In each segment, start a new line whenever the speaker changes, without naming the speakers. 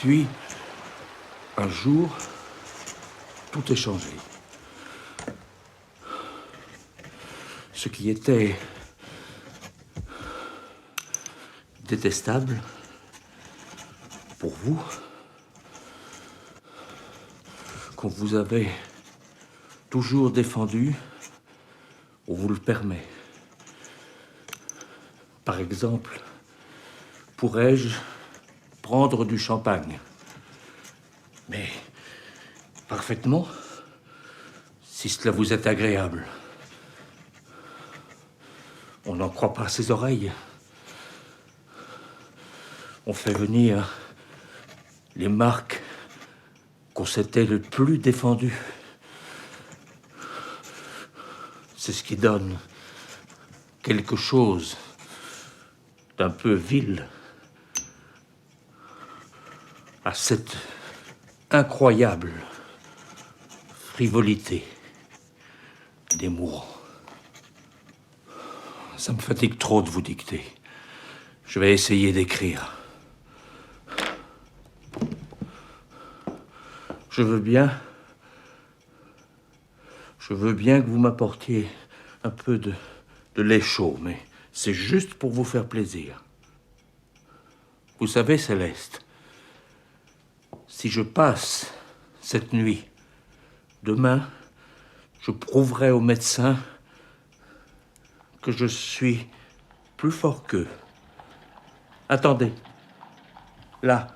Puis, un jour, tout est changé. Ce qui était détestable pour vous, qu'on vous avait toujours défendu, on vous le permet. Par exemple, pourrais-je prendre du champagne? Mais parfaitement, si cela vous est agréable. On n'en croit pas ses oreilles. On fait venir les marques qu'on s'était le plus défendues. C'est ce qui donne quelque chose d'un peu vil à cette incroyable frivolité des mourants. Ça me fatigue trop de vous dicter. Je vais essayer d'écrire. Je veux bien que vous m'apportiez un peu de lait chaud, mais c'est juste pour vous faire plaisir. Vous savez, Céleste, si je passe cette nuit, demain, je prouverai aux médecins que je suis plus fort qu'eux. Attendez, là,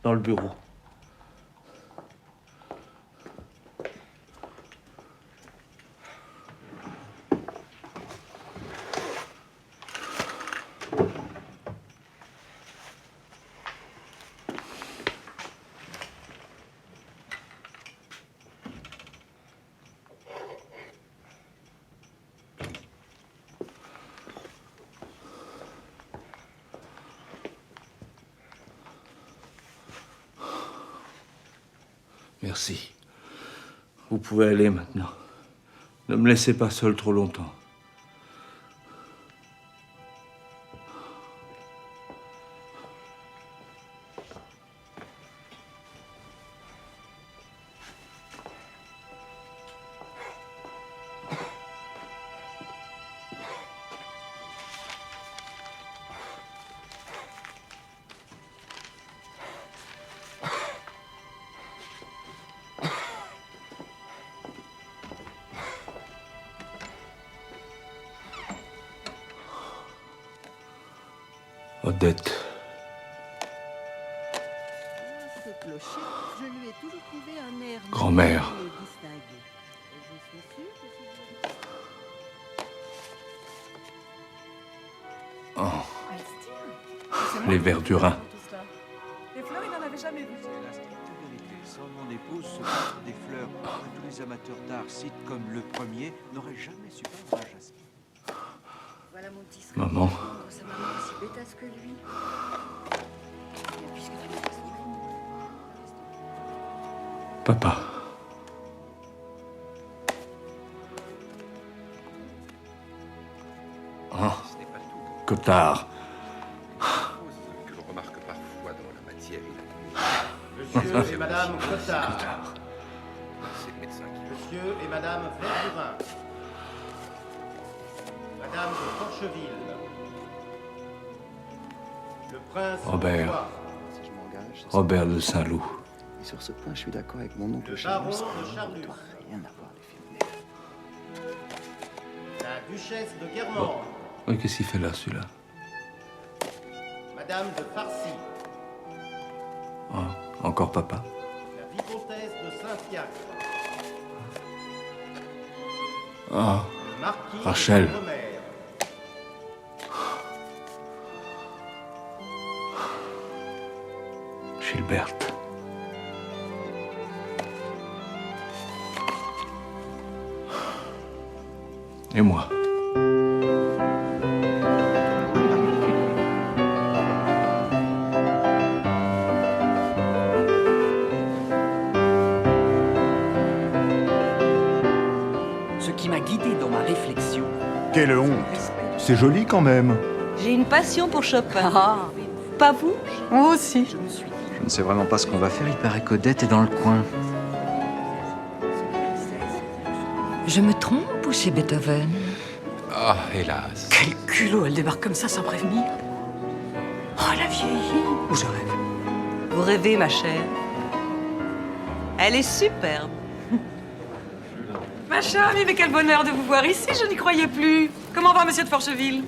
dans le bureau. Merci. Vous pouvez aller maintenant. Ne me laissez pas seul trop longtemps. Odette.
Ce clocher, je lui ai toujours trouvé un air
Grand-mère.
distingué. Je suis sûre que
les Verdurin.
Les fleurs, il n'en avait jamais vu.
C'est la stricte vérité. Sans mon épouse, ce peintre des fleurs que tous les amateurs d'art citent comme le premier n'aurait jamais su peindre un jasmin.
Voilà mon petit
Maman.
Sa maman aussi bêtasse que lui. Et puisque tu n'as pas son
Papa. Ah,
Ce n'est pas tout.
Cotard.
Que l'on remarque parfois dans la matière inanimée.
Monsieur et Madame Cotard.
Cotard.
C'est le médecin qui
Monsieur et Madame Verdurin. Madame de Forcheville. Le prince
Robert.
François.
Si je m'engage, c'est
Robert de Saint-Loup.
Et sur ce point, je suis d'accord avec mon oncle
Le
Charles.
baron
Ça
de Charlus.
ne doit rien avoir les féminines.
La duchesse de Guermantes.
Oui, qu'est-ce qu'il fait là, celui-là?
Madame de Farcy.
Ah, encore papa.
La vicomtesse de Saint-Fiacre.
Ah,
Le marquis
Rachel.
de Romer.
Gilberte. Et moi.
Ce qui m'a guidé dans ma réflexion.
Quelle honte! C'est joli quand même.
J'ai une passion pour Chopin. Pas vous?
Moi aussi.
Je ne sais vraiment pas ce qu'on va faire. Il paraît qu'Odette est dans le coin.
Je me trompe ou c'est Beethoven?
Ah, hélas.
Quel culot, elle débarque comme ça sans prévenir. Oh, la vieillie.
Où je rêve.
Vous rêvez, ma chère. Elle est superbe.
Ma chère amie, mais quel bonheur de vous voir ici, je n'y croyais plus. Comment va monsieur de Forcheville?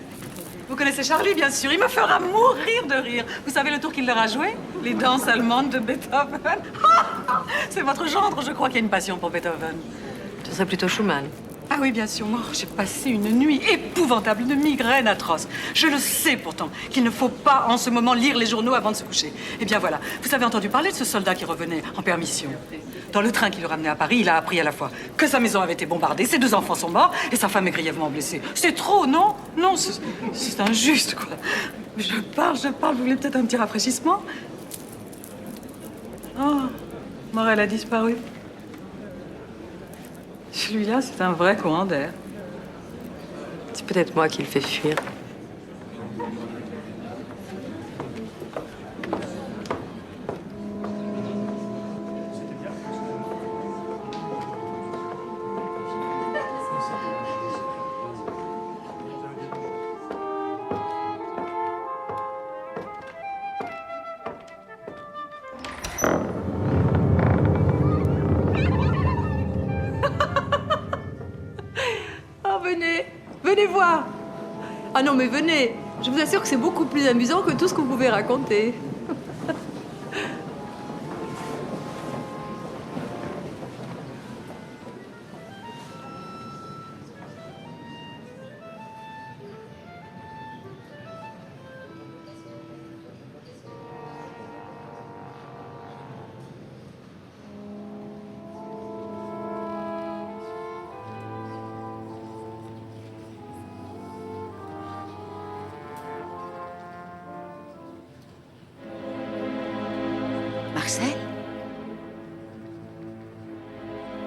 Vous connaissez Charlie, bien sûr. Il me fera mourir de rire. Vous savez le tour qu'il leur a joué? Les danses allemandes de Beethoven. C'est votre gendre, je crois, qui a une passion pour Beethoven.
Ce serait plutôt Schumann.
Ah oui, bien sûr. Moi, j'ai passé une nuit épouvantable, une migraine atroce. Je le sais pourtant qu'il ne faut pas en ce moment lire les journaux avant de se coucher. Eh bien voilà, vous avez entendu parler de ce soldat qui revenait en permission. Dans le train qui le ramenait à Paris, il a appris à la fois que sa maison avait été bombardée, ses 2 enfants sont morts et sa femme est grièvement blessée. C'est trop, non? Non, c'est injuste, quoi. Je parle, vous voulez peut-être un petit rafraîchissement? Oh, Morel a disparu. Celui-là, c'est un vrai courant d'air.
C'est peut-être moi qui le fais fuir.
Oh, venez, venez voir. Ah non, mais venez. Je vous assure que c'est beaucoup plus amusant que tout ce que vous pouvez raconter.
Marcel?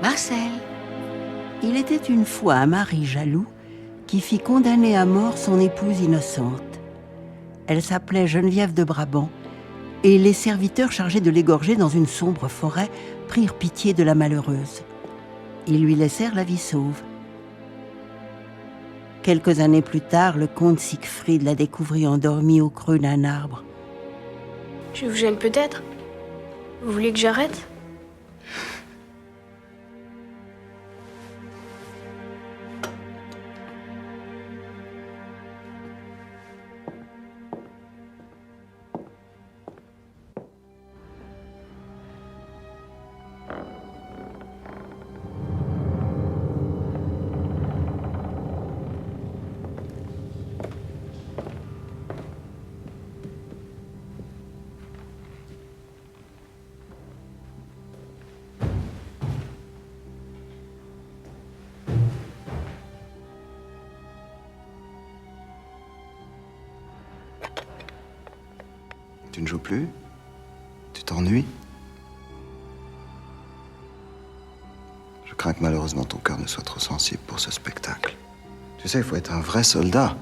Marcel?
Il était une fois un mari jaloux qui fit condamner à mort son épouse innocente. Elle s'appelait Geneviève de Brabant et les serviteurs chargés de l'égorger dans une sombre forêt prirent pitié de la malheureuse. Ils lui laissèrent la vie sauve. Quelques années plus tard, le comte Siegfried la découvrit endormie au creux d'un arbre.
Je vous gêne peut-être? Vous voulez que j'arrête?
Tu ne joues plus? Tu t'ennuies? Je crains que malheureusement ton cœur ne soit trop sensible pour ce spectacle. Tu sais, il faut être un vrai soldat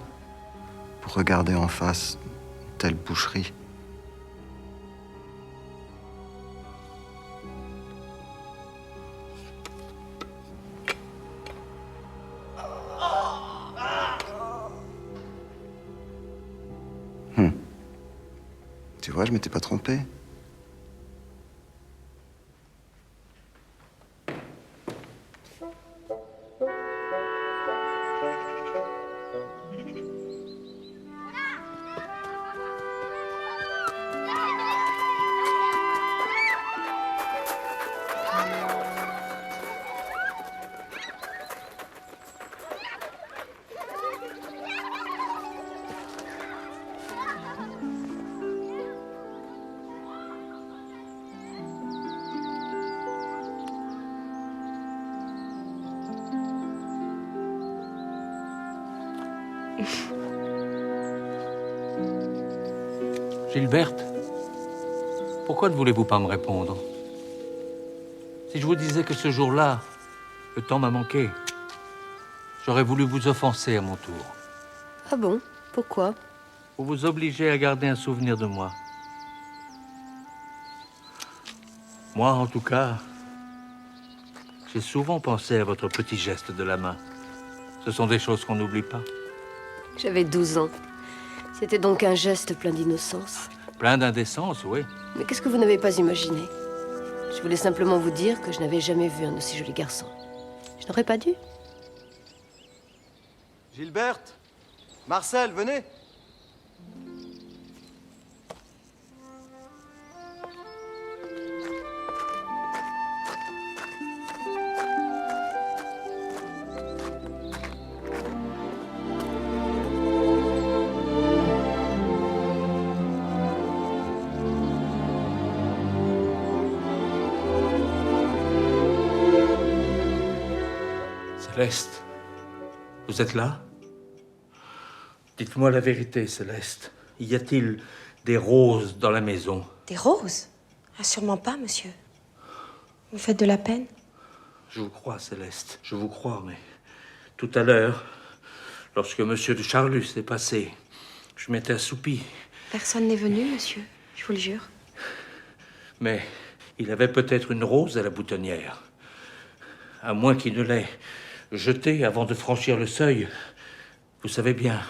pour regarder en face une telle boucherie. Tu vois, je m'étais pas trompé.
Gilberte, pourquoi ne voulez-vous pas me répondre? Si je vous disais que ce jour-là, le temps m'a manqué, j'aurais voulu vous offenser à mon tour.
Ah bon? Pourquoi?
Pour vous obliger à garder un souvenir de moi. Moi, en tout cas, j'ai souvent pensé à votre petit geste de la main. Ce sont des choses qu'on n'oublie pas.
J'avais 12 ans. C'était donc un geste plein d'innocence.
Plein d'indécence, oui.
Mais qu'est-ce que vous n'avez pas imaginé? Je voulais simplement vous dire que je n'avais jamais vu un aussi joli garçon. Je n'aurais pas dû.
Gilberte! Marcel, venez!
Céleste, vous êtes là? Dites-moi la vérité, Céleste. Y a-t-il des roses dans la maison?
Des roses? Ah, sûrement pas, monsieur. Vous faites de la peine?
Je vous crois, Céleste, je vous crois, mais tout à l'heure, lorsque monsieur de Charlus est passé, je m'étais assoupi.
Personne n'est venu, monsieur, je vous le jure.
Mais il avait peut-être une rose à la boutonnière. À moins qu'il ne l'ait jetée avant de franchir le seuil. Vous savez bien,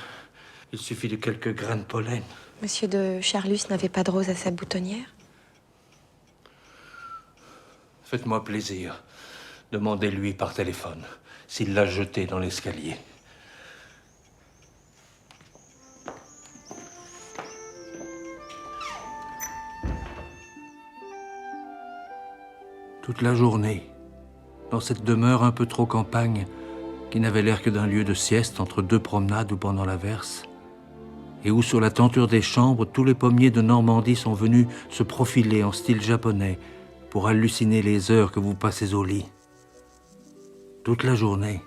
il suffit de quelques grains de pollen.
Monsieur de Charlus n'avait pas de rose à sa boutonnière?
Faites-moi plaisir. Demandez-lui par téléphone s'il l'a jetée dans l'escalier. Toute la journée, dans cette demeure un peu trop campagne, qui n'avait l'air que d'un lieu de sieste entre deux promenades ou pendant l'averse, et où sur la tenture des chambres, tous les pommiers de Normandie sont venus se profiler en style japonais pour halluciner les heures que vous passez au lit. Toute la journée,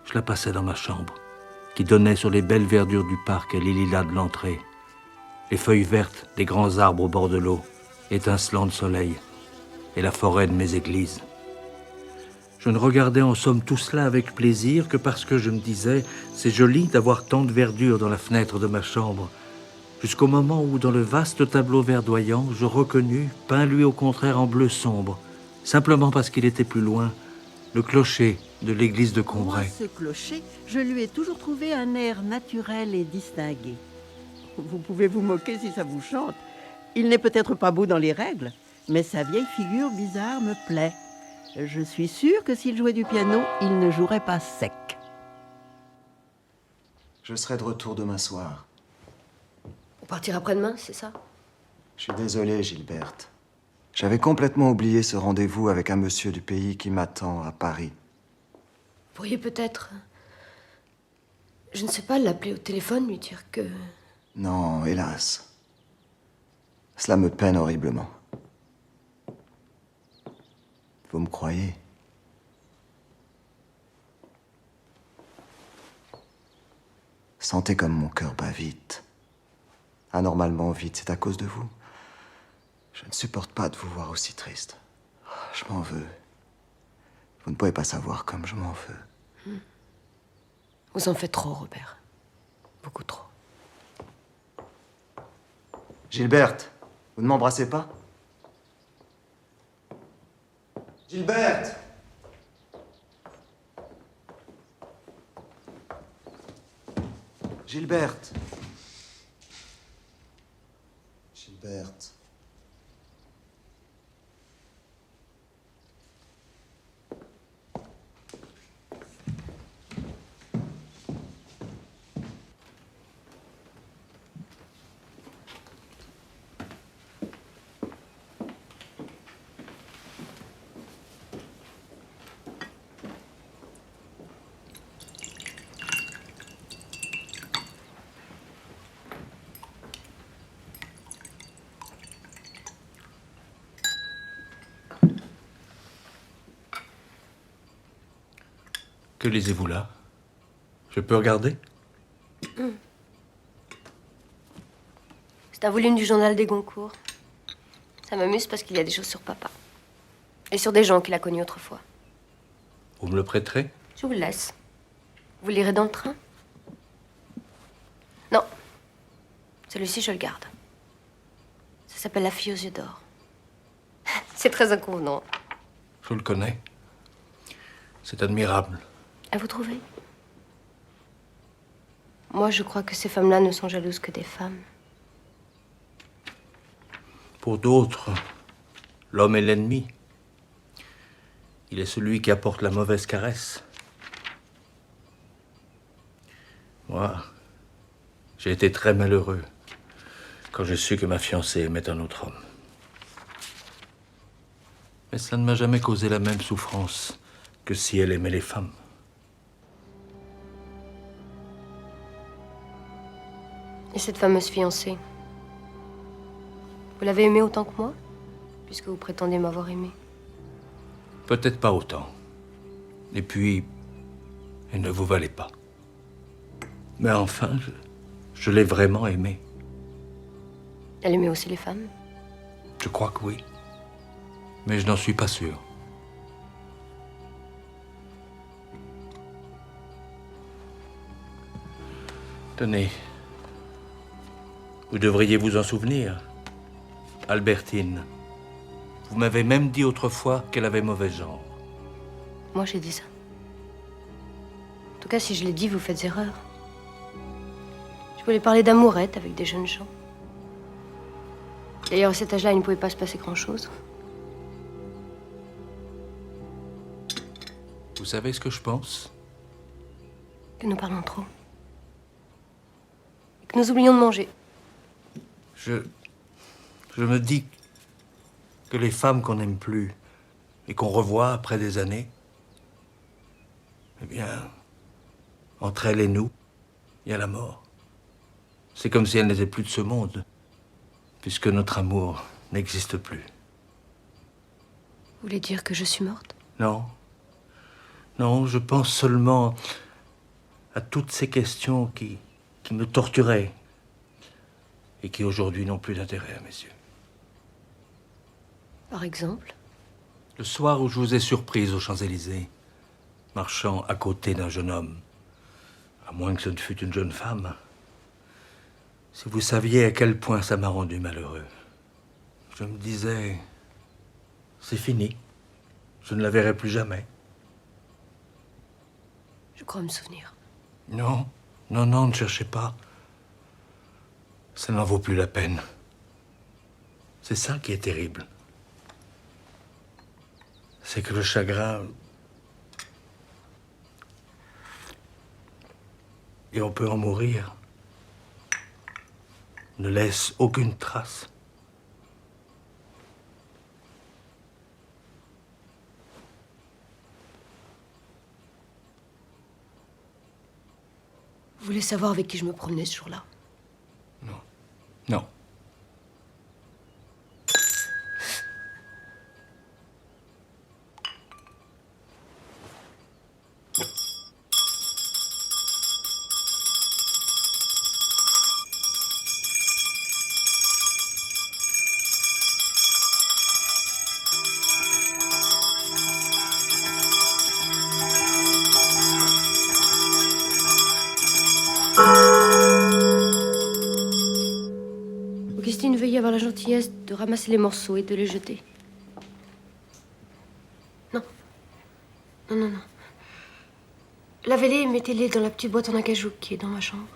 je la passais dans ma chambre, qui donnait sur les belles verdures du parc et les lilas de l'entrée, les feuilles vertes des grands arbres au bord de l'eau, étincelant de soleil, et la forêt de mes églises. Je ne regardais en somme tout cela avec plaisir que parce que je me disais « c'est joli d'avoir tant de verdure dans la fenêtre de ma chambre », jusqu'au moment où, dans le vaste tableau verdoyant, je reconnus, peint lui au contraire en bleu sombre, simplement parce qu'il était plus loin, le clocher de l'église de Combray.
Moi, ce clocher, je lui ai toujours trouvé un air naturel et distingué. Vous pouvez vous moquer si ça vous chante. Il n'est peut-être pas beau dans les règles, mais sa vieille figure bizarre me plaît. Je suis sûre que s'il jouait du piano, il ne jouerait pas sec.
Je serai de retour demain soir.
On partira après-demain, c'est ça?
Je suis désolé, Gilberte. J'avais complètement oublié ce rendez-vous avec un monsieur du pays qui m'attend à Paris.
Vous pourriez peut-être, je ne sais pas, l'appeler au téléphone, lui dire que...
Non, hélas. Cela me peine horriblement. Vous me croyez? Sentez comme mon cœur bat vite. Anormalement vite, c'est à cause de vous. Je ne supporte pas de vous voir aussi triste. Je m'en veux. Vous ne pouvez pas savoir comme je m'en veux.
Vous en faites trop, Robert. Beaucoup trop.
Gilberte, vous ne m'embrassez pas? Gilberte! Gilberte! Gilberte.
Que lisez-vous là? Je peux regarder?
C'est un volume du journal des Goncourt. Ça m'amuse parce qu'il y a des choses sur papa. Et sur des gens qu'il a connus autrefois.
Vous me le prêterez?
Je vous le laisse. Vous lirez dans le train? Non. Celui-ci, je le garde. Ça s'appelle La fille aux yeux d'or. C'est très inconvenant.
Je le connais. C'est admirable.
À vous trouver? Moi, je crois que ces femmes-là ne sont jalouses que des femmes.
Pour d'autres, l'homme est l'ennemi. Il est celui qui apporte la mauvaise caresse. Moi, j'ai été très malheureux quand j'ai su que ma fiancée aimait un autre homme. Mais ça ne m'a jamais causé la même souffrance que si elle aimait les femmes.
Et cette fameuse fiancée, vous l'avez aimée autant que moi? Puisque vous prétendez m'avoir aimée.
Peut-être pas autant. Et puis, elle ne vous valait pas. Mais enfin, je l'ai vraiment aimée.
Elle aimait aussi les femmes?
Je crois que oui. Mais je n'en suis pas sûr. Tenez. Vous devriez vous en souvenir. Albertine. Vous m'avez même dit autrefois qu'elle avait mauvais genre.
Moi, j'ai dit ça. En tout cas, si je l'ai dit, vous faites erreur. Je voulais parler d'amourette avec des jeunes gens. D'ailleurs, à cet âge-là, il ne pouvait pas se passer grand-chose.
Vous savez ce que je pense?
Que nous parlons trop. Et que nous oublions de manger.
Je me dis que les femmes qu'on n'aime plus et qu'on revoit après des années, eh bien, entre elles et nous, il y a la mort. C'est comme si elles n'étaient plus de ce monde, puisque notre amour n'existe plus.
Vous voulez dire que je suis morte?
Non. Non, je pense seulement à toutes ces questions qui me torturaient et qui aujourd'hui n'ont plus d'intérêt à mes yeux.
Par exemple?
Le soir où je vous ai surprise aux Champs-Élysées, marchant à côté d'un jeune homme, à moins que ce ne fût une jeune femme, si vous saviez à quel point ça m'a rendu malheureux. Je me disais, c'est fini, je ne la verrai plus jamais.
Je crois me souvenir.
Non, non, non, ne cherchez pas. Ça n'en vaut plus la peine. C'est ça qui est terrible. C'est que le chagrin... Et on peut en mourir. Ne laisse aucune trace.
Vous voulez savoir avec qui je me promenais ce jour-là?
Non.
gentillesse de ramasser les morceaux et de les jeter. Non. Non, non, non. Lavez-les et mettez-les dans la petite boîte en acajou qui est dans ma chambre.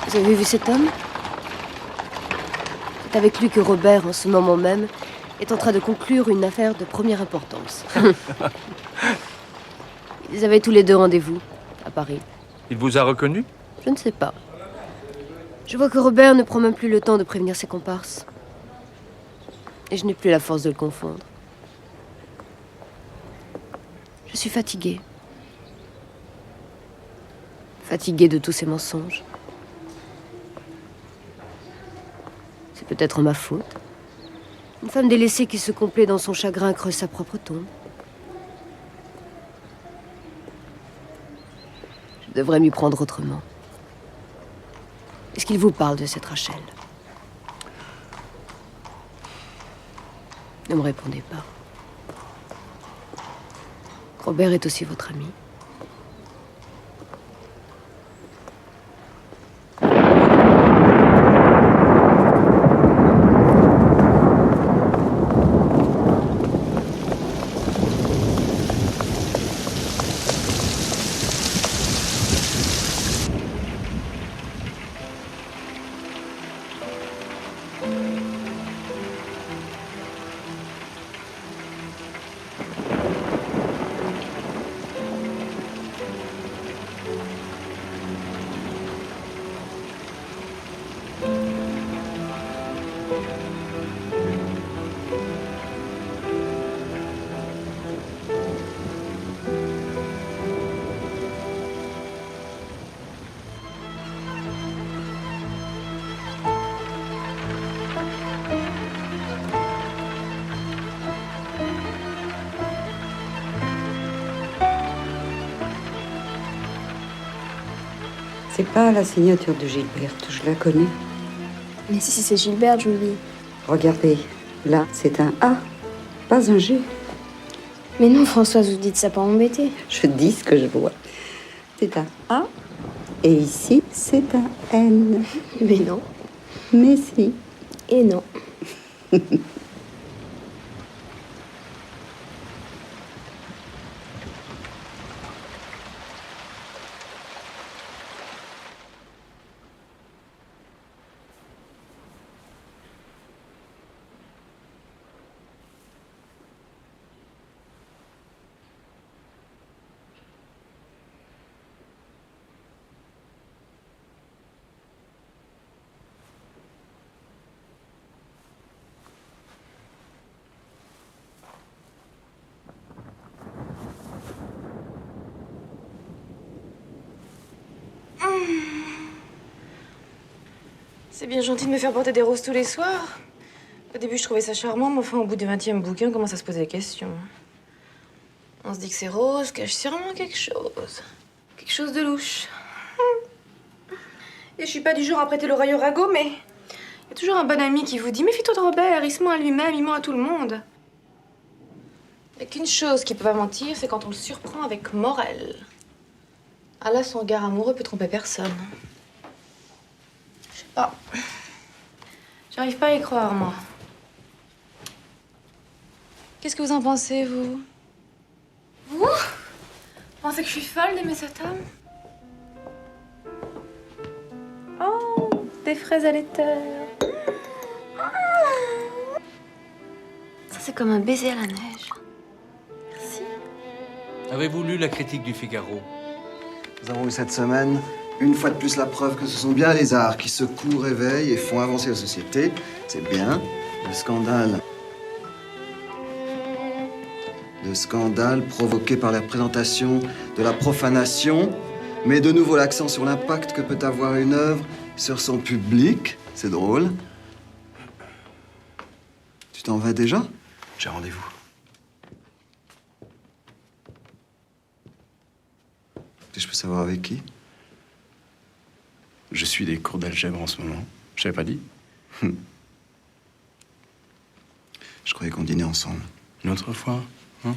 Vous avez vu cet homme? C'est avec lui que Robert, en ce moment même, est en train de conclure une affaire de première importance. Ils avaient tous les deux rendez-vous, à Paris.
Il vous a reconnu?
Je ne sais pas. Je vois que Robert ne prend même plus le temps de prévenir ses comparses. Et je n'ai plus la force de le confondre. Je suis fatiguée. Fatiguée de tous ces mensonges. C'est peut-être ma faute. Une femme délaissée qui se complaît dans son chagrin creuse sa propre tombe. Je devrais m'y prendre autrement. Est-ce qu'il vous parle de cette Rachel? Ne me répondez pas. Robert est aussi votre ami.
C'est pas la signature de Gilberte, je la connais.
Mais si c'est Gilberte, Julie.
Regardez, là, c'est un A, pas un G.
Mais non, Françoise, vous dites ça pour m'embêter.
Je dis ce que je vois. C'est un A, et ici, c'est un N.
Mais non.
Mais si.
Et non.
C'est bien gentil de me faire porter des roses tous les soirs. Au début, je trouvais ça charmant, mais enfin, au bout du 20e bouquin, on commence à se poser des questions. On se dit que ces roses cachent sûrement quelque chose. Quelque chose de louche. Et je suis pas du genre à prêter l'oreille au ragot, mais il y a toujours un bon ami qui vous dit « Méfie-toi de Robert, il se ment à lui-même, il ment à tout le monde. » Il n'y a qu'une chose qui peut pas mentir, c'est quand on le surprend avec Morel. Ah là, son regard amoureux peut tromper personne. Je sais pas. J'arrive pas à y croire, moi. Qu'est-ce que vous en pensez, vous? Vous pensez que je suis folle d'aimer cet homme? Oh, des fraises à l'éther.
Ça, c'est comme un baiser à la neige.
Merci.
Avez-vous lu la critique du Figaro?
Nous avons eu cette semaine, une fois de plus, la preuve que ce sont bien les arts qui secouent, réveillent et font avancer la société. C'est bien. Le scandale provoqué par la présentation de la profanation met de nouveau l'accent sur l'impact que peut avoir une œuvre sur son public. C'est drôle. Tu t'en vas déjà?
J'ai rendez-vous.
Je peux savoir avec qui?
Je suis des cours d'algèbre en ce moment. Je t'avais pas dit?
Je croyais qu'on dînait ensemble.
Une autre fois, hein?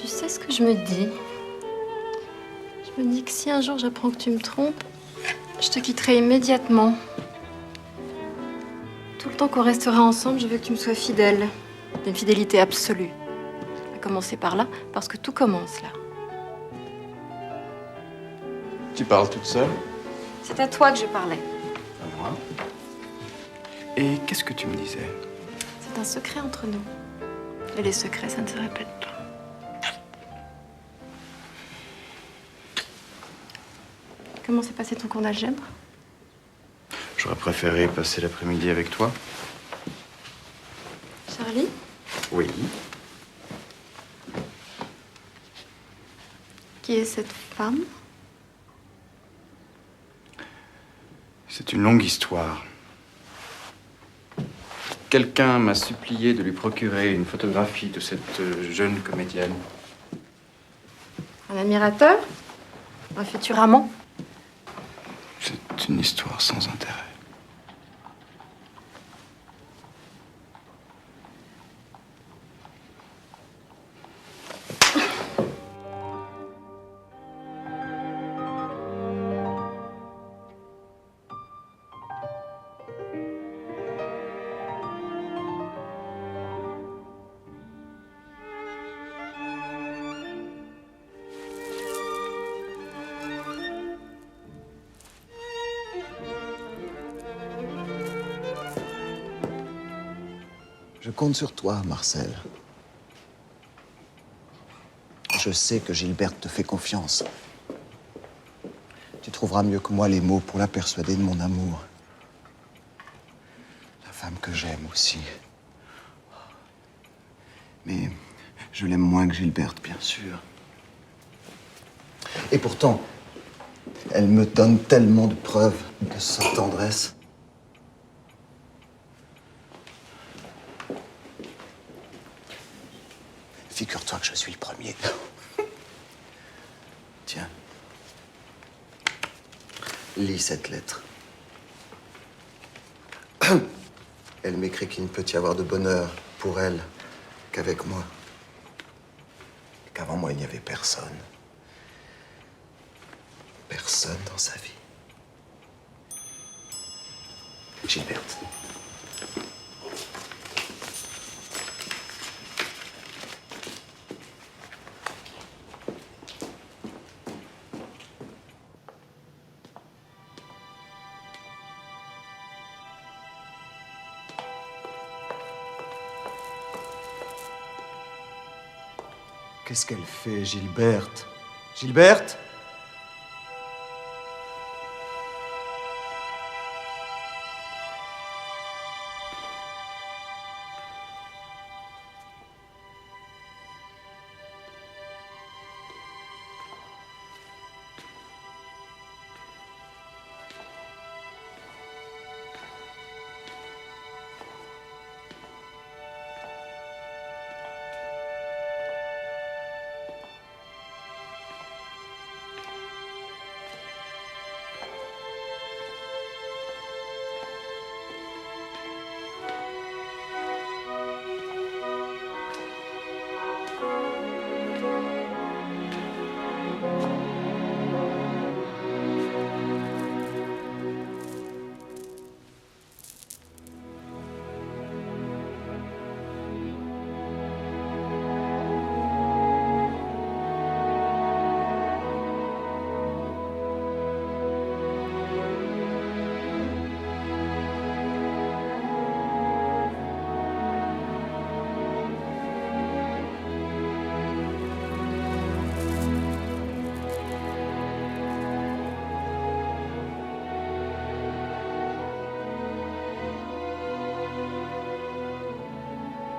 Tu sais ce que je me dis? Je me dis que si un jour j'apprends que tu me trompes, je te quitterai immédiatement. Tout le temps qu'on restera ensemble, je veux que tu me sois fidèle. D'une fidélité absolue. On va commencer par là, parce que tout commence là.
Tu parles toute seule?
C'est à toi que je parlais.
À moi. Et qu'est-ce que tu me disais?
C'est un secret entre nous. Et les secrets, ça ne se répète pas. Comment s'est passé ton cours d'algèbre?
J'aurais préféré passer l'après-midi avec toi.
Charlie?
Oui.
Qui est cette femme?
C'est une longue histoire. Quelqu'un m'a supplié de lui procurer une photographie de cette jeune comédienne.
Un admirateur? Un futur amant?
C'est une histoire sans intérêt.
Je compte sur toi, Marcel. Je sais que Gilberte te fait confiance. Tu trouveras mieux que moi les mots pour la persuader de mon amour. La femme que j'aime aussi. Mais je l'aime moins que Gilberte, bien sûr. Et pourtant, elle me donne tellement de preuves de sa tendresse. Figure-toi que je suis le premier. Tiens. Lis cette lettre. Elle m'écrit qu'il ne peut y avoir de bonheur pour elle qu'avec moi. Et qu'avant moi, il n'y avait personne. Personne dans sa vie. Gilberte. Qu'est-ce qu'elle fait, Gilberte? Gilberte?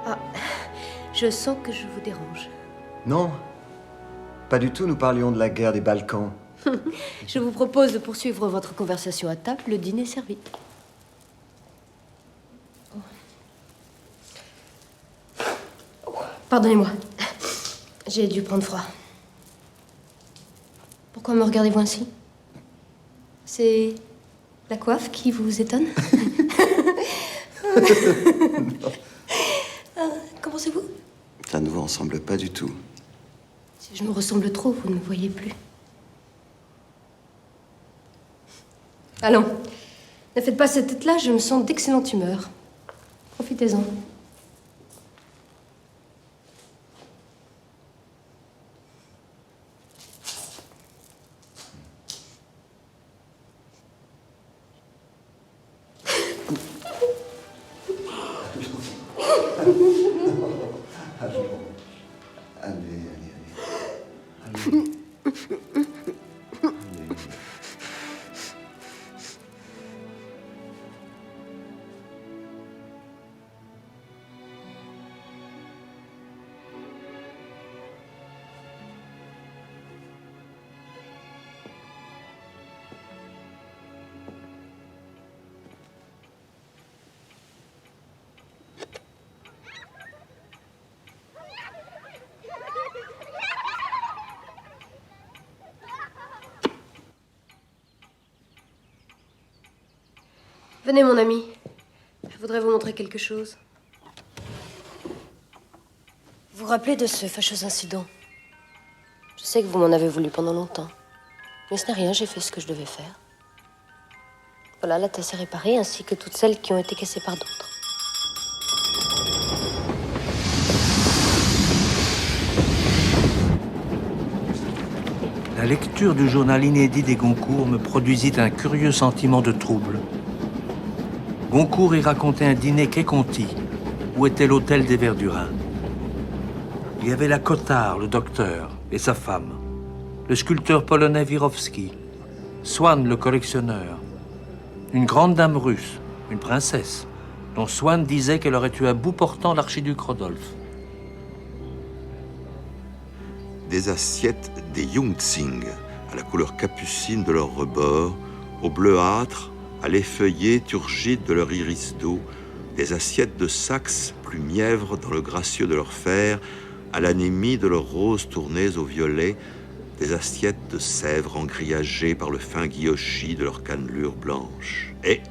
Ah, je sens que je vous dérange.
Non, pas du tout, nous parlions de la guerre des Balkans.
Je vous propose de poursuivre votre conversation à table, le dîner est servi. Pardonnez-moi, j'ai dû prendre froid. Pourquoi me regardez-vous ainsi? C'est la coiffe qui vous étonne? Qu'en pensez-vous?
Ça ne vous ressemble pas du tout.
Si je me ressemble trop, vous ne me voyez plus. Allons, ne faites pas cette tête-là, je me sens d'excellente humeur. Profitez-en. Venez, mon ami. Je voudrais vous montrer quelque chose. Vous vous rappelez de ce fâcheux incident? Je sais que vous m'en avez voulu pendant longtemps. Mais ce n'est rien, j'ai fait ce que je devais faire. Voilà, la tasse est réparée, ainsi que toutes celles qui ont été cassées par d'autres.
La lecture du journal inédit des Goncourt me produisit un curieux sentiment de trouble. Goncourt y racontait un dîner quai Conti, où était l'hôtel des Verdurins. Il y avait la Cottard, le docteur, et sa femme, le sculpteur polonais Wirowski, Swann, le collectionneur, une grande dame russe, une princesse, dont Swann disait qu'elle aurait eu à bout portant l'archiduc Rodolphe.
Des assiettes des Jungzing, à la couleur capucine de leur rebord, au bleuâtre, à l'effeuillé turgide de leur iris d'eau, des assiettes de Saxe, plus mièvres dans le gracieux de leur fer, à l'anémie de leurs roses tournées au violet, des assiettes de Sèvres engrillagées par le fin guillochi de leur cannelure blanche. Et,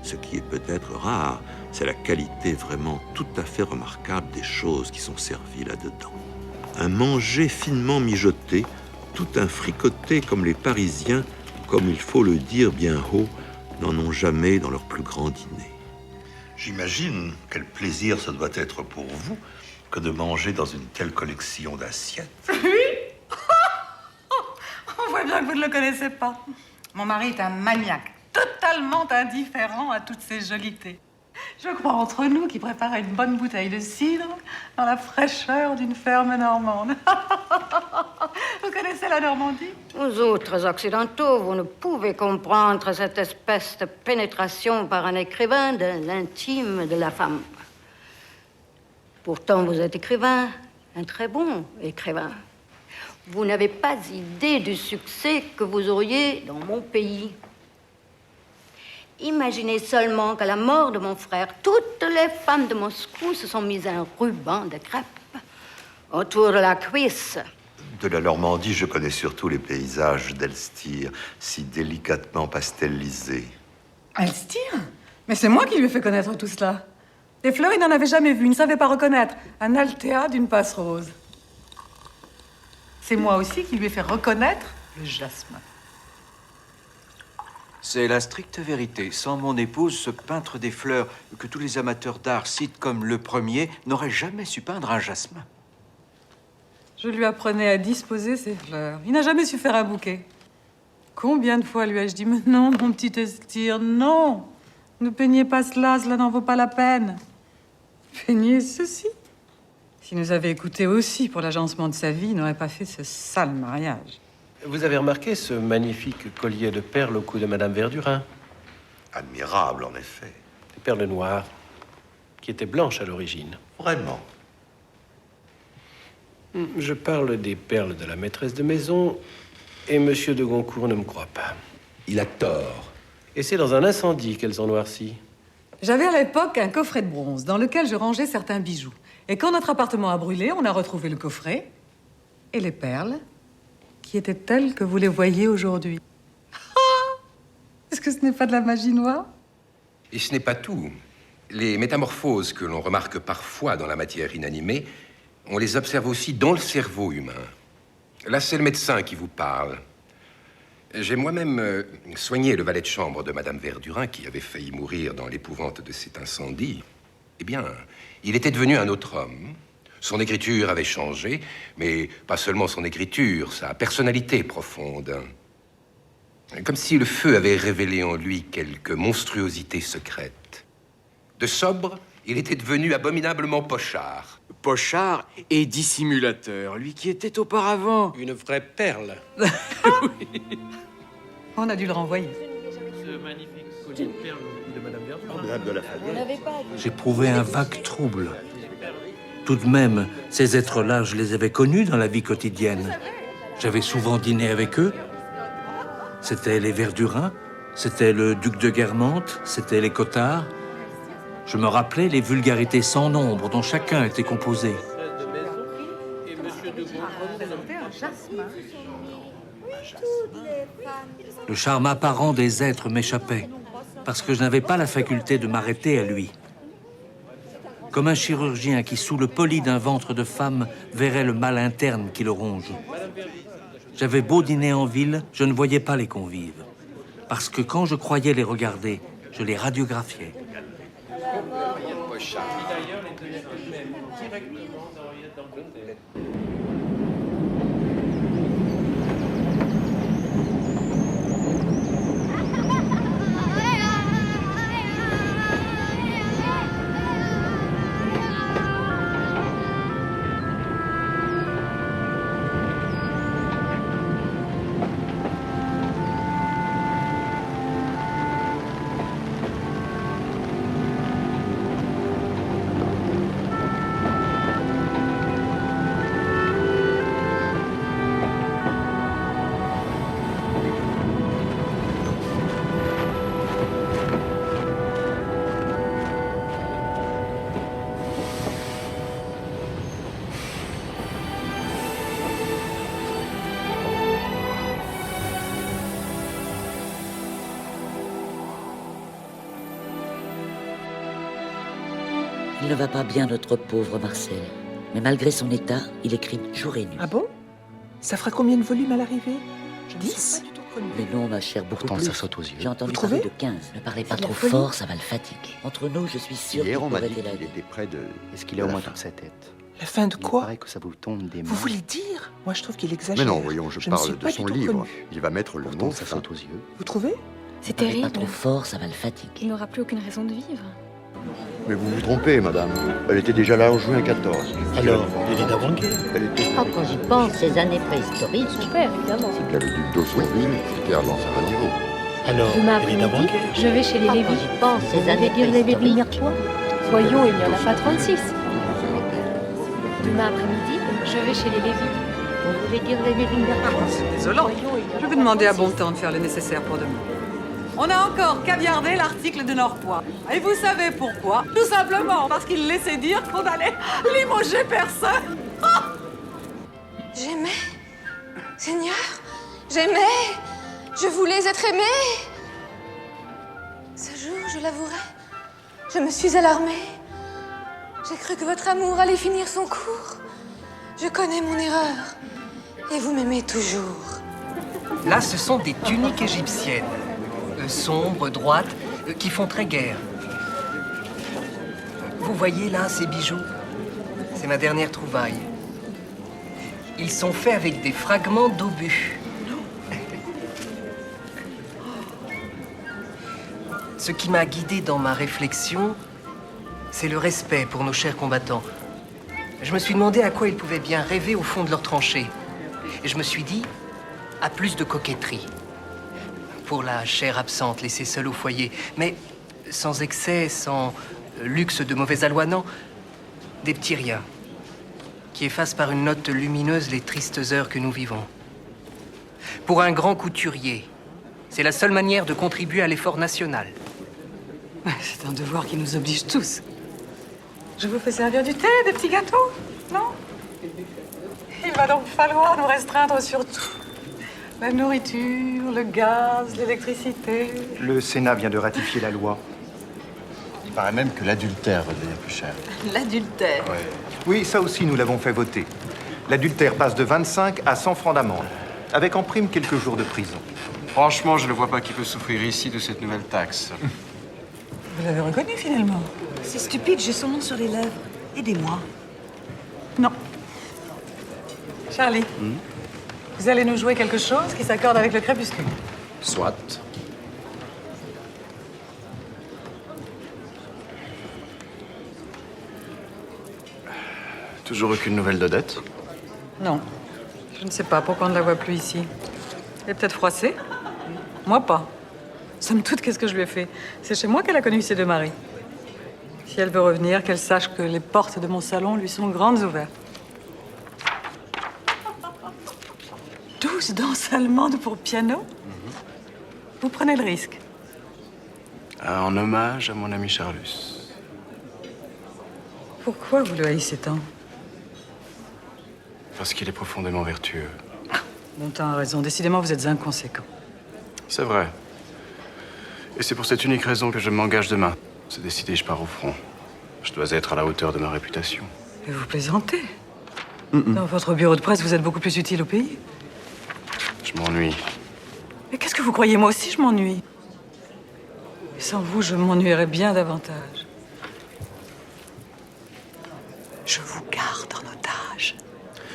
ce qui est peut-être rare, c'est la qualité vraiment tout à fait remarquable des choses qui sont servies là-dedans. Un manger finement mijoté, tout un fricoté comme les Parisiens, comme il faut le dire bien haut, n'en ont jamais dans leur plus grand dîner.
J'imagine quel plaisir ce doit être pour vous que de manger dans une telle collection d'assiettes.
Oui. On voit bien que vous ne le connaissez pas. Mon mari est un maniaque, totalement indifférent à toutes ces jolités. Je crois entre nous qu'il préparait une bonne bouteille de cidre dans la fraîcheur d'une ferme normande. Vous connaissez la Normandie?
Vous autres occidentaux, vous ne pouvez comprendre cette espèce de pénétration par un écrivain de l'intime de la femme. Pourtant, vous êtes écrivain, un très bon écrivain. Vous n'avez pas idée du succès que vous auriez dans mon pays. Imaginez seulement qu'à la mort de mon frère, toutes les femmes de Moscou se sont mises un ruban de crêpe autour de la cuisse.
De la Normandie, je connais surtout les paysages d'Elstir, si délicatement pastellisés.
Elstir? Mais c'est moi qui lui ai fait connaître tout cela. Des fleurs, il n'en avait jamais vu, il ne savait pas reconnaître un altéa d'une passe rose. C'est moi aussi qui lui ai fait reconnaître le jasmin.
C'est la stricte vérité. Sans mon épouse, ce peintre des fleurs que tous les amateurs d'art citent comme le premier n'aurait jamais su peindre un jasmin.
Je lui apprenais à disposer ses fleurs. Il n'a jamais su faire un bouquet. Combien de fois lui ai-je dit « Mais non, mon petit Elstir, non! Ne peignez pas cela, cela n'en vaut pas la peine. Peignez ceci. » S'il nous avait écoutés aussi pour l'agencement de sa vie, il n'aurait pas fait ce sale mariage.
Vous avez remarqué ce magnifique collier de perles au cou de Madame Verdurin?
Admirable, en effet.
Des perles noires, qui étaient blanches à l'origine.
Vraiment?
Je parle des perles de la maîtresse de maison, et Monsieur de Goncourt ne me croit pas.
Il a tort.
Et c'est dans un incendie qu'elles ont noirci.
J'avais à l'époque un coffret de bronze dans lequel je rangeais certains bijoux. Et quand notre appartement a brûlé, on a retrouvé le coffret et les perles qui étaient telles que vous les voyez aujourd'hui. Est-ce que ce n'est pas de la magie noire?
Et ce n'est pas tout. Les métamorphoses que l'on remarque parfois dans la matière inanimée, on les observe aussi dans le cerveau humain. Là, c'est le médecin qui vous parle. J'ai moi-même soigné le valet de chambre de Madame Verdurin, qui avait failli mourir dans l'épouvante de cet incendie. Eh bien, il était devenu un autre homme. Son écriture avait changé, mais pas seulement son écriture, sa personnalité profonde. Comme si le feu avait révélé en lui quelque monstruosité secrète. De sobre, il était devenu abominablement pochard.
Pochard et dissimulateur, lui qui était auparavant
une vraie perle.
On a dû le renvoyer.
Ce magnifique collier de perles au cou de Madame Verdurin.
J'éprouvais un vague trouble. Tout de même, ces êtres-là, je les avais connus dans la vie quotidienne. J'avais souvent dîné avec eux. C'étaient les Verdurin, c'était le duc de Guermantes, c'était les Cottard. Je me rappelais les vulgarités sans nombre dont chacun était composé. Le charme apparent des êtres m'échappait, parce que je n'avais pas la faculté de m'arrêter à lui. Comme un chirurgien qui, sous le poli d'un ventre de femme, verrait le mal interne qui le ronge. J'avais beau dîner en ville, je ne voyais pas les convives. Parce que quand je croyais les regarder, je les radiographiais.
Il ne va pas bien, notre pauvre Marcel. Mais malgré son état, il écrit jour et nuit.
Ah bon? Ça fera combien de volumes à l'arrivée? 10?
Mais non, ma chère, beaucoup
Pourtant,
plus.
ça saute aux yeux.
J'ai entendu
Vous
parler
trouvez?
de 15. Ne parlez pas
C'est de
trop
la folie.
fort, ça va le fatiguer. Entre nous, je suis sûr
Hier,
qu'il
on m'a
pourrait
dit qu'il
élaguer.
était près de.
Est-ce qu'il a au moins toute sa tête?
La fin de quoi?
Il paraît que ça vous tombe des mains.
Vous voulez dire? Moi, je trouve qu'il exagère.
Mais non, voyons, je
ne suis
parle
pas
de son
du tout
livre.
connu.
Il va mettre le
Pourtant,
mot
ça
fin.
saute aux yeux.
Vous trouvez?
C'est
Ne parlez
terrible.
pas trop fort, ça va le fatiguer.
Il n'aura plus aucune raison de vivre.
Mais vous vous trompez, madame. Elle était déjà là en juin 14.
Alors, elle est d'avant-guerre.
Elle était...
Ah, quand j'y pense, ces années préhistoriques.
Super, évidemment.
C'est bien le duc d'Aussonville, c'était avant Sarajevo.
Alors,
Demain
elle est
après-midi,
d'avant-guerre.
je vais chez les
Ah,
Lévy.
quand j'y pense, ces années
dire les Lévy
préhistoriques.
venir quoi? Voyons, il n'y en a pas 36. Demain après-midi, je vais chez les Lévy.
Vous voulez dire les Lévy-Mertois?
C'est désolant. Je vais demander à Bontemps de faire le nécessaire pour demain. On a encore caviardé l'article de Norpois. Et vous savez pourquoi? Tout simplement parce qu'il laissait dire qu'on allait limoger personne.
J'aimais, Seigneur, j'aimais, je voulais être aimée. Ce jour, je l'avouerai, je me suis alarmée. J'ai cru que votre amour allait finir son cours. Je connais mon erreur, et vous m'aimez toujours.
Là, ce sont des tuniques égyptiennes, sombres, droites, qui font très guerre. Vous voyez là ces bijoux? C'est ma dernière trouvaille. Ils sont faits avec des fragments d'obus. Ce qui m'a guidé dans ma réflexion, c'est le respect pour nos chers combattants. Je me suis demandé à quoi ils pouvaient bien rêver au fond de leurs tranchées. Et je me suis dit, à plus de coquetterie. Pour la chair absente, laissée seule au foyer. Mais sans excès, sans luxe de mauvais aloi, non. Des petits riens qui effacent par une note lumineuse les tristes heures que nous vivons. Pour un grand couturier, c'est la seule manière de contribuer à l'effort national.
C'est un devoir qui nous oblige tous. Je vous fais servir du thé, des petits gâteaux, non? Il va donc falloir nous restreindre sur tout. La nourriture, le gaz, l'électricité.
Le Sénat vient de ratifier la loi.
Il paraît même que l'adultère va devenir plus cher.
L'adultère.
Ouais. Oui, ça aussi, nous l'avons fait voter. L'adultère passe de 25 à 100 francs d'amende, avec en prime quelques jours de prison.
Franchement, je ne vois pas qui peut souffrir ici de cette nouvelle taxe.
Vous l'avez reconnu finalement?
C'est stupide, j'ai son nom sur les lèvres. Aidez-moi.
Non. Charlie, vous allez nous jouer quelque chose qui s'accorde avec le crépuscule.
Soit. Toujours aucune nouvelle d'Odette?
Non. Je ne sais pas pourquoi on ne la voit plus ici. Elle est peut-être froissée. Moi, pas. Somme toute, qu'est-ce que je lui ai fait? C'est chez moi qu'elle a connu ses deux maris. Si elle veut revenir, qu'elle sache que les portes de mon salon lui sont grandes ouvertes. 12 danses allemandes pour piano? Vous prenez le risque.
En hommage à mon ami Charlus.
Pourquoi vous le haïssez tant?
Parce qu'il est profondément vertueux.
Bontemps a raison. Décidément, vous êtes inconséquent.
C'est vrai. Et c'est pour cette unique raison que je m'engage demain. C'est décidé, je pars au front. Je dois être à la hauteur de ma réputation.
Mais vous plaisantez. Dans votre bureau de presse, vous êtes beaucoup plus utile au pays.
Je m'ennuie.
Mais qu'est-ce que vous croyez? Moi aussi, je m'ennuie. Et sans vous, je m'ennuierais bien davantage. Je vous garde en otage.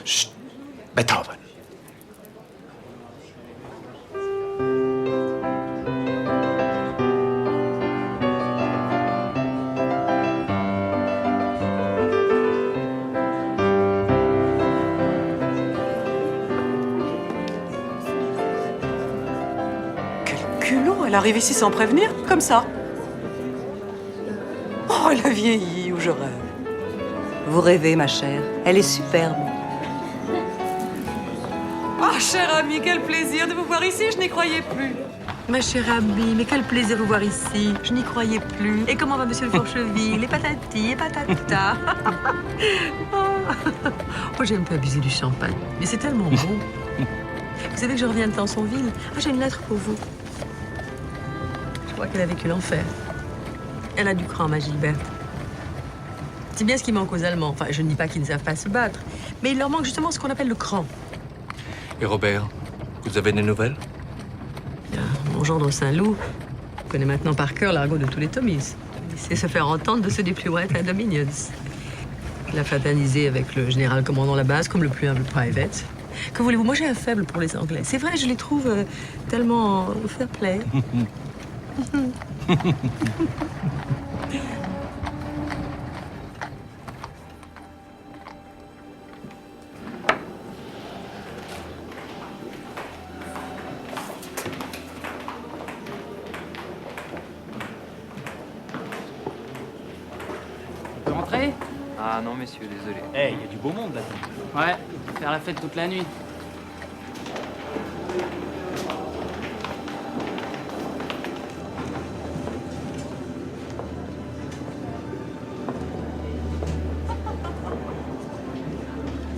Chut! Beethoven.
Elle arrive ici sans prévenir, comme ça. Oh, elle a vieilli, ou je rêve.
Vous rêvez, ma chère. Elle est superbe.
Ah, chère amie, quel plaisir de vous voir ici, je n'y croyais plus.
Ma chère amie, mais quel plaisir de vous voir ici. Je n'y croyais plus. Et comment va monsieur le Forcheville? Et patati, et patata. Oh, j'ai un peu abusé du champagne. Mais c'est tellement bon. Vous savez que je reviens de Tansonville. Ah, j'ai une lettre pour vous. Je crois qu'elle a vécu l'enfer. Elle a du cran, ma Gilberte. C'est bien ce qui manque aux Allemands. Enfin, je ne dis pas qu'ils ne savent pas se battre. Mais il leur manque justement ce qu'on appelle le cran.
Et Robert, vous avez des nouvelles?
Mon gendre Saint-Loup connaît maintenant par cœur l'argot de tous les Tommies. Il sait se faire entendre de ceux des plus lointains Dominions. Il a fraternisé avec le général commandant la base comme le plus humble private. Que voulez-vous? Moi, j'ai un faible pour les Anglais. C'est vrai, je les trouve tellement fair play.
Ah non, messieurs, désolé.
Eh, il y a du beau monde là-dedans.
Ouais, faire la fête toute la nuit.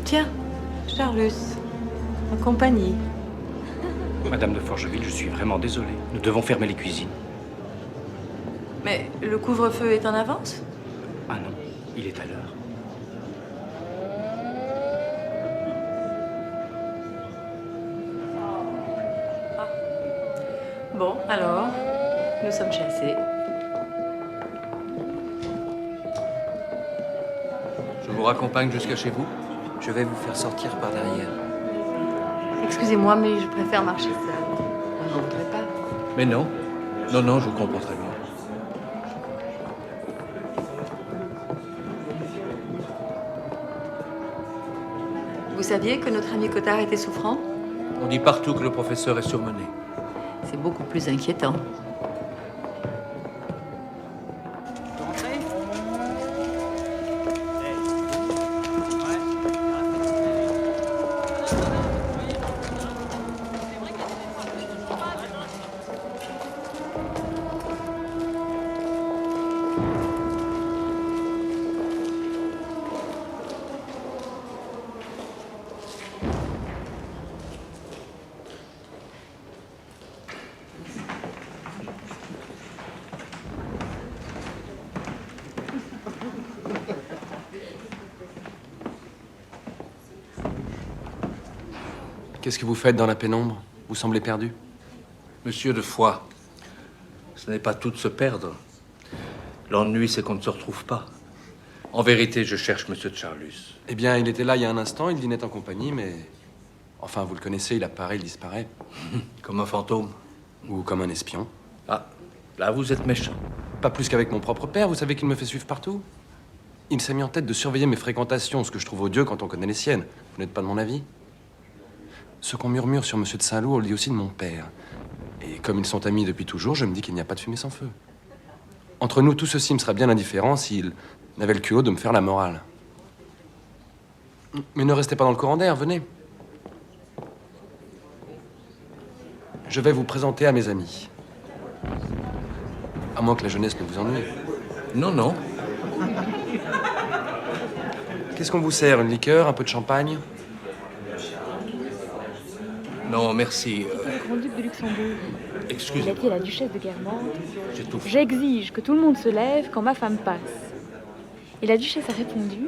Tiens, Charlus, en compagnie.
Madame de Forgeville, je suis vraiment désolé. Nous devons fermer les cuisines.
Mais le couvre-feu est en avance?
Ah non, il est à l'heure.
Bon, alors, nous sommes chassés.
Je vous raccompagne jusqu'à chez vous.
Je vais vous faire sortir par derrière.
Excusez-moi, mais je préfère marcher seule. On n'en voudrait pas.
Mais non. Non, non, je vous comprends très bien.
Vous saviez que notre ami Cottard était souffrant?
On dit partout que le professeur est surmené.
C'est beaucoup plus inquiétant.
Qu'est-ce que vous faites dans la pénombre? Vous semblez perdu.
Monsieur de Foix, ce n'est pas tout de se perdre. L'ennui, c'est qu'on ne se retrouve pas. En vérité, je cherche Monsieur de Charlus.
Eh bien, il était là il y a un instant, il dînait en compagnie, mais... Enfin, vous le connaissez, il apparaît, il disparaît.
Comme un fantôme.
Ou comme un espion.
Ah, là, vous êtes méchant.
Pas plus qu'avec mon propre père, vous savez qu'il me fait suivre partout. Il s'est mis en tête de surveiller mes fréquentations, ce que je trouve odieux quand on connaît les siennes. Vous n'êtes pas de mon avis? Ce qu'on murmure sur Monsieur de Saint-Loup, on le dit aussi de mon père. Et comme ils sont amis depuis toujours, je me dis qu'il n'y a pas de fumée sans feu. Entre nous, tout ceci me serait bien indifférent s'il n'avait le culot de me faire la morale. Mais ne restez pas dans le courant d'air, venez. Je vais vous présenter à mes amis. À moins que la jeunesse ne vous ennuie.
Non, non.
Qu'est-ce qu'on vous sert? Une liqueur, un peu de champagne?
Non, merci.
Le grand-duc de Luxembourg.
Excusez-moi.
Il a dit à la duchesse de Guermantes.
J'étouffe.
J'exige que tout le monde se lève quand ma femme passe. Et la duchesse a répondu: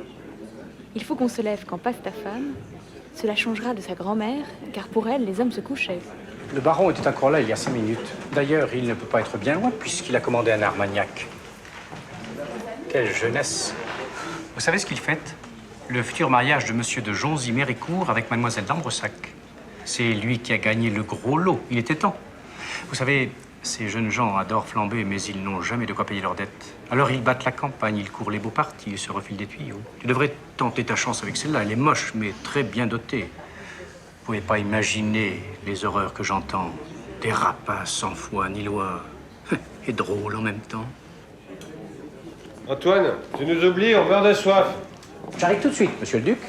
il faut qu'on se lève quand passe ta femme. Cela changera de sa grand-mère, car pour elle, les hommes se couchaient.
Le baron était encore là il y a 5 minutes. D'ailleurs, il ne peut pas être bien loin puisqu'il a commandé un Armagnac. Quelle jeunesse! Vous savez ce qu'il fête? Le futur mariage de monsieur de Jonzy-Méricourt avec mademoiselle d'Ambresac. C'est lui qui a gagné le gros lot. Il était temps. Vous savez, ces jeunes gens adorent flamber, mais ils n'ont jamais de quoi payer leurs dettes. Alors ils battent la campagne, ils courent les beaux partis, ils se refilent des tuyaux. Tu devrais tenter ta chance avec celle-là. Elle est moche, mais très bien dotée. Vous pouvez pas imaginer les horreurs que j'entends. Des rapaces sans foi ni loi. Et drôles en même temps.
Antoine, tu nous oublies, on meurt de soif.
J'arrive tout de suite, monsieur le duc.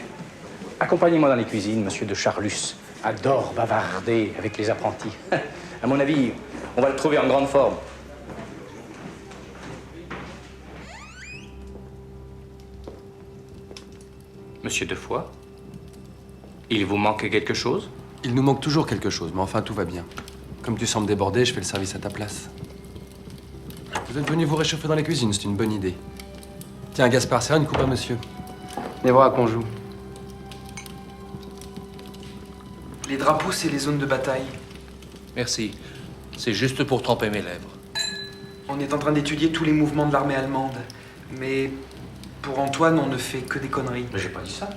Accompagnez-moi dans les cuisines, monsieur de Charlus. Adore bavarder avec les apprentis. À mon avis, on va le trouver en grande forme. Monsieur de Foix, il vous manque quelque chose?
Il nous manque toujours quelque chose, mais enfin, tout va bien. Comme tu sembles débordé, je fais le service à ta place. Vous êtes venu vous réchauffer dans les cuisines, c'est une bonne idée. Tiens, Gaspard, serre une coupe à monsieur. Les bras qu'on joue.
Les drapeaux, c'est les zones de bataille.
Merci. C'est juste pour tremper mes lèvres.
On est en train d'étudier tous les mouvements de l'armée allemande. Mais pour Antoine, on ne fait que des conneries.
Mais j'ai pas dit ça.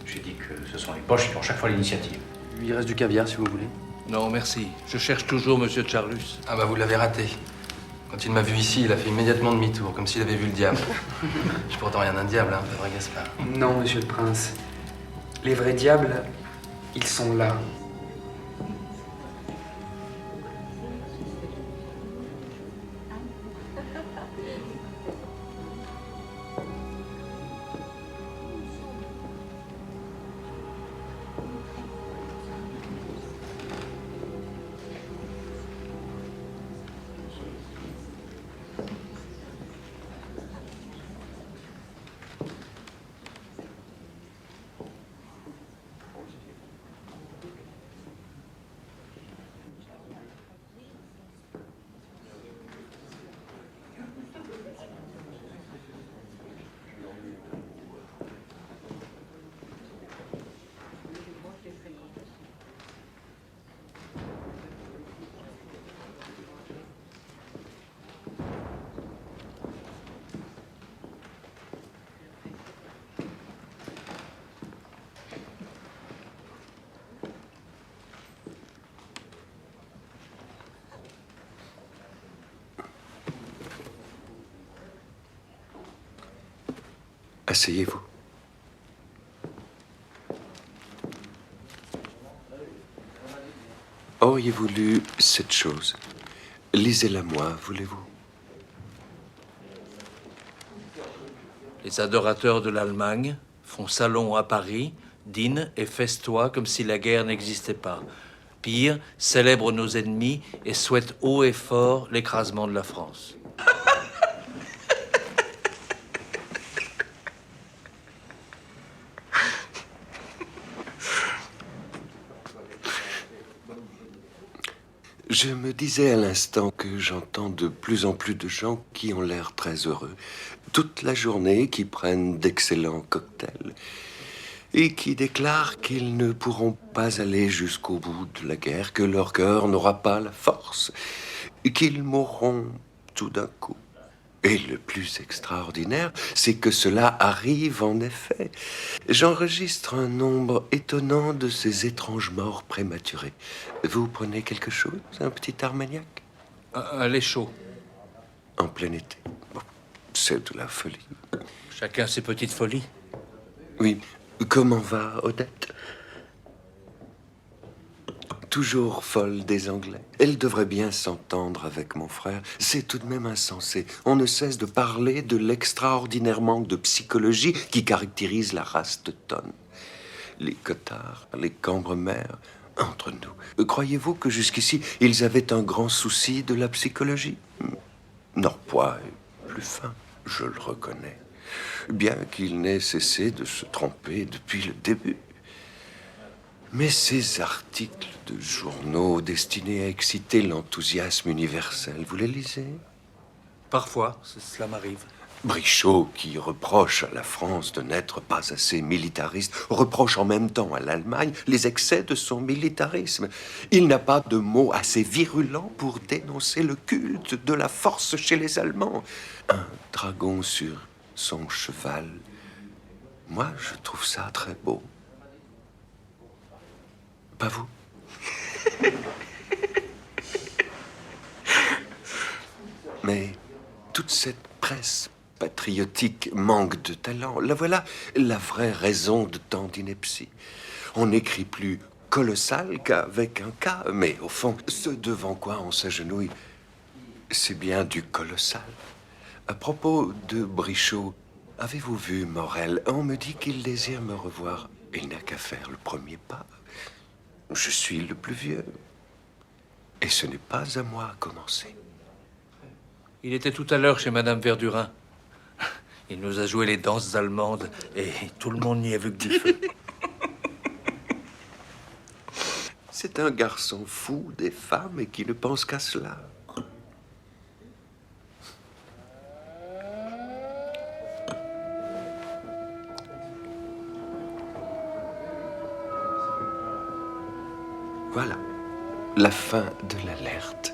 J'ai dit que ce sont les Boches qui ont chaque fois l'initiative.
Il reste du caviar, si vous voulez.
Non, merci. Je cherche toujours Monsieur de Charlus.
Ah bah, vous l'avez raté. Quand il m'a vu ici, il a fait immédiatement demi-tour, comme s'il avait vu le diable. Je suis pourtant rien d'un diable, hein, pas vrai, Gaspard?
Non, monsieur le prince. Les vrais diables, ils sont là.
Asseyez-vous. Auriez-vous lu cette chose? Lisez-la moi, voulez-vous?
Les adorateurs de l'Allemagne font salon à Paris, dînent et festoient comme si la guerre n'existait pas. Pire, célèbrent nos ennemis et souhaitent haut et fort l'écrasement de la France.
Je me disais à l'instant que j'entends de plus en plus de gens qui ont l'air très heureux, toute la journée, qui prennent d'excellents cocktails et qui déclarent qu'ils ne pourront pas aller jusqu'au bout de la guerre, que leur cœur n'aura pas la force, qu'ils mourront tout d'un coup. Et le plus extraordinaire, c'est que cela arrive en effet. J'enregistre un nombre étonnant de ces étranges morts prématurées. Vous prenez quelque chose, un petit armagnac?
Un lait chaud.
En plein été. Bon, c'est de la folie.
Chacun ses petites folies.
Oui. Comment va Odette? Toujours folle des Anglais. Elle devrait bien s'entendre avec mon frère. C'est tout de même insensé. On ne cesse de parler de l'extraordinaire manque de psychologie qui caractérise la race teutonne. Les Cottard, les Cambremer, entre nous. Croyez-vous que jusqu'ici, ils avaient un grand souci de la psychologie? Norpois est plus fin, je le reconnais. Bien qu'il n'ait cessé de se tromper depuis le début. Mais ces articles de journaux destinés à exciter l'enthousiasme universel, vous les lisez?
Parfois, cela m'arrive.
Brichot, qui reproche à la France de n'être pas assez militariste, reproche en même temps à l'Allemagne les excès de son militarisme. Il n'a pas de mot assez virulent pour dénoncer le culte de la force chez les Allemands. Un dragon sur son cheval. Moi, je trouve ça très beau. Pas vous? Mais toute cette presse patriotique manque de talent. La voilà la vraie raison de tant d'ineptie. On n'écrit plus colossal qu'avec un K, mais au fond, ce devant quoi on s'agenouille, c'est bien du colossal. À propos de Brichot, avez-vous vu Morel? On me dit qu'il désire me revoir. Il n'a qu'à faire le premier pas. Je suis le plus vieux. Et ce n'est pas à moi à commencer.
Il était tout à l'heure chez Madame Verdurin. Il nous a joué les danses allemandes et tout le monde n'y a vu que du feu.
C'est un garçon fou des femmes et qui ne pense qu'à cela. Voilà, la fin de l'alerte.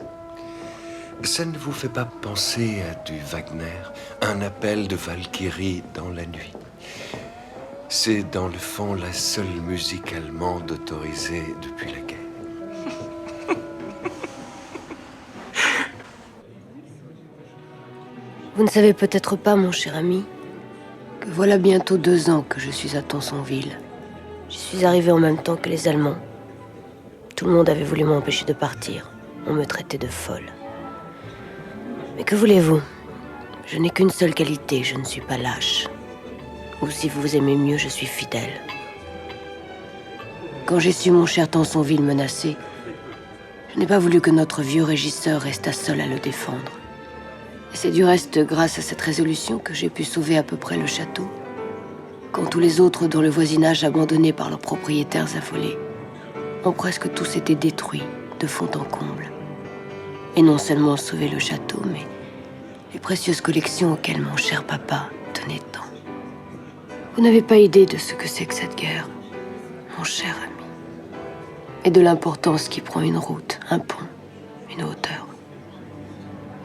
Ça ne vous fait pas penser à du Wagner, un appel de Valkyrie dans la nuit? C'est dans le fond la seule musique allemande autorisée depuis la guerre.
Vous ne savez peut-être pas, mon cher ami, que voilà bientôt 2 ans que je suis à Tonsonville. J'y suis arrivé en même temps que les Allemands. Tout le monde avait voulu m'empêcher de partir. On me traitait de folle. Mais que voulez-vous? Je n'ai qu'une seule qualité, je ne suis pas lâche. Ou si vous aimez mieux, je suis fidèle. Quand j'ai su mon cher Tonsonville menacé, je n'ai pas voulu que notre vieux régisseur restât seul à le défendre. Et c'est du reste grâce à cette résolution que j'ai pu sauver à peu près le château, quand tous les autres dans le voisinage abandonnés par leurs propriétaires affolés ont presque tous été détruits de fond en comble. Et non seulement sauver le château, mais les précieuses collections auxquelles mon cher papa tenait tant. Vous n'avez pas idée de ce que c'est que cette guerre, mon cher ami, et de l'importance qui prend une route, un pont, une hauteur.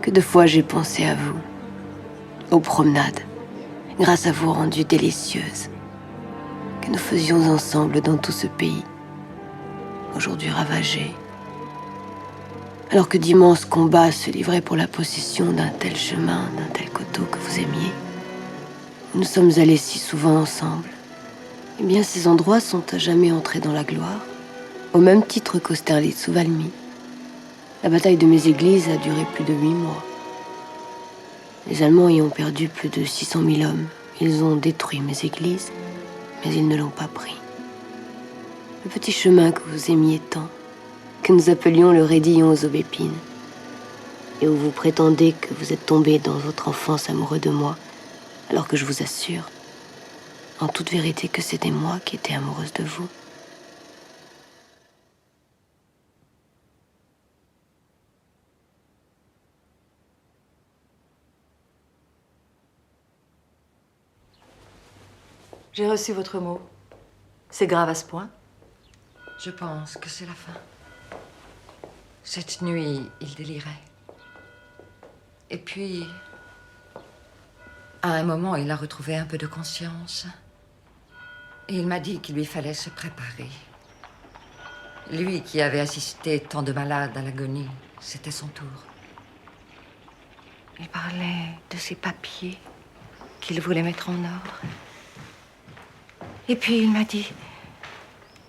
Que de fois j'ai pensé à vous, aux promenades, grâce à vos rendues délicieuses, que nous faisions ensemble dans tout ce pays, aujourd'hui ravagé, alors que d'immenses combats se livraient pour la possession d'un tel chemin, d'un tel coteau que vous aimiez. Nous sommes allés si souvent ensemble. Eh bien, ces endroits sont à jamais entrés dans la gloire, au même titre qu'Austerlitz ou Valmy. La bataille de Méséglise a duré plus de 8 mois. Les Allemands y ont perdu plus de 600 000 hommes. Ils ont détruit Méséglise, mais ils ne l'ont pas pris. Le petit chemin que vous aimiez tant, que nous appelions le raidillon aux aubépines, et où vous prétendez que vous êtes tombé dans votre enfance amoureux de moi, alors que je vous assure, en toute vérité, que c'était moi qui étais amoureuse de vous.
J'ai reçu votre mot. C'est grave à ce point?
Je pense que c'est la fin. Cette nuit, il délirait. Et puis, à un moment, il a retrouvé un peu de conscience. Et il m'a dit qu'il lui fallait se préparer. Lui qui avait assisté tant de malades à l'agonie, c'était son tour. Il parlait de ses papiers qu'il voulait mettre en ordre. Et puis il m'a dit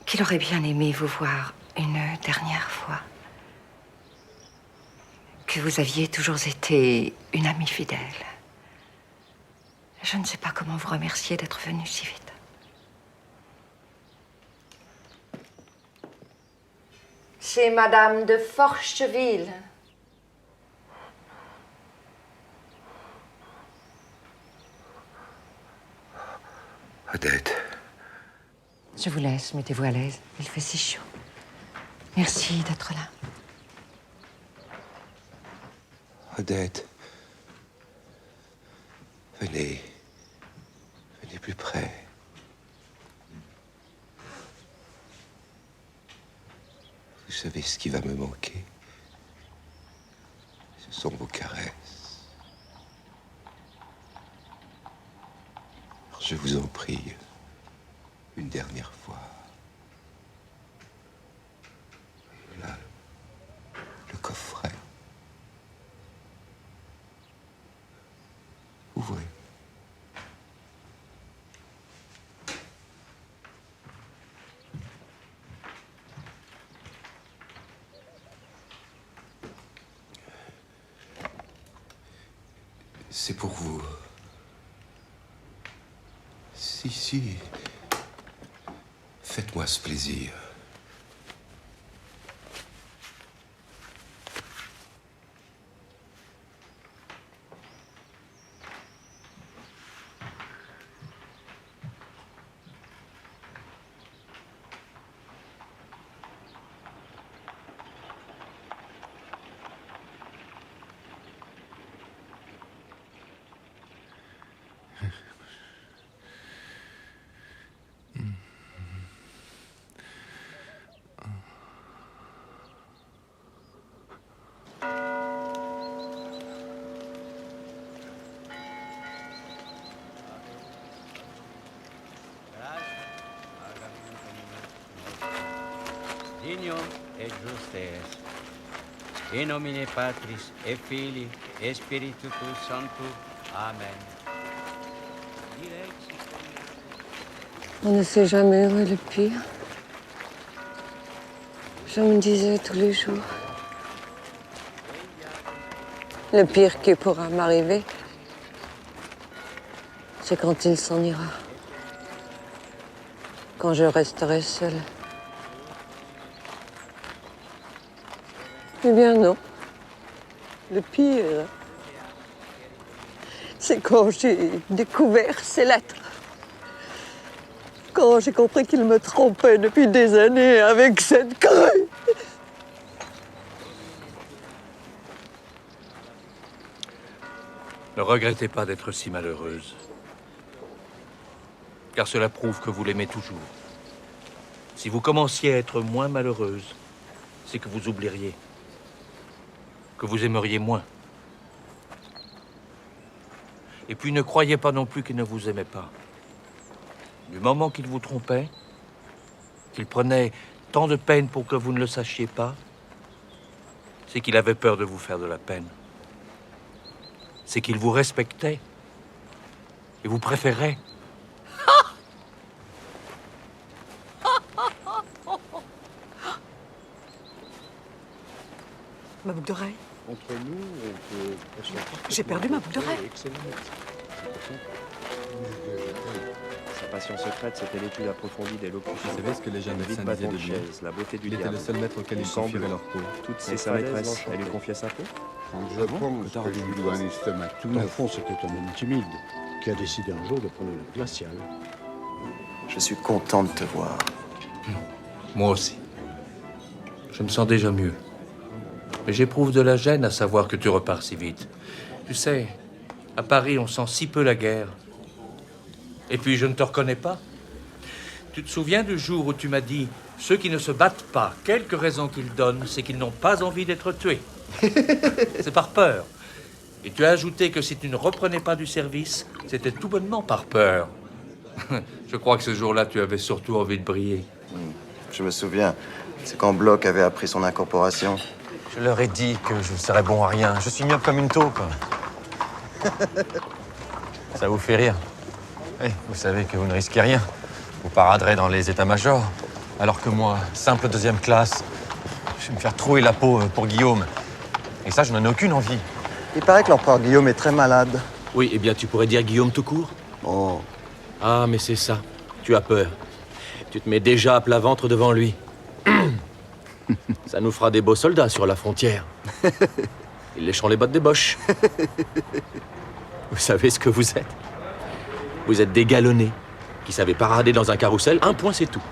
qu'il aurait bien aimé vous voir une dernière fois. Que vous aviez toujours été une amie fidèle. Je ne sais pas comment vous remercier d'être venu si vite. C'est Madame de Forcheville.
Odette.
Je vous laisse, mettez-vous à l'aise. Il fait si chaud. Merci d'être là.
Odette. Venez. Venez plus près. Vous savez ce qui va me manquer? Ce sont vos caresses. Alors je vous en prie, une dernière fois. Là, le coffret. Ouvrez. C'est pour vous. Si. Faites-moi ce plaisir.
Dignum et justes. In nomine Patris et Filii et Spiritus Sanctus. Amen.
On ne sait jamais où est le pire. Je me disais tous les jours. Le pire qui pourra m'arriver, c'est quand il s'en ira. Quand je resterai seule. Eh bien non. Le pire, c'est quand j'ai découvert ces lettres. Quand j'ai compris qu'il me trompait depuis des années avec cette crue.
Ne regrettez pas d'être si malheureuse. Car cela prouve que vous l'aimez toujours. Si vous commenciez à être moins malheureuse, c'est que vous oublieriez. Que vous aimeriez moins. Et puis ne croyez pas non plus qu'il ne vous aimait pas. Du moment qu'il vous trompait, qu'il prenait tant de peine pour que vous ne le sachiez pas, c'est qu'il avait peur de vous faire de la peine. C'est qu'il vous respectait. Et vous préférez.
Ma boucle d'oreille.
Entre nous, on peut...
J'ai perdu ma boucle d'oreille.
Sa passion secrète, c'était l'étude approfondie des locutions.
Vous savez ce que les jeunes médecins
bâton
disaient de
de
lui?
chaise, la beauté du
Il était
diable.
le seul maître auquel ils
Semble
confieraient leur peau.
Toutes ses sa maîtresse, elle lui confiait sa peau.
Je pense que je lui dois un estomac tout. Au fond, c'était un homme timide qui a décidé un jour de prendre le glacial.
Je suis content de te voir.
Moi aussi. Je me sens déjà mieux. Mais j'éprouve de la gêne à savoir que tu repars si vite. Tu sais, à Paris, on sent si peu la guerre. Et puis, je ne te reconnais pas. Tu te souviens du jour où tu m'as dit « Ceux qui ne se battent pas, quelque raison qu'ils donnent, c'est qu'ils n'ont pas envie d'être tués. » C'est par peur. Et tu as ajouté que si tu ne reprenais pas du service, c'était tout bonnement par peur. Je crois que ce jour-là, tu avais surtout envie de briller.
Je me souviens. C'est quand Bloch avait appris son incorporation.
Je leur ai dit que je serais bon à rien. Je suis myope comme une taupe. Ça vous fait rire. Eh, vous savez que vous ne risquez rien. Vous paraderez dans les états-majors. Alors que moi, simple deuxième classe, je vais me faire trouer la peau pour Guillaume. Et ça, je n'en ai aucune envie.
Il paraît que l'empereur Guillaume est très malade.
Oui, eh bien, tu pourrais dire Guillaume tout court.
Oh.
Ah, mais c'est ça. Tu as peur. Tu te mets déjà à plat ventre devant lui. Ça nous fera des beaux soldats sur la frontière. Ils lécheront les bottes des boches. Vous savez ce que vous êtes? Vous êtes des galonnés qui savez parader dans un carrousel. Un point, c'est tout.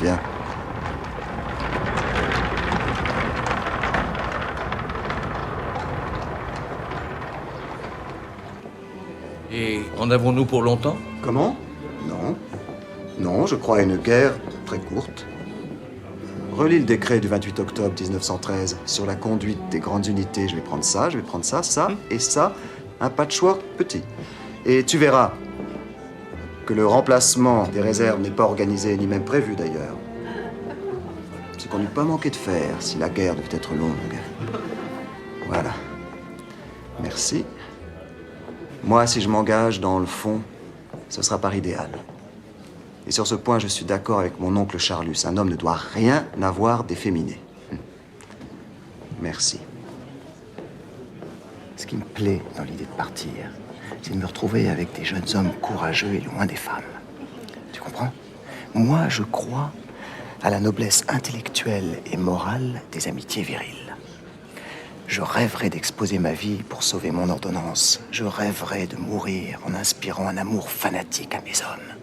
Viens.
Et en avons-nous pour longtemps?
Comment? Non. Non, je crois à une guerre très courte. Relis le décret du 28 octobre 1913 sur la conduite des grandes unités. Je vais prendre ça, ça et ça. Un patchwork petit. Et tu verras que le remplacement des réserves n'est pas organisé, ni même prévu d'ailleurs. Ce qu'on n'eût pas manqué de faire si la guerre devait être longue. Voilà. Merci. Moi, si je m'engage dans le fond, ce sera par idéal. Et sur ce point, je suis d'accord avec mon oncle Charlus. Un homme ne doit rien avoir d'efféminé. Merci. Ce qui me plaît dans l'idée de partir, c'est de me retrouver avec des jeunes hommes courageux et loin des femmes. Tu comprends? Moi, je crois à la noblesse intellectuelle et morale des amitiés viriles. Je rêverais d'exposer ma vie pour sauver mon ordonnance. Je rêverais de mourir en inspirant un amour fanatique à mes hommes.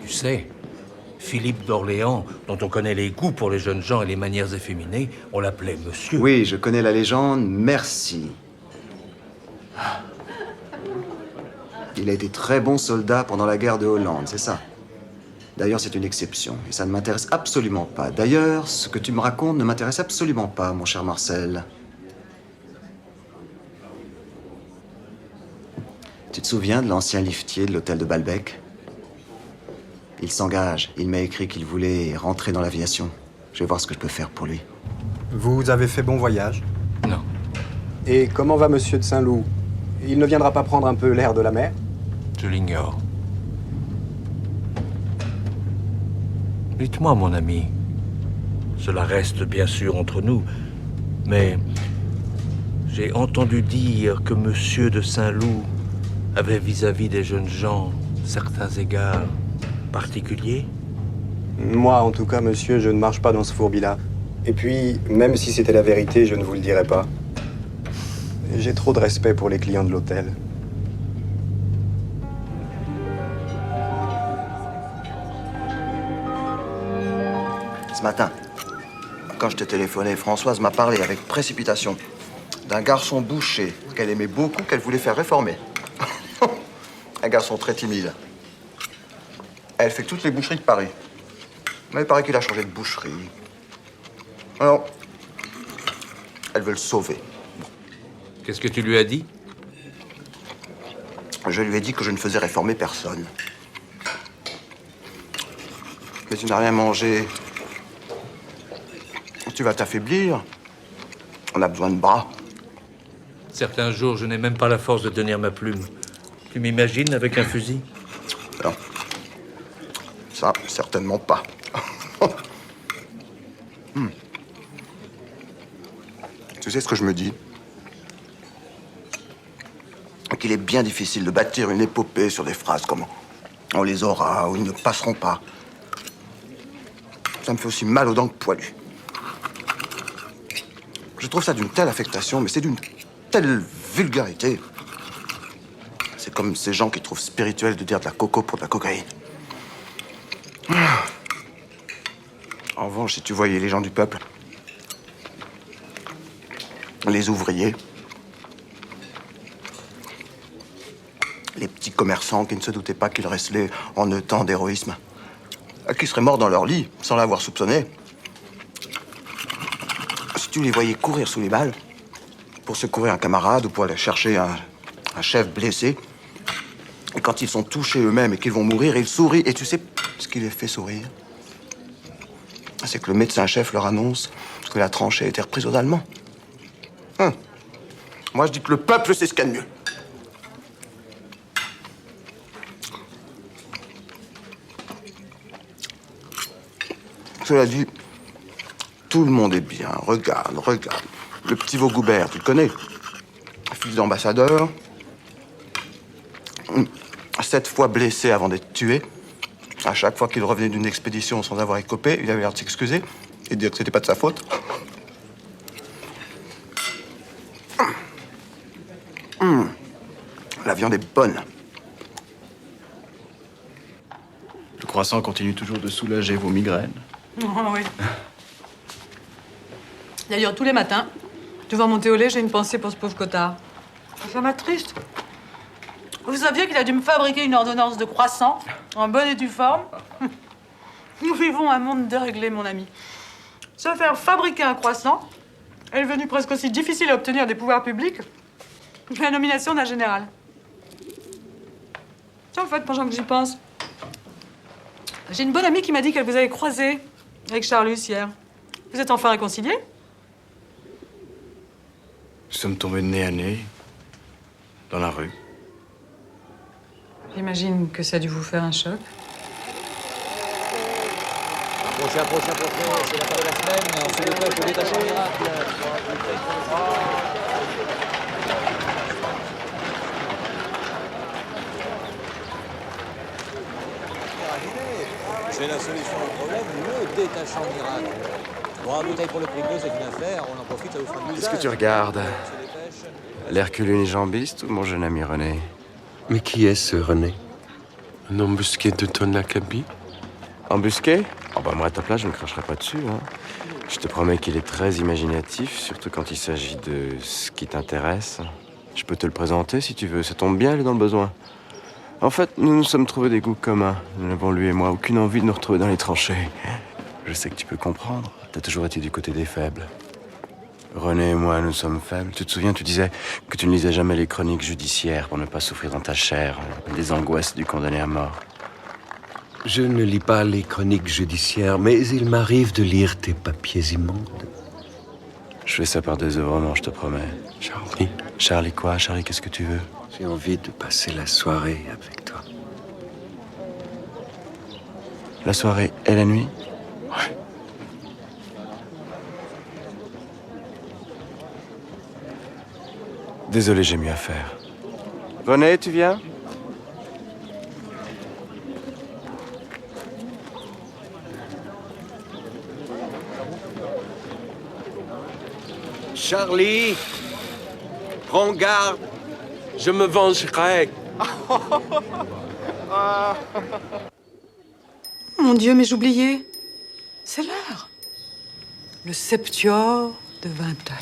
Tu sais, Philippe d'Orléans, dont on connaît les goûts pour les jeunes gens et les manières efféminées, on l'appelait monsieur.
Oui, je connais la légende, merci. Il a été très bon soldat pendant la guerre de Hollande, c'est ça. D'ailleurs, c'est une exception, et ça ne m'intéresse absolument pas. D'ailleurs, ce que tu me racontes ne m'intéresse absolument pas, mon cher Marcel. Tu te souviens de l'ancien liftier de l'hôtel de Balbec? Il s'engage. Il m'a écrit qu'il voulait rentrer dans l'aviation. Je vais voir ce que je peux faire pour lui.
Vous avez fait bon voyage?
Non.
Et comment va Monsieur de Saint-Loup? Il ne viendra pas prendre un peu l'air de la mer?
Je l'ignore. Dites-moi, mon ami, cela reste bien sûr entre nous, mais j'ai entendu dire que Monsieur de Saint-Loup avait vis-à-vis des jeunes gens certains égards particuliers.
Moi, en tout cas, monsieur, je ne marche pas dans ce fourbi-là. Et puis, même si c'était la vérité, je ne vous le dirais pas. J'ai trop de respect pour les clients de l'hôtel.
Ce matin, quand je t'ai téléphoné, Françoise m'a parlé avec précipitation d'un garçon boucher qu'elle aimait beaucoup, qu'elle voulait faire réformer. Un garçon très timide. Elle fait toutes les boucheries de Paris. Mais il paraît qu'il a changé de boucherie. Alors, elle veut le sauver.
Qu'est-ce que tu lui as dit?
Je lui ai dit que je ne faisais réformer personne. Mais tu n'as rien mangé. Tu vas t'affaiblir. On a besoin de bras.
Certains jours, je n'ai même pas la force de tenir ma plume. Tu m'imagines avec un fusil?
Non. Ça, certainement pas. Tu sais ce que je me dis? Qu'il est bien difficile de bâtir une épopée sur des phrases comme « on les aura » ou « ils ne passeront pas ». Ça me fait aussi mal aux dents que poilu. Je trouve ça d'une telle affectation, mais c'est d'une telle vulgarité. C'est comme ces gens qui trouvent spirituel de dire de la coco pour de la cocaïne. En revanche, si tu voyais les gens du peuple, les ouvriers, les petits commerçants qui ne se doutaient pas qu'ils resteraient en tant d'héroïsme, qui seraient morts dans leur lit sans l'avoir soupçonné. Si tu les voyais courir sous les balles pour secourir un camarade ou pour aller chercher un chef blessé, et quand ils sont touchés eux-mêmes et qu'ils vont mourir, ils sourient. Et tu sais ce qui les fait sourire? C'est que le médecin-chef leur annonce que la tranchée a été reprise aux Allemands. Moi, je dis que le peuple, c'est ce qu'il y a de mieux. Cela dit, tout le monde est bien. Regarde. Le petit Vaugoubert, tu le connais? Fils d'ambassadeur. 7 fois blessé avant d'être tué. À chaque fois qu'il revenait d'une expédition sans avoir écopé, il avait l'air de s'excuser et de dire que c'était pas de sa faute. La viande est bonne.
Le croissant continue toujours de soulager vos migraines.
Oh, oui. D'ailleurs, tous les matins, devant mon thé au lait, j'ai une pensée pour ce pauvre cotard. Ça m'attriste. Vous saviez qu'il a dû me fabriquer une ordonnance de croissant, en bonne et due forme? Nous vivons un monde déréglé, mon ami. Se faire fabriquer un croissant est devenu presque aussi difficile à obtenir des pouvoirs publics que la nomination d'un général. Tiens, en fait, pendant que j'y pense, j'ai une bonne amie qui m'a dit qu'elle vous avait croisé avec Charlus hier. Vous êtes enfin réconciliés?
Nous sommes tombés de nez à nez, dans la rue.
J'imagine que ça a dû vous faire un choc.
Prochain portrait, c'est la fin de la semaine. On se dépêche au détachement miracle. C'est la solution au problème, le détachant miracle. Bon, la bouteille pour le prix de 2, c'est une affaire. On en profite, ça vous fera de l'usage.
Qu'est-ce que tu regardes? L'Hercule unijambiste ou mon jeune ami René?
Mais qui est ce René?
Un embusqué de ton acabit?
Embusqué? Oh bah moi à ta place, je ne cracherai pas dessus. Hein. Je te promets qu'il est très imaginatif, surtout quand il s'agit de ce qui t'intéresse. Je peux te le présenter si tu veux, ça tombe bien, il est dans le besoin. En fait, nous nous sommes trouvés des goûts communs. Nous n'avons, lui et moi, aucune envie de nous retrouver dans les tranchées. Je sais que tu peux comprendre, t'as toujours été du côté des faibles. René et moi, nous sommes faibles. Tu te souviens, tu disais que tu ne lisais jamais les chroniques judiciaires pour ne pas souffrir dans ta chair des angoisses du condamné à mort.
Je ne lis pas les chroniques judiciaires, mais il m'arrive de lire tes papiers immondes.
Je fais ça par désœuvrement, je te promets.
Charlie?
Charlie quoi? Charlie, qu'est-ce que tu veux?
J'ai envie de passer la soirée avec toi.
La soirée et la nuit?
Ouais.
Désolé, j'ai mieux à faire. René, tu viens?
Charlie, prends garde, je me vengerai.
Mon Dieu, mais j'oubliais. C'est l'heure. Le septuor de Vinteuil.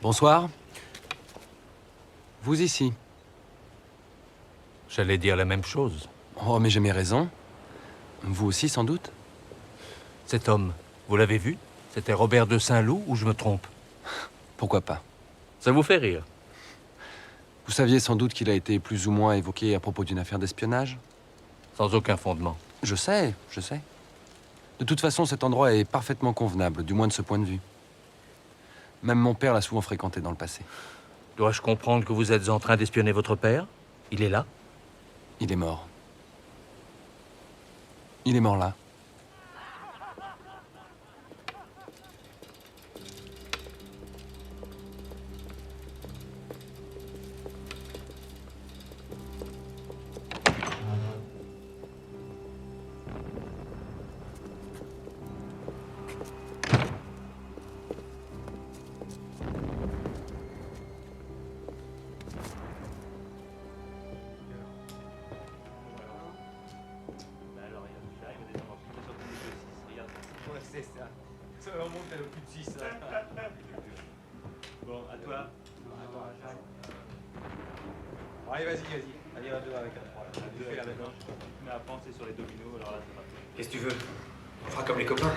Bonsoir. Vous ici.
J'allais dire la même chose.
Oh, mais j'ai mes raisons. Vous aussi, sans doute?
Cet homme, vous l'avez vu? C'était Robert de Saint-Loup ou je me trompe?
Pourquoi pas?
Ça vous fait rire?
Vous saviez sans doute qu'il a été plus ou moins évoqué à propos d'une affaire d'espionnage?
Sans aucun fondement.
Je sais, je sais. De toute façon, cet endroit est parfaitement convenable, du moins de ce point de vue. Même mon père l'a souvent fréquenté dans le passé.
Dois-je comprendre que vous êtes en train d'espionner votre père? Il est là?
Il est mort. Il est mort là.
C'est ça. Ça remonte à plus de 6. Bon, à toi. Allez, vas-y. Allez, à 2 avec un 3. Tu fais la mélange. Tu mets à penser sur les dominos, alors là, ça va.
Qu'est-ce que tu veux? On fera comme les copains.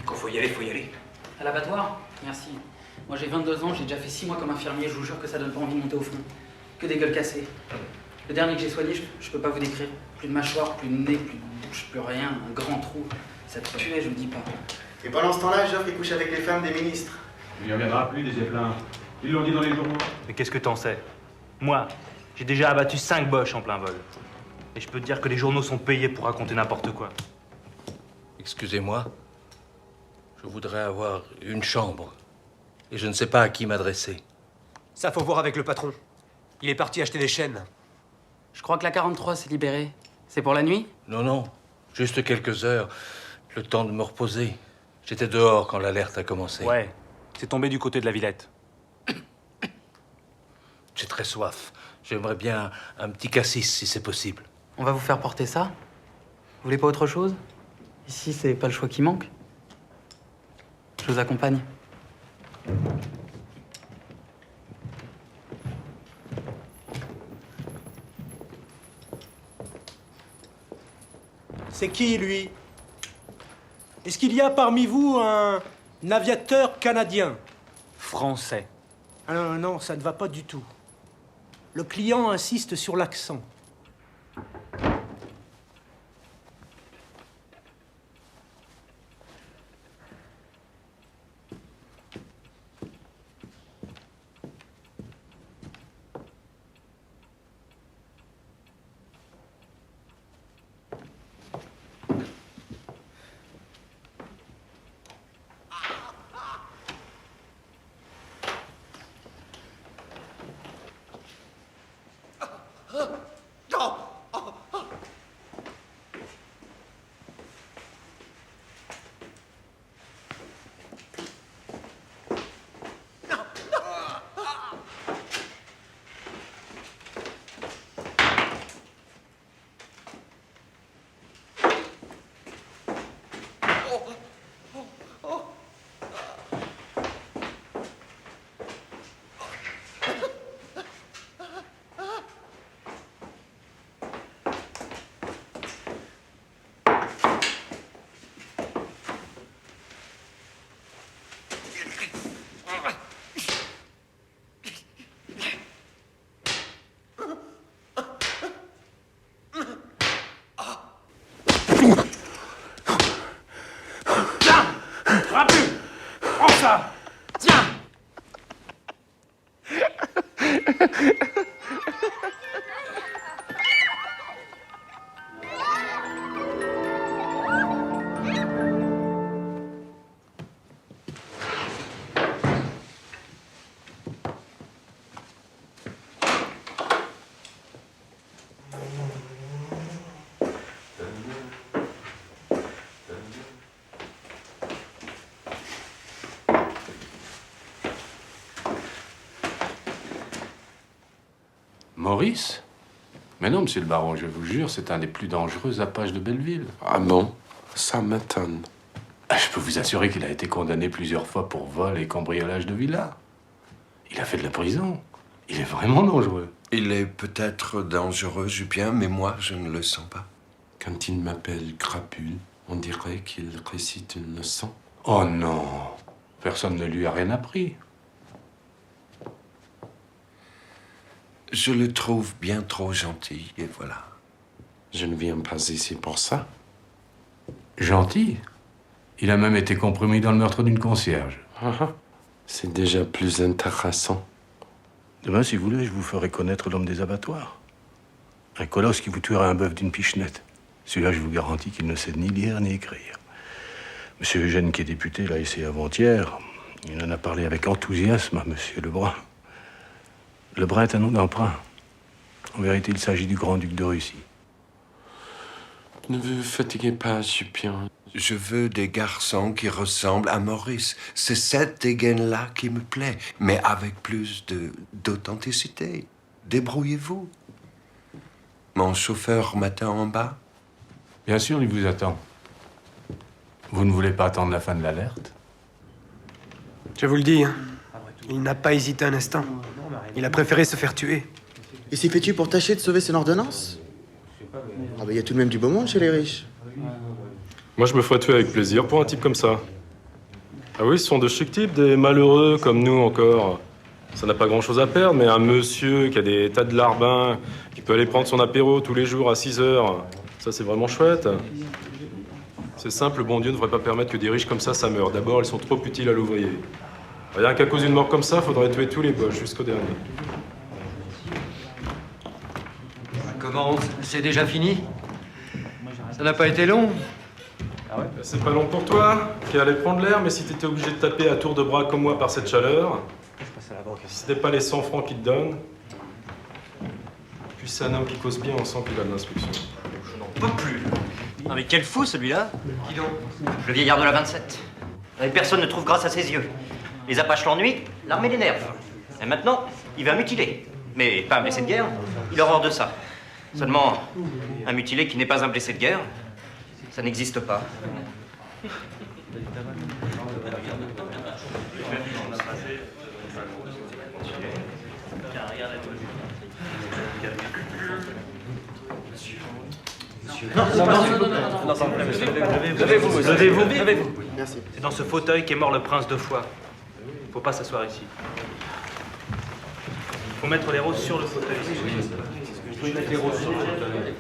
Quand faut y aller, faut y aller.
À l'abattoir? Merci. Moi j'ai 22 ans, j'ai déjà fait 6 mois comme infirmier, je vous jure que ça donne pas envie de monter au front. Que des gueules cassées. Le dernier que j'ai soigné, je peux pas vous décrire. Plus de mâchoire, plus de nez, plus de bouche, plus rien, un grand trou. Ça puait, je vous dis pas.
Et pendant ce temps-là, Joffre, il couche avec les femmes des ministres.
Il n'y en viendra plus des Zeppelins. Ils l'ont dit dans les journaux. Mais qu'est-ce que t'en sais? Moi, j'ai déjà abattu 5 boches en plein vol. Et je peux te dire que les journaux sont payés pour raconter n'importe quoi.
Excusez-moi. Je voudrais avoir une chambre. Et je ne sais pas à qui m'adresser.
Ça, faut voir avec le patron. Il est parti acheter des chaînes.
Je crois que la 43 s'est libérée. C'est pour la nuit?
Non. Juste quelques heures. Le temps de me reposer. J'étais dehors quand l'alerte a commencé.
Ouais, c'est tombé du côté de la Villette.
J'ai très soif. J'aimerais bien un petit cassis, si c'est possible.
On va vous faire porter ça? Vous voulez pas autre chose? Ici, c'est pas le choix qui manque. Je vous accompagne.
C'est qui, lui? Est-ce qu'il y a parmi vous un aviateur canadien?
Français.
Ah non, ça ne va pas du tout. Le client insiste sur l'accent.
Maurice? Mais non, monsieur le baron, je vous jure, c'est un des plus dangereux apaches de Belleville.
Ah bon? Ça m'étonne.
Je peux vous assurer qu'il a été condamné plusieurs fois pour vol et cambriolage de villa. Il a fait de la prison. Il est vraiment dangereux.
Il est peut-être dangereux, Jupien, mais moi, je ne le sens pas.
Quand il m'appelle crapule, on dirait qu'il récite une leçon. Oh non, personne ne lui a rien appris.
Je le trouve bien trop gentil, et voilà.
Je ne viens pas ici pour ça. Gentil? Il a même été compromis dans le meurtre d'une concierge.
C'est déjà plus intéressant.
Demain, si vous voulez, je vous ferai connaître l'homme des abattoirs. Un colosse qui vous tuera un bœuf d'une pichenette. Celui-là, je vous garantis qu'il ne sait ni lire ni écrire. Monsieur Eugène, qui est député, l'a essayé avant-hier. Il en a parlé avec enthousiasme à Monsieur Lebrun. Lebrun est un nom d'emprunt. En vérité, il s'agit du grand-duc de Russie.
Ne vous fatiguez pas, Jupien. Je veux des garçons qui ressemblent à Maurice. C'est cette dégaine-là qui me plaît, mais avec plus d'authenticité. Débrouillez-vous. Mon chauffeur m'attend en bas.
Bien sûr, il vous attend. Vous ne voulez pas attendre la fin de l'alerte?
Je vous le dis, hein, il n'a pas hésité un instant. Il a préféré se faire tuer.
Et s'y fais-tu pour tâcher de sauver son ordonnance? Ah bah, y a tout de même du beau monde chez les riches.
Moi, je me ferais tuer avec plaisir pour un type comme ça. Ah oui, ce sont de chics types, des malheureux comme nous encore. Ça n'a pas grand-chose à perdre, mais un monsieur qui a des tas de larbins, qui peut aller prendre son apéro tous les jours à 6 heures, ça, c'est vraiment chouette. C'est simple, le bon Dieu ne devrait pas permettre que des riches comme ça meurent. D'abord, ils sont trop utiles à l'ouvrier. Rien qu'à cause d'une mort comme ça, faudrait tuer tous les boches jusqu'au dernier.
Comment? C'est déjà fini? Ça n'a pas été long?
C'est pas long pour toi, qui allait prendre l'air, mais si t'étais obligé de taper à tour de bras comme moi par cette chaleur, si c'était pas les 100 francs qu'il te donne, puis c'est un homme qui cause bien, on sent qu'il a de l'instruction.
Je n'en peux plus.
Non mais quel fou celui-là!
Qui donc?
Le vieillard de la 27. Et personne ne trouve grâce à ses yeux. Les Apaches l'ennuient, l'armée l'énerve. Et maintenant, il va mutiler. Mais pas un blessé de guerre, il a horreur de ça. Seulement, un mutilé qui n'est pas un blessé de guerre, ça n'existe pas.
Levez-vous.
Merci.
C'est dans ce fauteuil qu'est mort le prince de Foix. Faut pas s'asseoir ici. Faut mettre les roses sur le fauteuil. Faut mettre les roses sur le fauteuil.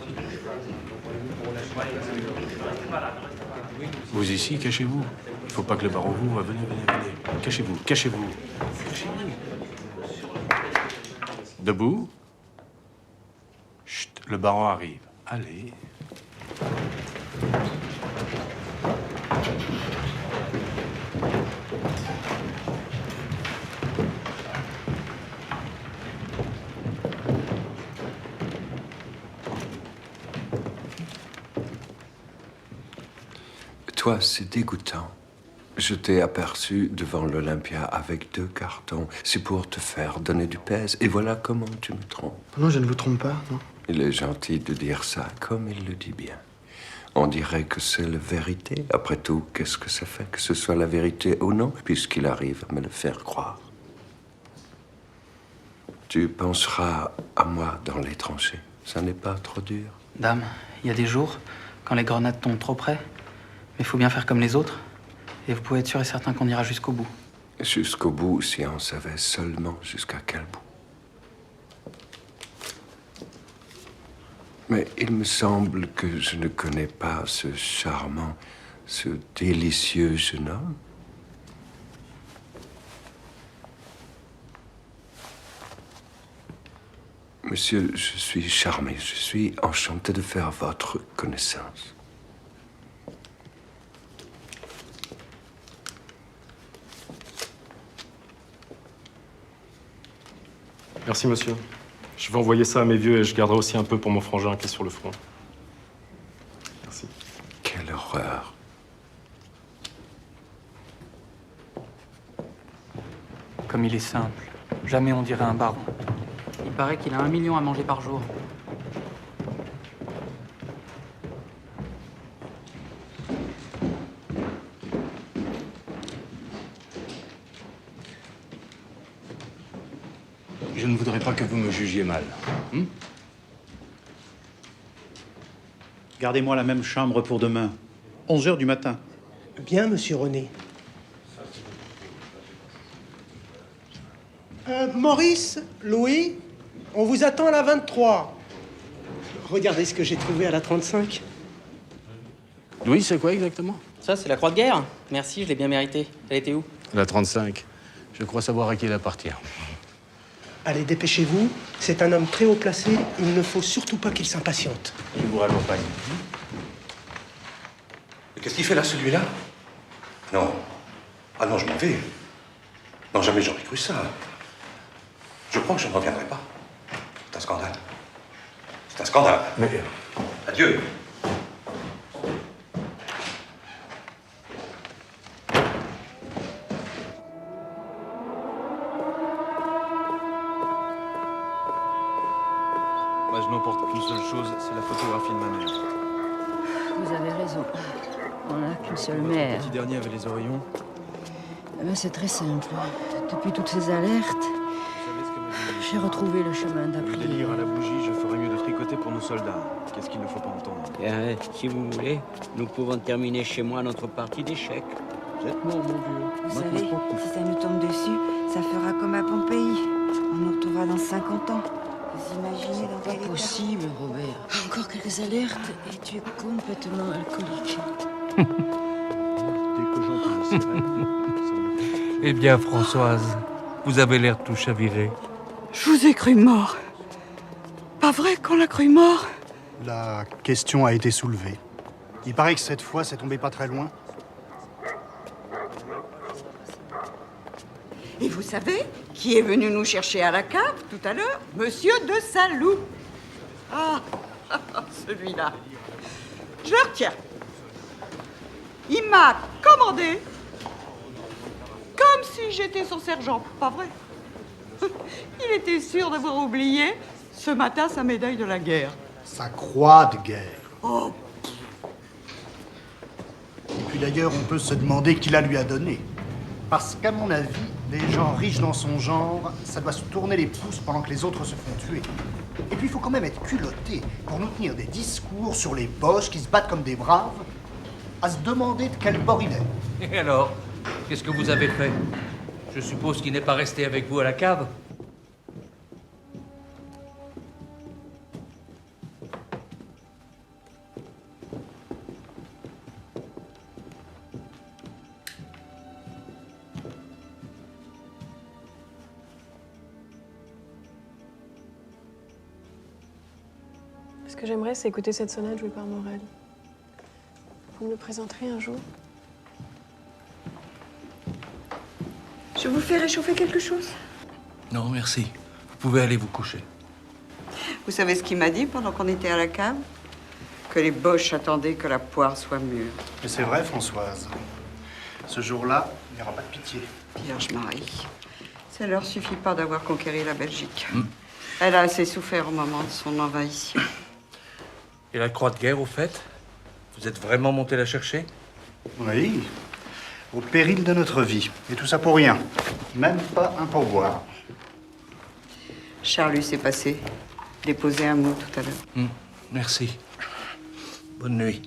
Vous ici, cachez-vous. Il ne faut pas que le baron vous voie. Venez. Cachez-vous. Debout. Chut, le baron arrive. Allez.
Toi, c'est dégoûtant. Je t'ai aperçu devant l'Olympia avec 2 cartons. C'est pour te faire donner du pèse. Et voilà comment tu me trompes.
Non, je ne vous trompe pas, non.
Il est gentil de dire ça, comme il le dit bien. On dirait que c'est la vérité. Après tout, qu'est-ce que ça fait que ce soit la vérité ou non, puisqu'il arrive à me le faire croire. Tu penseras à moi dans les tranchées. Ça n'est pas trop dur.
Dame, il y a des jours, quand les grenades tombent trop près, mais il faut bien faire comme les autres. Et vous pouvez être sûr et certain qu'on ira jusqu'au bout.
Jusqu'au bout, si on savait seulement jusqu'à quel bout. Mais il me semble que je ne connais pas ce charmant, ce délicieux jeune homme. Monsieur, je suis charmé, je suis enchanté de faire votre connaissance.
Merci, monsieur. Je vais envoyer ça à mes vieux et je garderai aussi un peu pour mon frangin qui est sur le front. Merci.
Quelle horreur.
Comme il est simple. Jamais on dirait un baron. Il paraît qu'il a 1 million à manger par jour.
Je ne voudrais pas que vous me jugiez mal.
Gardez-moi la même chambre pour demain. 11h du matin.
Bien, monsieur René. Maurice, Louis, on vous attend à la 23. Regardez ce que j'ai trouvé à la 35.
Louis, c'est quoi exactement?
Ça, c'est la croix de guerre. Merci, je l'ai bien mérité. Elle était où?
La 35. Je crois savoir à qui elle appartient.
Allez, dépêchez-vous. C'est un homme très haut placé. Il ne faut surtout pas qu'il s'impatiente.
Je vous raccompagne.
Qu'est-ce qu'il fait là, celui-là? Non. Ah non, je m'en vais. Non, jamais j'aurais cru ça. Je crois que je ne reviendrai pas. C'est un scandale. C'est un scandale. Mais... Adieu.
Moi, je n'emporte qu'une seule chose, c'est la photographie de ma mère.
Vous avez raison. On n'a qu'une seule mère.
Le petit dernier avait les oreillons.
Eh ben, c'est très simple. Depuis toutes ces alertes, j'ai retrouvé le chemin
Le
d'après.
délire à la bougie, je ferais mieux de tricoter pour nos soldats. Qu'est-ce qu'il ne faut pas entendre?
Si vous voulez, nous pouvons terminer chez moi notre partie d'échecs. Vous êtes mort, mon vieux.
Vous savez, si ça nous tombe dessus, ça fera comme à Pompéi. On nous retrouvera dans 50 ans. Vous imaginez dans quel
Pas
état?
possible, Robert. Encore quelques alertes et tu es complètement alcoolique.
Eh bien, Françoise, vous avez l'air tout chaviré.
Je vous ai cru mort. Pas vrai qu'on l'a cru mort?
La question a été soulevée. Il paraît que cette fois, c'est tombé pas très loin.
Et vous savez qui est venu nous chercher à la cave tout à l'heure? Monsieur de Saint-Loup. Ah, celui-là. Je le retiens. Il m'a commandé comme si j'étais son sergent. Pas vrai? Il était sûr d'avoir oublié ce matin sa médaille de la guerre.
Sa croix de guerre.
Oh,
Et puis d'ailleurs, on peut se demander qui la lui a donnée. Parce qu'à mon avis, les gens riches dans son genre, ça doit se tourner les pouces pendant que les autres se font tuer. Et puis il faut quand même être culotté pour nous tenir des discours sur les boches qui se battent comme des braves, à se demander de quel bord il est.
Et alors, qu'est-ce que vous avez fait? Je suppose qu'il n'est pas resté avec vous à la cave?
Ce que j'aimerais, c'est écouter cette sonate jouée par Morel. Vous me le présenterez un jour?
je vous fais réchauffer quelque chose?
Non, merci. Vous pouvez aller vous coucher.
Vous savez ce qu'il m'a dit pendant qu'on était à la cave? Que les boches attendaient que la poire soit mûre.
Mais c'est vrai, Françoise. Ce jour-là, il n'y aura pas de pitié.
Vierge Marie, ça leur suffit pas d'avoir conquéri la Belgique. Elle a assez souffert au moment de son envahissement.
Et la croix de guerre, au fait? Vous êtes vraiment monté la chercher?
Oui, au péril de notre vie. Et tout ça pour rien. Même pas un pourboire.
Charles lui s'est passé. Déposé un mot tout à l'heure.
Merci. Bonne nuit.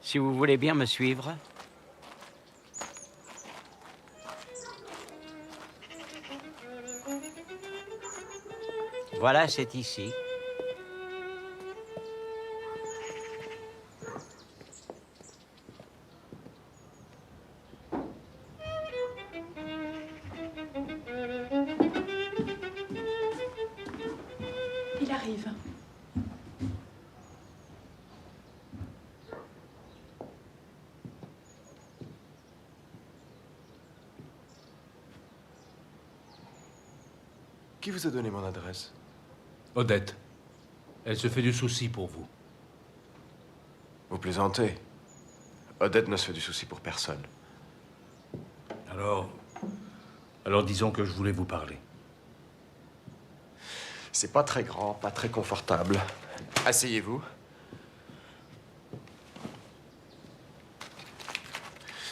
Si vous voulez bien me suivre. Voilà, c'est ici.
Il arrive.
Qui vous a donné mon adresse?
Odette. Elle se fait du souci pour vous.
Vous plaisantez. Odette ne se fait du souci pour personne.
Alors disons que je voulais vous parler.
C'est pas très grand, pas très confortable. Asseyez-vous.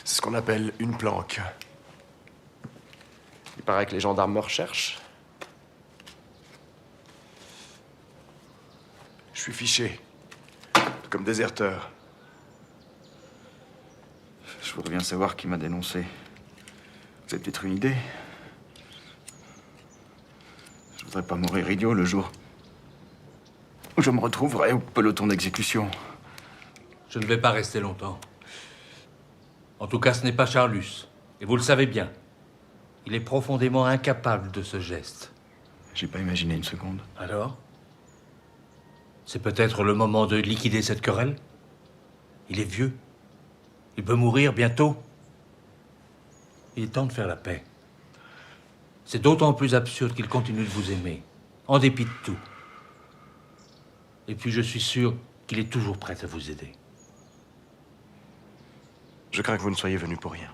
C'est ce qu'on appelle une planque. Il paraît que les gendarmes me recherchent. Je suis fiché, comme déserteur.
Je voudrais bien savoir qui m'a dénoncé. Vous avez peut-être une idée? Je voudrais pas mourir idiot le jour où je me retrouverai au peloton d'exécution.
Je ne vais pas rester longtemps. En tout cas, ce n'est pas Charlus. Et vous le savez bien. Il est profondément incapable de ce geste.
J'ai pas imaginé une seconde.
Alors? C'est peut-être le moment de liquider cette querelle? Il est vieux. Il peut mourir bientôt. Il est temps de faire la paix. C'est d'autant plus absurde qu'il continue de vous aimer, en dépit de tout. Et puis je suis sûr qu'il est toujours prêt à vous aider.
Je crains que vous ne soyez venu pour rien.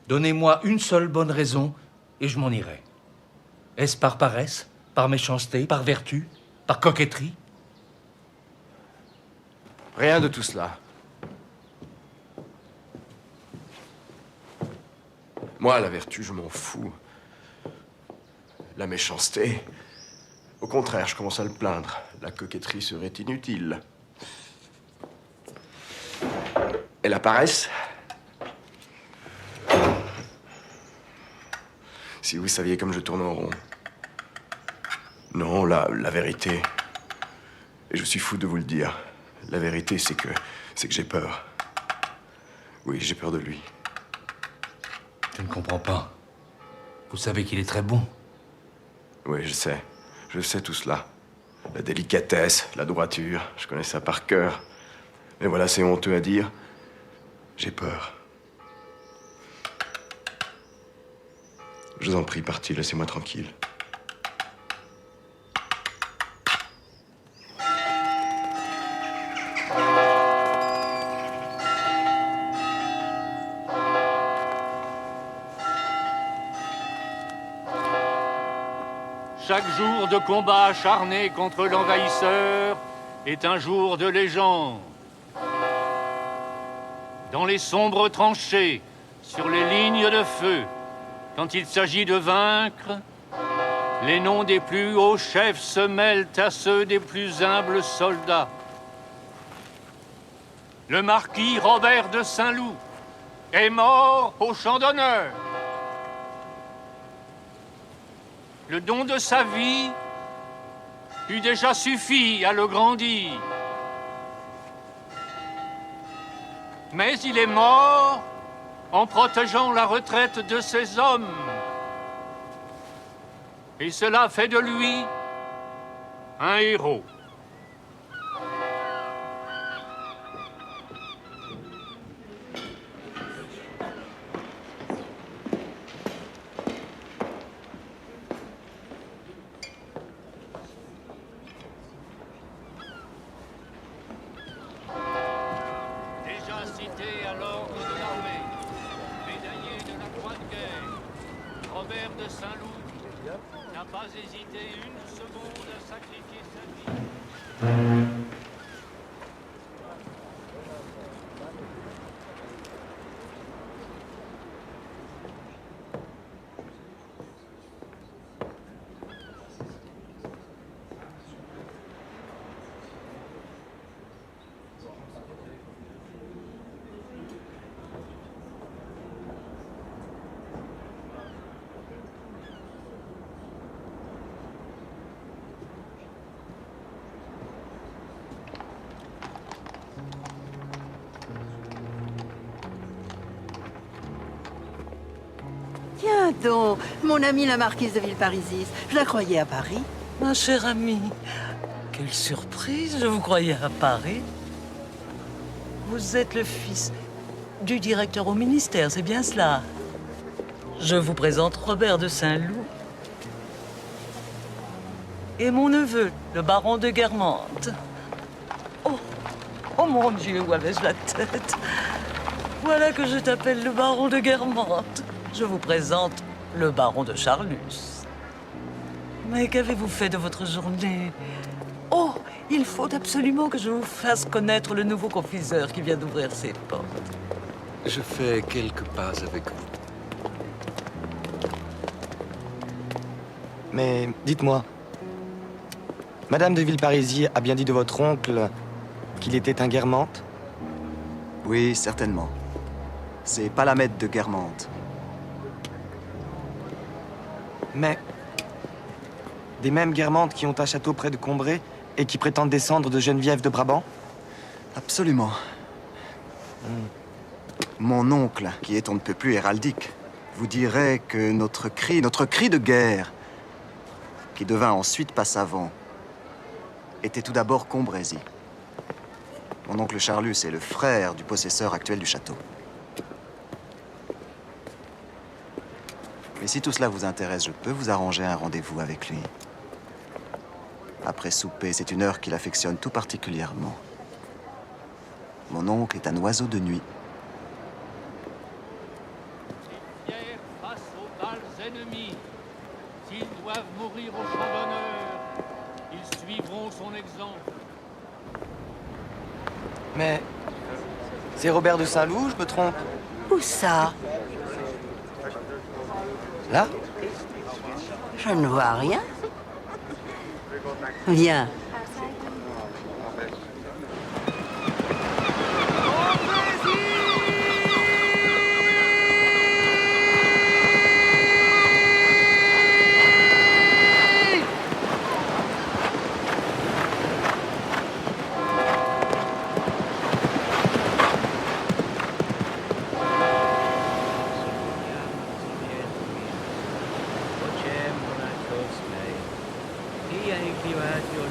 Donnez-moi une seule bonne raison et je m'en irai. Est-ce par paresse, par méchanceté, par vertu, par coquetterie?
Rien de tout cela. Moi, la vertu, je m'en fous. La méchanceté, au contraire, je commence à le plaindre. La coquetterie serait inutile. Et la paresse? Si vous saviez comme je tourne en rond. Non, la vérité. Et je suis fou de vous le dire. La vérité, c'est que j'ai peur. Oui, j'ai peur de lui.
Je ne comprends pas. Vous savez qu'il est très bon.
Oui, je sais. Je sais tout cela. La délicatesse, la droiture, je connais ça par cœur. Mais voilà, c'est honteux à dire. J'ai peur. Je vous en prie, partez, laissez-moi tranquille.
Chaque jour de combat acharné contre l'envahisseur est un jour de légende. Dans les sombres tranchées, sur les lignes de feu, quand il s'agit de vaincre, les noms des plus hauts chefs se mêlent à ceux des plus humbles soldats. Le marquis Robert de Saint-Loup est mort au champ d'honneur. Le don de sa vie eût déjà suffi à le grandir. Mais il est mort en protégeant la retraite de ses hommes. Et cela fait de lui un héros. Déjà cité à l'ordre de l'armée, médaillé de la Croix de guerre, Robert de Saint-Loup n'a pas hésité une seconde à sacrifier sa vie.
Tiens donc, mon amie la marquise de Villeparisis. Je la croyais à Paris.
Ma chère amie, quelle surprise, je vous croyais à Paris. Vous êtes le fils du directeur au ministère, c'est bien cela. Je vous présente Robert de Saint-Loup. Et mon neveu, le baron de Guermantes. Oh mon Dieu, où avais-je la tête? Voilà que je t'appelle le baron de Guermantes. Je vous présente le baron de Charlus. Mais qu'avez-vous fait de votre journée? Oh, il faut absolument que je vous fasse connaître le nouveau confiseur qui vient d'ouvrir ses portes.
Je fais quelques pas avec vous.
Mais dites-moi, Madame de Villeparisis a bien dit de votre oncle qu'il était un Guermantes?
Oui, certainement. C'est Palamède de Guermantes.
Mais des mêmes Guermantes qui ont un château près de Combray et qui prétendent descendre de Geneviève de Brabant?
Absolument. Mon oncle, qui est on ne peut plus héraldique, vous dirait que notre cri de guerre, qui devint ensuite Passavant, était tout d'abord Combraisis. Mon oncle Charlus est le frère du possesseur actuel du château. Mais si tout cela vous intéresse, je peux vous arranger un rendez-vous avec lui. Après souper, c'est une heure qu'il affectionne tout particulièrement. Mon oncle est un oiseau de nuit.
Fiers face aux balles ennemies. S'ils doivent mourir au champ d'honneur, ils suivront son exemple.
Mais c'est Robert de Saint-Loup, je me trompe?
Où ça?
Là?
Je ne vois rien. Viens.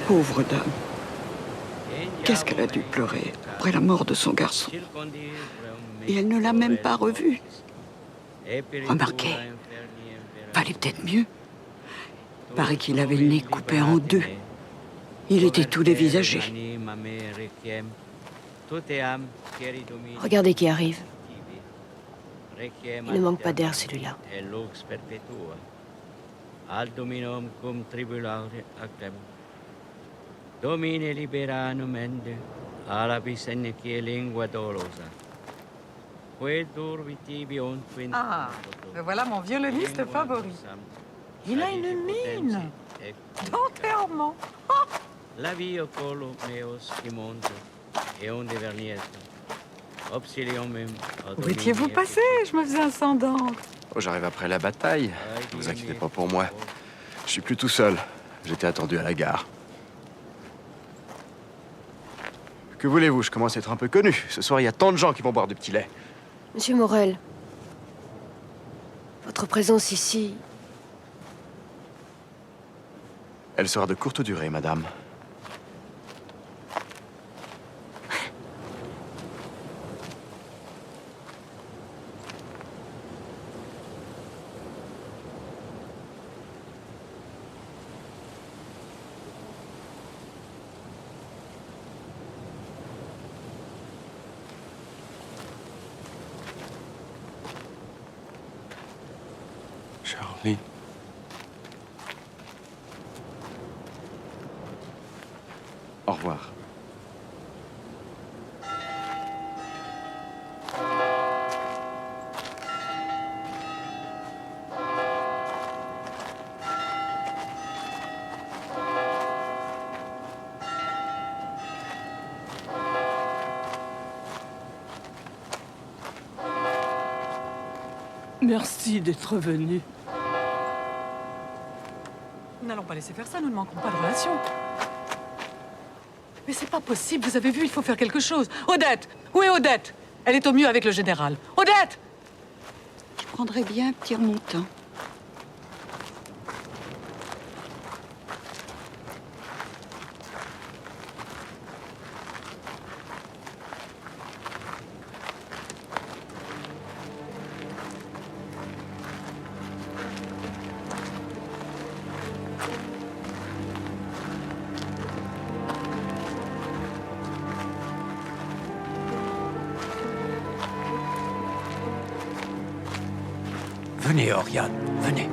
Pauvre dame. Qu'est-ce qu'elle a dû pleurer après la mort de son garçon. Et elle ne l'a même pas revu. Remarquez, valait peut-être mieux. Paraît qu'il avait le nez coupé en deux. Il était tout dévisagé.
Regardez qui arrive. Il ne manque pas d'air, celui-là.
Al dominum cum tribulare actem. Domine libera numende, ala bisenne qui lingua dolosa. Quel dur vitibion quint.
Ah, me voilà mon violoniste favori. Il a une mine d'enterrement.
La vie au colo meos qui monte, et on déverniette. Obsilium même.
Où étiez-vous passé? Je me faisais un sang d'encre.
Oh, j'arrive après la bataille. Ne vous inquiétez pas pour moi. Je suis plus tout seul. J'étais attendu à la gare.
Que voulez-vous, je commence à être un peu connu. Ce soir, il y a tant de gens qui vont boire du petit lait.
Monsieur Morel, votre présence ici...
Elle sera de courte durée, madame.
Charlie. Au revoir.
Merci d'être venu.
N'allons pas laisser faire ça, nous ne manquons pas de relation. Mais c'est pas possible, vous avez vu, il faut faire quelque chose. Odette! Où est Odette? Elle est au mieux avec le général. Odette!
Je prendrais bien un petit remontant.
Venez, Oriane, venez.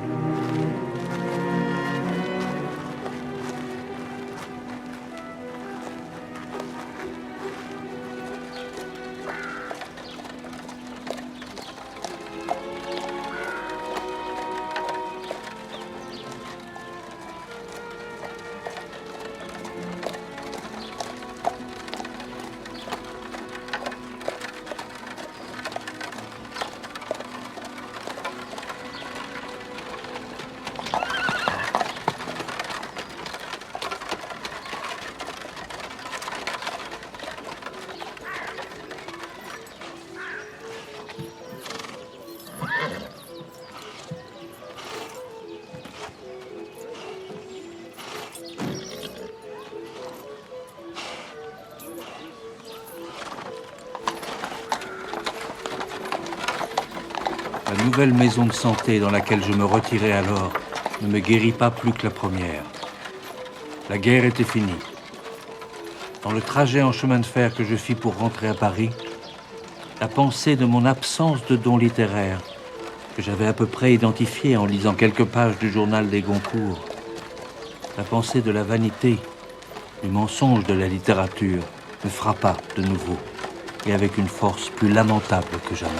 La nouvelle maison de santé dans laquelle je me retirais alors ne me guérit pas plus que la première. La guerre était finie. Dans le trajet en chemin de fer que je fis pour rentrer à Paris, la pensée de mon absence de don littéraire, que j'avais à peu près identifiée en lisant quelques pages du journal des Goncourt, la pensée de la vanité, du mensonge de la littérature, me frappa de nouveau, et avec une force plus lamentable que jamais.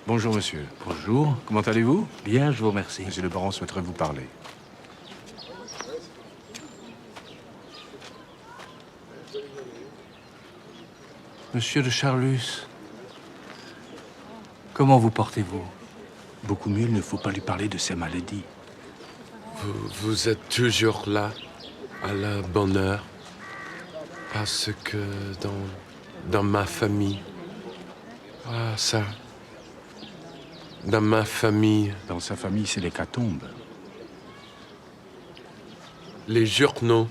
Bonjour, monsieur.
Bonjour.
Comment allez-vous?
Bien, je vous remercie.
Monsieur le baron souhaiterait vous parler.
Monsieur de Charlus, comment vous portez-vous?
Beaucoup mieux, il ne faut pas lui parler de ses maladies.
Vous êtes toujours là, à la bonne heure, parce que dans ma famille... Ah, ça... Dans ma famille...
Dans sa famille, c'est l'hécatombe.
Les journaux.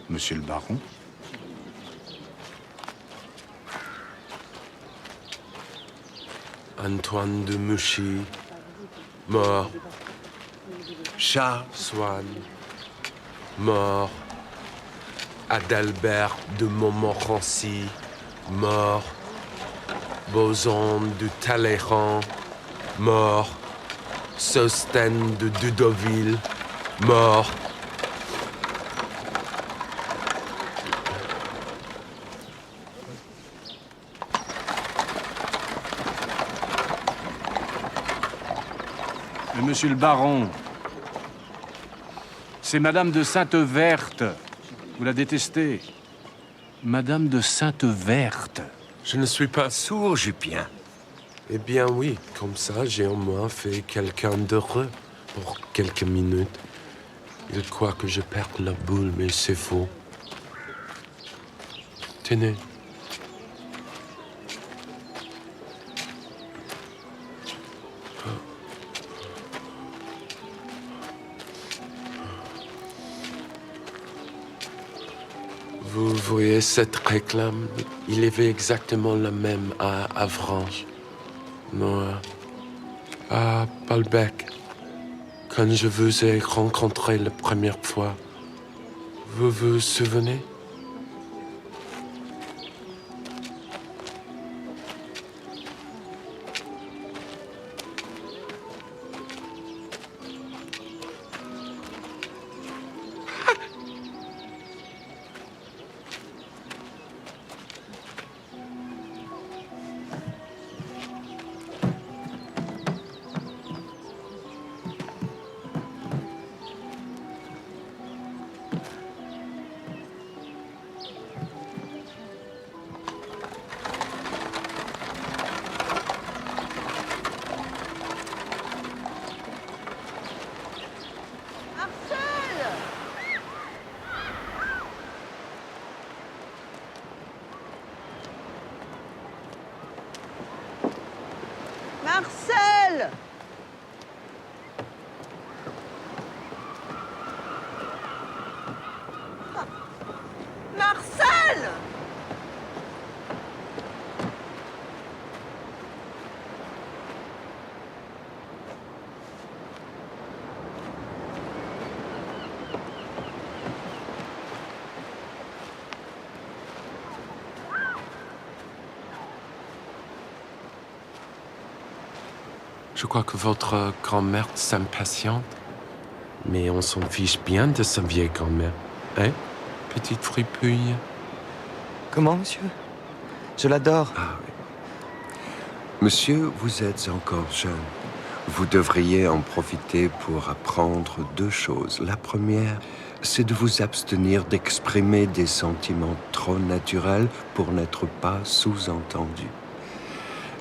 Monsieur le baron.
Antoine de Mouchy, mort. Charles Swann, mort. Adalbert de Montmorency, mort. Boson de Talleyrand, mort. Sostène de Dudoville, mort.
Monsieur le baron, c'est Madame de Sainte-Verte. Vous la détestez. Madame de Sainte-Verte.
Je ne suis pas sourd, Jupien. Eh bien oui, comme ça, j'ai au moins fait quelqu'un d'heureux pour quelques minutes. Il croit que je perde la boule, mais c'est faux. Tenez. Vous voyez cette réclame? Il y avait exactement la même à Avranches. Non, à Balbec, quand je vous ai rencontré la première fois. Vous vous souvenez? Je crois que votre grand-mère s'impatiente. Mais on s'en fiche bien de sa vieille grand-mère. Hein, petite fripouille?
Comment, monsieur? Je l'adore.
Ah oui. Monsieur, vous êtes encore jeune. Vous devriez en profiter pour apprendre 2 choses. La première, c'est de vous abstenir d'exprimer des sentiments trop naturels pour n'être pas sous-entendus.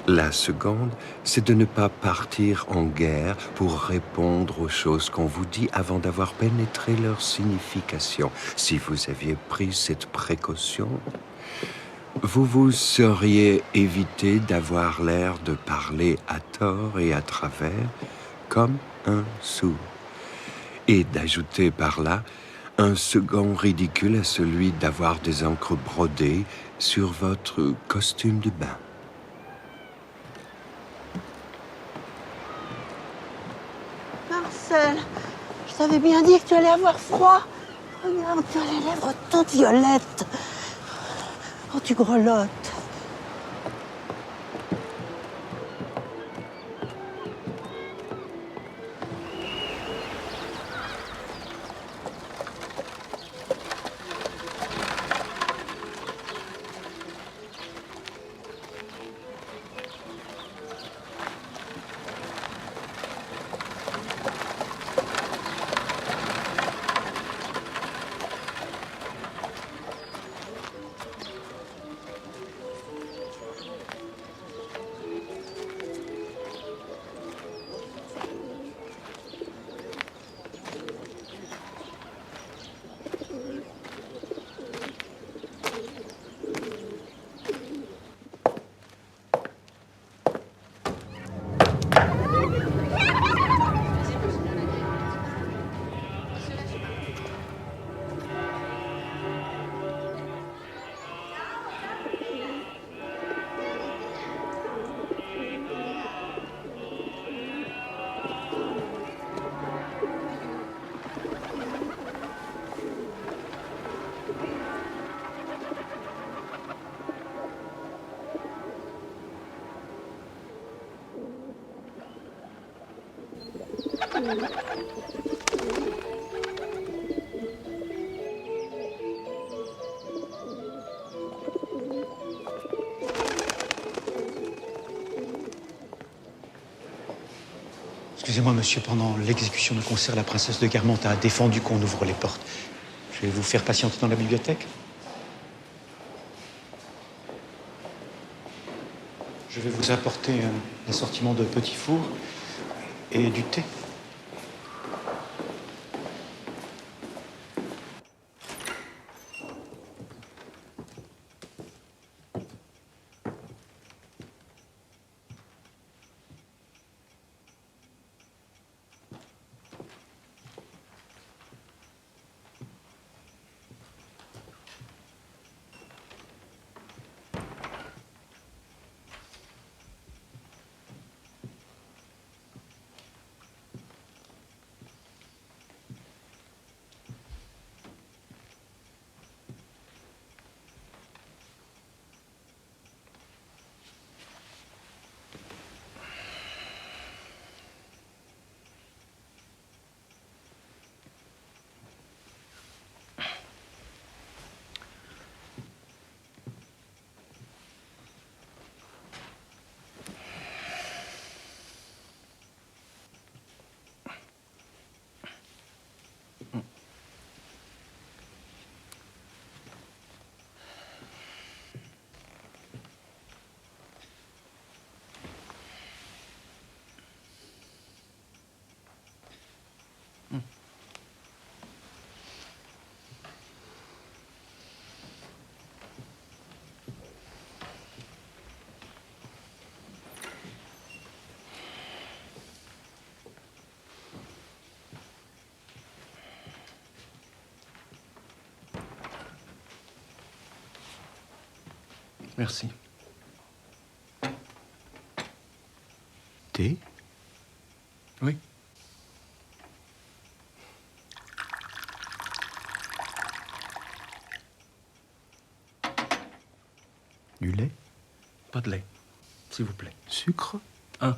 La seconde, c'est de ne pas partir en guerre pour répondre aux choses qu'on vous dit avant d'avoir pénétré leur signification. Si vous aviez pris cette précaution, vous vous seriez évité d'avoir l'air de parler à tort et à travers comme un sourd. Et d'ajouter par là un second ridicule à celui d'avoir des encres brodées sur votre costume de bain.
Marcel, je t'avais bien dit que tu allais avoir froid. Regarde, tu as les lèvres toutes violettes. Oh, tu grelottes.
Excusez-moi, monsieur, pendant l'exécution du concert, la princesse de Guermantes a défendu qu'on ouvre les portes. Je vais vous faire patienter dans la bibliothèque. Je vais vous apporter un assortiment de petits fours et du thé. Merci. Thé? Oui. Du lait?
Pas de lait, s'il vous plaît.
Sucre?
1.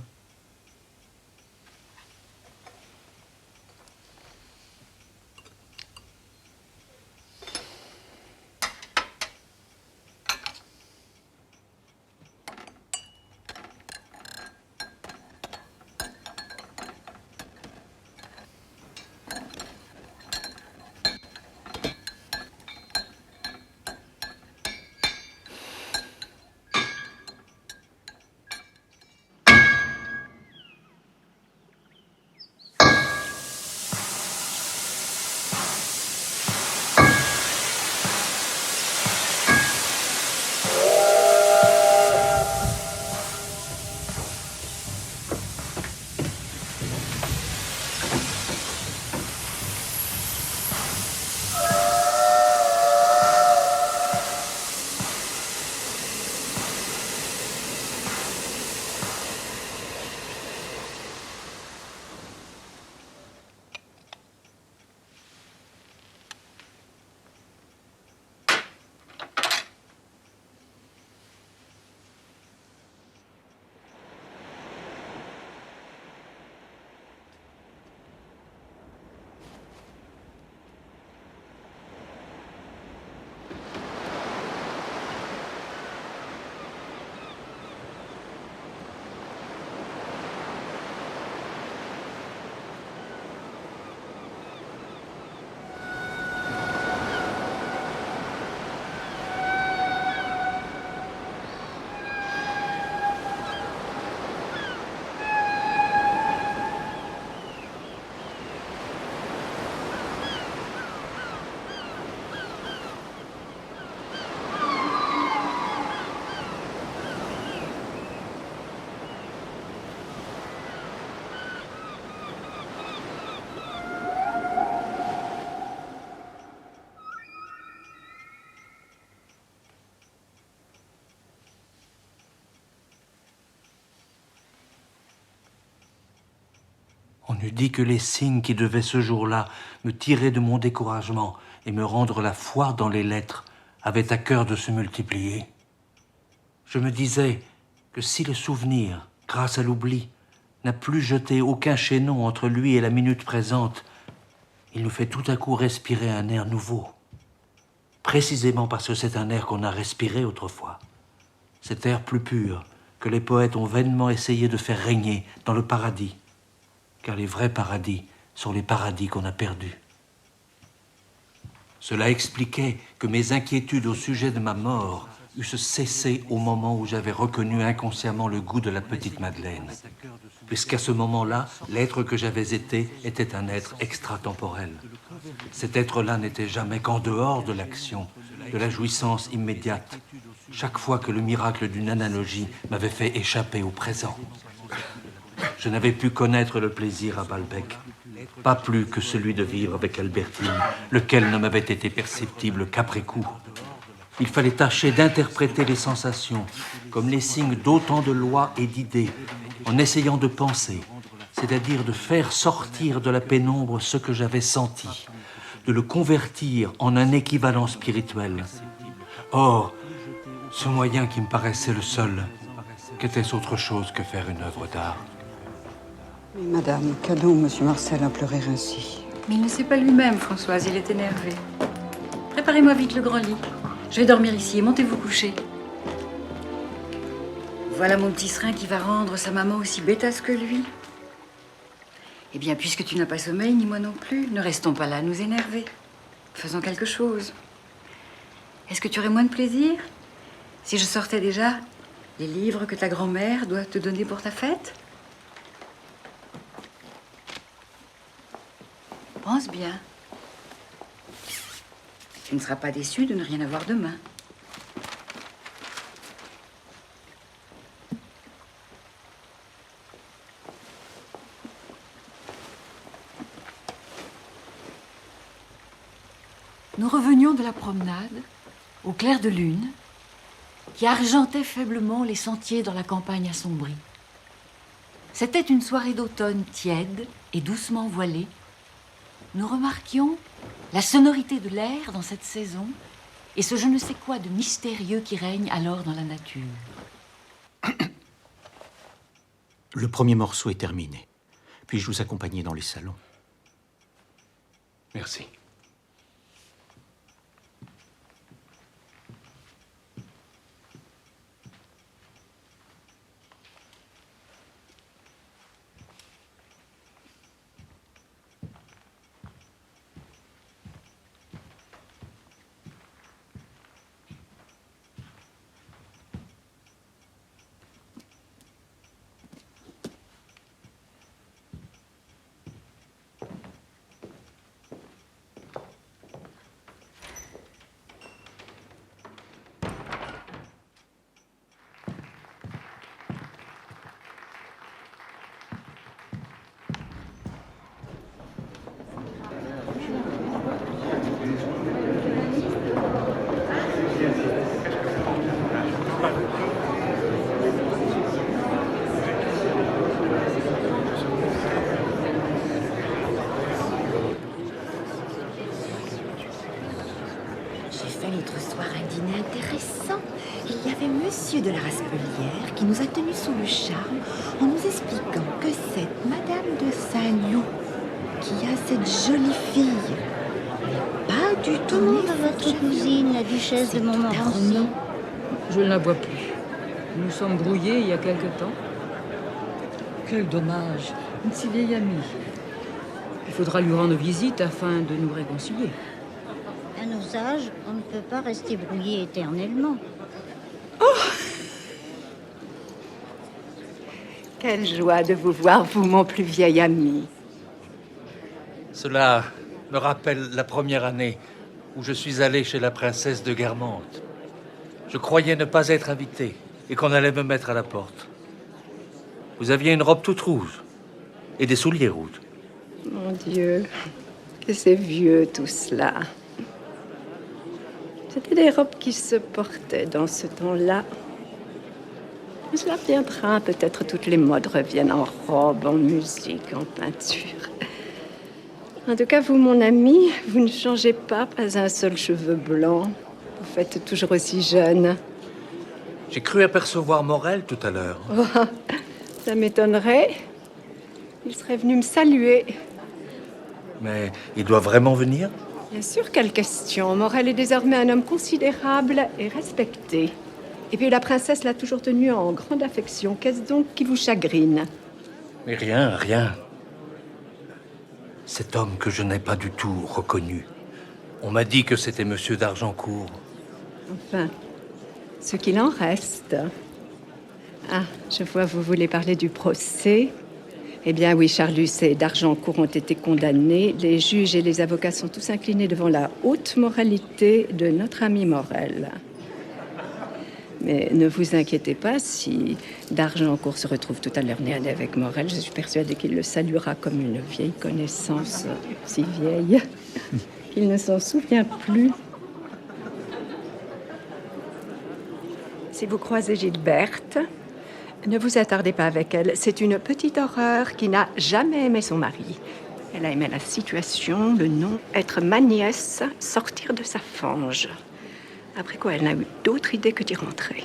eût dit que les signes qui devaient ce jour-là me tirer de mon découragement et me rendre la foi dans les lettres avaient à cœur de se multiplier. Je me disais que si le souvenir, grâce à l'oubli, n'a plus jeté aucun chaînon entre lui et la minute présente, il nous fait tout à coup respirer un air nouveau. Précisément parce que c'est un air qu'on a respiré autrefois. Cet air plus pur que les poètes ont vainement essayé de faire régner dans le paradis. Car les vrais paradis sont les paradis qu'on a perdus. Cela expliquait que mes inquiétudes au sujet de ma mort eussent cessé au moment où j'avais reconnu inconsciemment le goût de la petite Madeleine. Puisqu'à ce moment-là, l'être que j'avais été était un être extratemporel. Cet être-là n'était jamais qu'en dehors de l'action, de la jouissance immédiate, chaque fois que le miracle d'une analogie m'avait fait échapper au présent. Je n'avais pu connaître le plaisir à Balbec, pas plus que celui de vivre avec Albertine, lequel ne m'avait été perceptible qu'après coup. Il fallait tâcher d'interpréter les sensations comme les signes d'autant de lois et d'idées, en essayant de penser, c'est-à-dire de faire sortir de la pénombre ce que j'avais senti, de le convertir en un équivalent spirituel. Or, ce moyen qui me paraissait le seul, qu'était-ce autre chose que faire une œuvre d'art?
Mais madame, qu'a donc monsieur Marcel à pleurer ainsi?
Mais il ne sait pas lui-même, Françoise, il est énervé. Préparez-moi vite le grand lit. Je vais dormir ici et montez vous coucher. Voilà mon petit serin qui va rendre sa maman aussi bêtasse que lui. Eh bien, puisque tu n'as pas sommeil, ni moi non plus, ne restons pas là à nous énerver. Faisons quelque chose. Est-ce que tu aurais moins de plaisir si je sortais déjà les livres que ta grand-mère doit te donner pour ta fête? Pense bien. Tu ne seras pas déçu de ne rien avoir demain. Nous revenions de la promenade, au clair de lune, qui argentait faiblement les sentiers dans la campagne assombrie. C'était une soirée d'automne tiède et doucement voilée. Nous remarquions la sonorité de l'air dans cette saison et ce je ne sais quoi de mystérieux qui règne alors dans la nature.
Le premier morceau est terminé. Puis-je vous accompagner dans les salons?
Merci.
L'autre soir, un dîner intéressant. Il y avait monsieur de la Raspelière qui nous a tenus sous le charme en nous expliquant que cette Madame de Saint-Loup, qui a cette jolie fille, n'est pas du tout née
votre cousine, la duchesse de Montmorency.
Je ne la vois plus. Nous sommes brouillés il y a quelque temps. Quel dommage. Une si vieille amie. Il faudra lui rendre visite afin de nous réconcilier.
À nos âges, on ne peut pas rester brouillé éternellement.
Oh! Quelle joie de vous voir, vous, mon plus vieil ami.
Cela me rappelle la première année où je suis allé chez la princesse de Guermantes. Je croyais ne pas être invité et qu'on allait me mettre à la porte. Vous aviez une robe toute rouge et des souliers rouges.
Mon Dieu, que c'est vieux tout cela. C'était des robes qui se portaient dans ce temps-là.
Cela viendra, peut-être toutes les modes reviennent en robe, en musique, en peinture. En tout cas, vous, mon ami, vous ne changez pas un seul cheveu blanc. Vous faites toujours aussi jeune.
J'ai cru apercevoir Morel tout à l'heure.
Oh, ça m'étonnerait. Il serait venu me saluer.
Mais il doit vraiment venir?
Bien sûr, quelle question. Morel est désormais un homme considérable et respecté. Et puis la princesse l'a toujours tenu en grande affection. Qu'est-ce donc qui vous chagrine?
Mais rien, rien. Cet homme que je n'ai pas du tout reconnu. On m'a dit que c'était Monsieur d'Argencourt.
Enfin, ce qu'il en reste. Ah, je vois, vous voulez parler du procès. Eh bien oui, Charlus et d'Argencourt ont été condamnés. Les juges et les avocats sont tous inclinés devant la haute moralité de notre ami Morel. Mais ne vous inquiétez pas, si d'Argencourt se retrouve tout à l'heure nez à nez avec Morel, je suis persuadée qu'il le saluera comme une vieille connaissance, si vieille qu'il ne s'en souvient plus. Si vous croisez Gilberte, ne vous attardez pas avec elle. C'est une petite horreur qui n'a jamais aimé son mari. Elle a aimé la situation, le nom, être ma nièce, sortir de sa fange. Après quoi, elle n'a eu d'autre idée que d'y rentrer.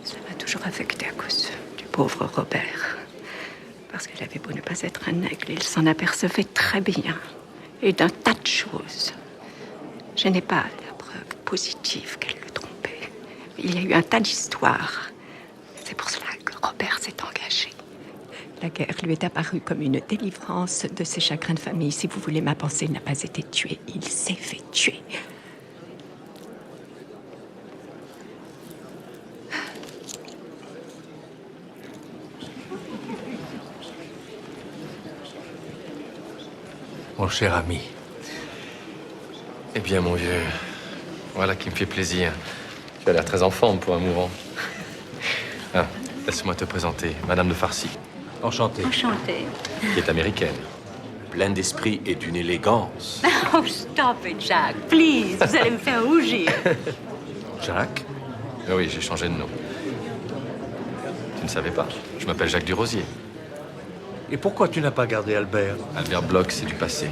Ça m'a toujours affectée à cause du pauvre Robert. Parce qu'elle avait beau ne pas être un aigle, il s'en apercevait très bien. Et d'un tas de choses. Je n'ai pas la preuve positive qu'elle le trompait. Mais il y a eu un tas d'histoires. C'est pour cela que Robert s'est engagé. La guerre lui est apparue comme une délivrance de ses chagrins de famille. Si vous voulez, ma pensée n'a pas été tuée. Il s'est fait tuer.
Mon cher ami.
Eh bien, mon vieux, voilà qui me fait plaisir. Tu as l'air très en forme pour un mourant. Ah, laisse-moi te présenter, Madame de Farcy.
Enchanté.
Enchantée.
Qui est américaine.
Pleine d'esprit et d'une élégance.
Oh, stop it, Jacques. Please, vous allez me faire rougir.
Jacques?
Ah oui, j'ai changé de nom. Tu ne savais pas? Je m'appelle Jacques Durosier.
Et pourquoi tu n'as pas gardé Albert?
Albert Bloch, c'est du passé.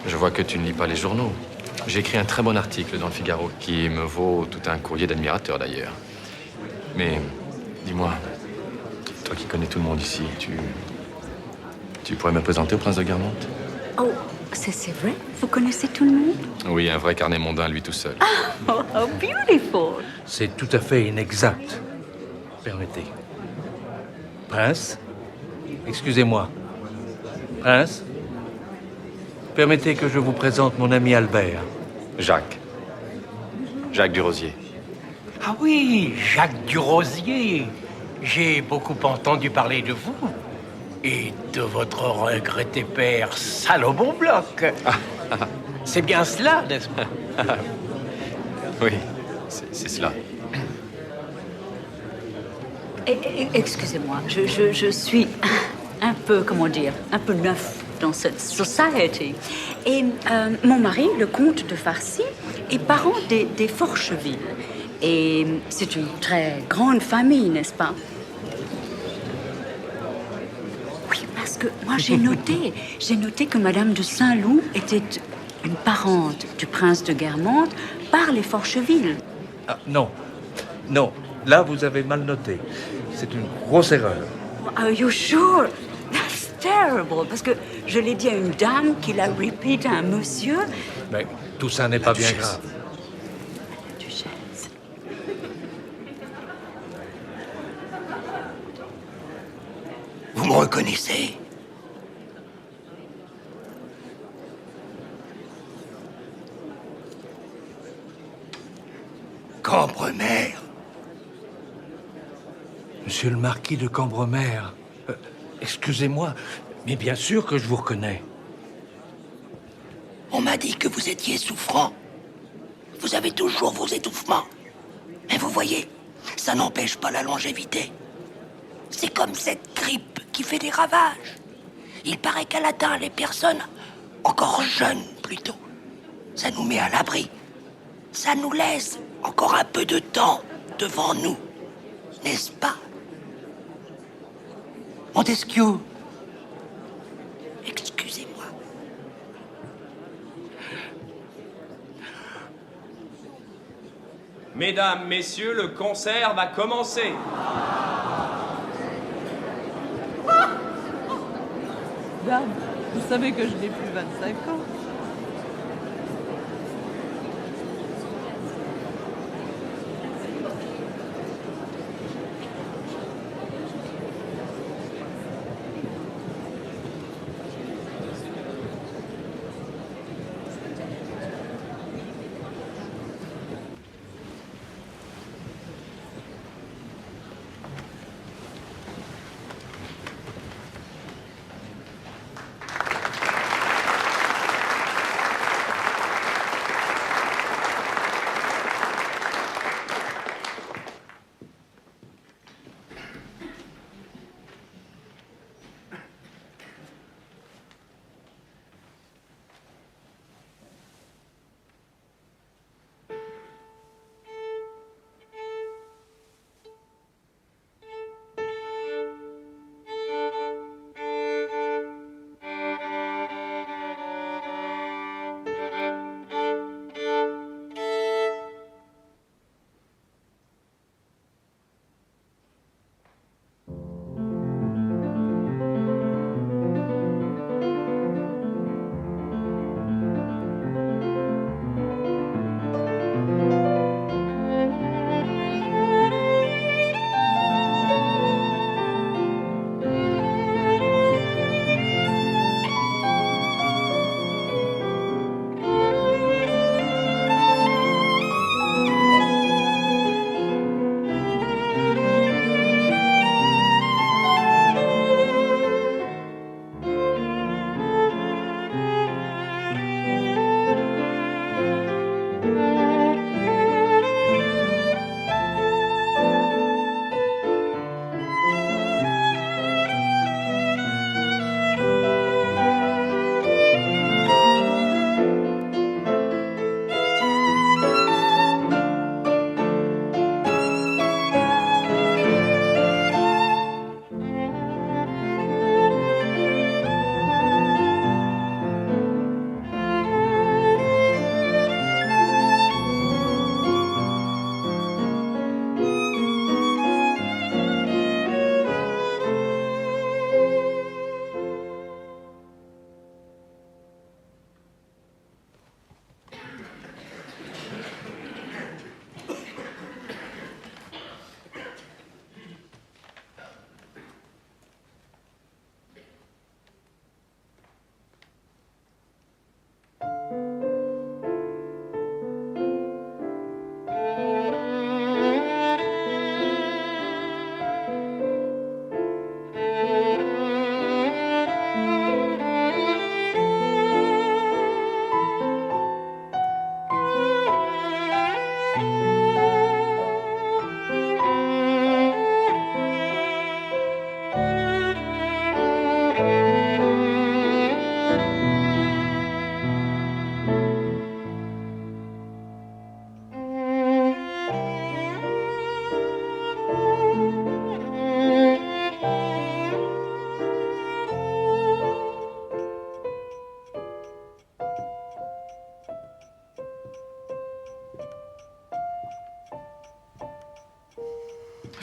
Je vois que tu ne lis pas les journaux. J'ai écrit un très bon article dans le Figaro, qui me vaut tout un courrier d'admirateur d'ailleurs. Mais, dis-moi, toi qui connais tout le monde ici, tu pourrais me présenter au prince de Guermantes?
Oh, c'est vrai? Vous connaissez tout le monde?
Oui, un vrai carnet mondain, lui tout seul.
Oh, how beautiful!
C'est tout à fait inexact. Permettez. Prince? Excusez-moi. Prince? Permettez que je vous présente mon ami Albert.
Jacques. Jacques Durosier.
Ah oui, Jacques Durosier. J'ai beaucoup entendu parler de vous. Et de votre regretté père Salomon Bloch. C'est bien cela, n'est-ce pas?
Oui, c'est cela.
Excusez-moi, je suis un peu, comment dire, un peu neuf dans cette society. Et mon mari, le comte de Farcy, est parent des Forcheville. Et c'est une très grande famille, n'est-ce pas? Oui, parce que moi j'ai noté que Madame de Saint-Loup était une parente du prince de Guermantes par les Forcheville.
Ah, non. Non. Là, vous avez mal noté. C'est une grosse erreur.
Are you sure? That's terrible. Parce que je l'ai dit à une dame qui l'a répété à un monsieur.
Mais tout ça n'est pas bien grave.
Vous me reconnaissez? Cambremer.
Monsieur le marquis de Cambremer. Excusez-moi, mais bien sûr que je vous reconnais.
On m'a dit que vous étiez souffrant. Vous avez toujours vos étouffements. Mais vous voyez, ça n'empêche pas la longévité. C'est comme cette grippe qui fait des ravages. Il paraît qu'elle atteint les personnes encore jeunes, plutôt. Ça nous met à l'abri. Ça nous laisse encore un peu de temps devant nous. n'est-ce pas? Montesquieu, excusez-moi.
Mesdames, messieurs, le concert va commencer.
Dame, vous savez que je n'ai plus 25 ans.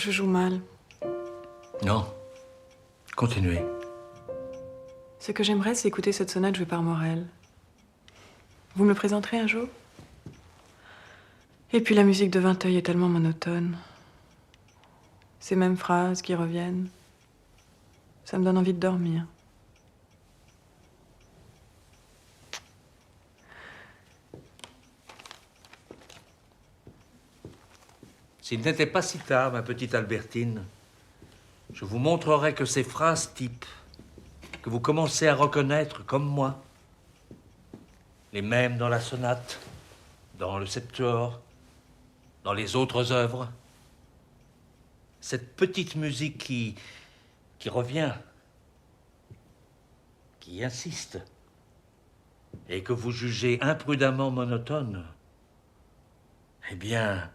Je joue mal.
Non. Continuez.
Ce que j'aimerais, c'est écouter cette sonate jouée par Morel. Vous me le présenterez un jour? Et puis la musique de Vinteuil est tellement monotone. Ces mêmes phrases qui reviennent. Ça me donne envie de dormir.
S'il n'était pas si tard, ma petite Albertine, je vous montrerai que ces phrases types, que vous commencez à reconnaître comme moi, les mêmes dans la sonate, dans le septuor, dans les autres œuvres, cette petite musique qui revient, qui insiste, et que vous jugez imprudemment monotone, eh bien,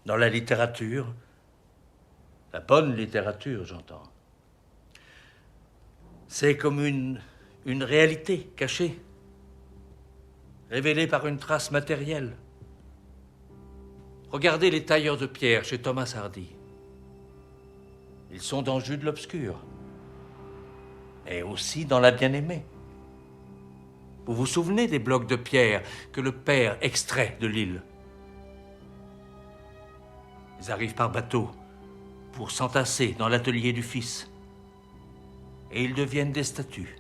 dans la littérature, la bonne littérature, j'entends. C'est comme une réalité cachée, révélée par une trace matérielle. Regardez les tailleurs de pierre chez Thomas Hardy. Ils sont dans Jude l'Obscur, et aussi dans La Bien-Aimée. Vous vous souvenez des blocs de pierre que le père extrait de l'île? Ils arrivent par bateau pour s'entasser dans l'atelier du fils. Et ils deviennent des statues.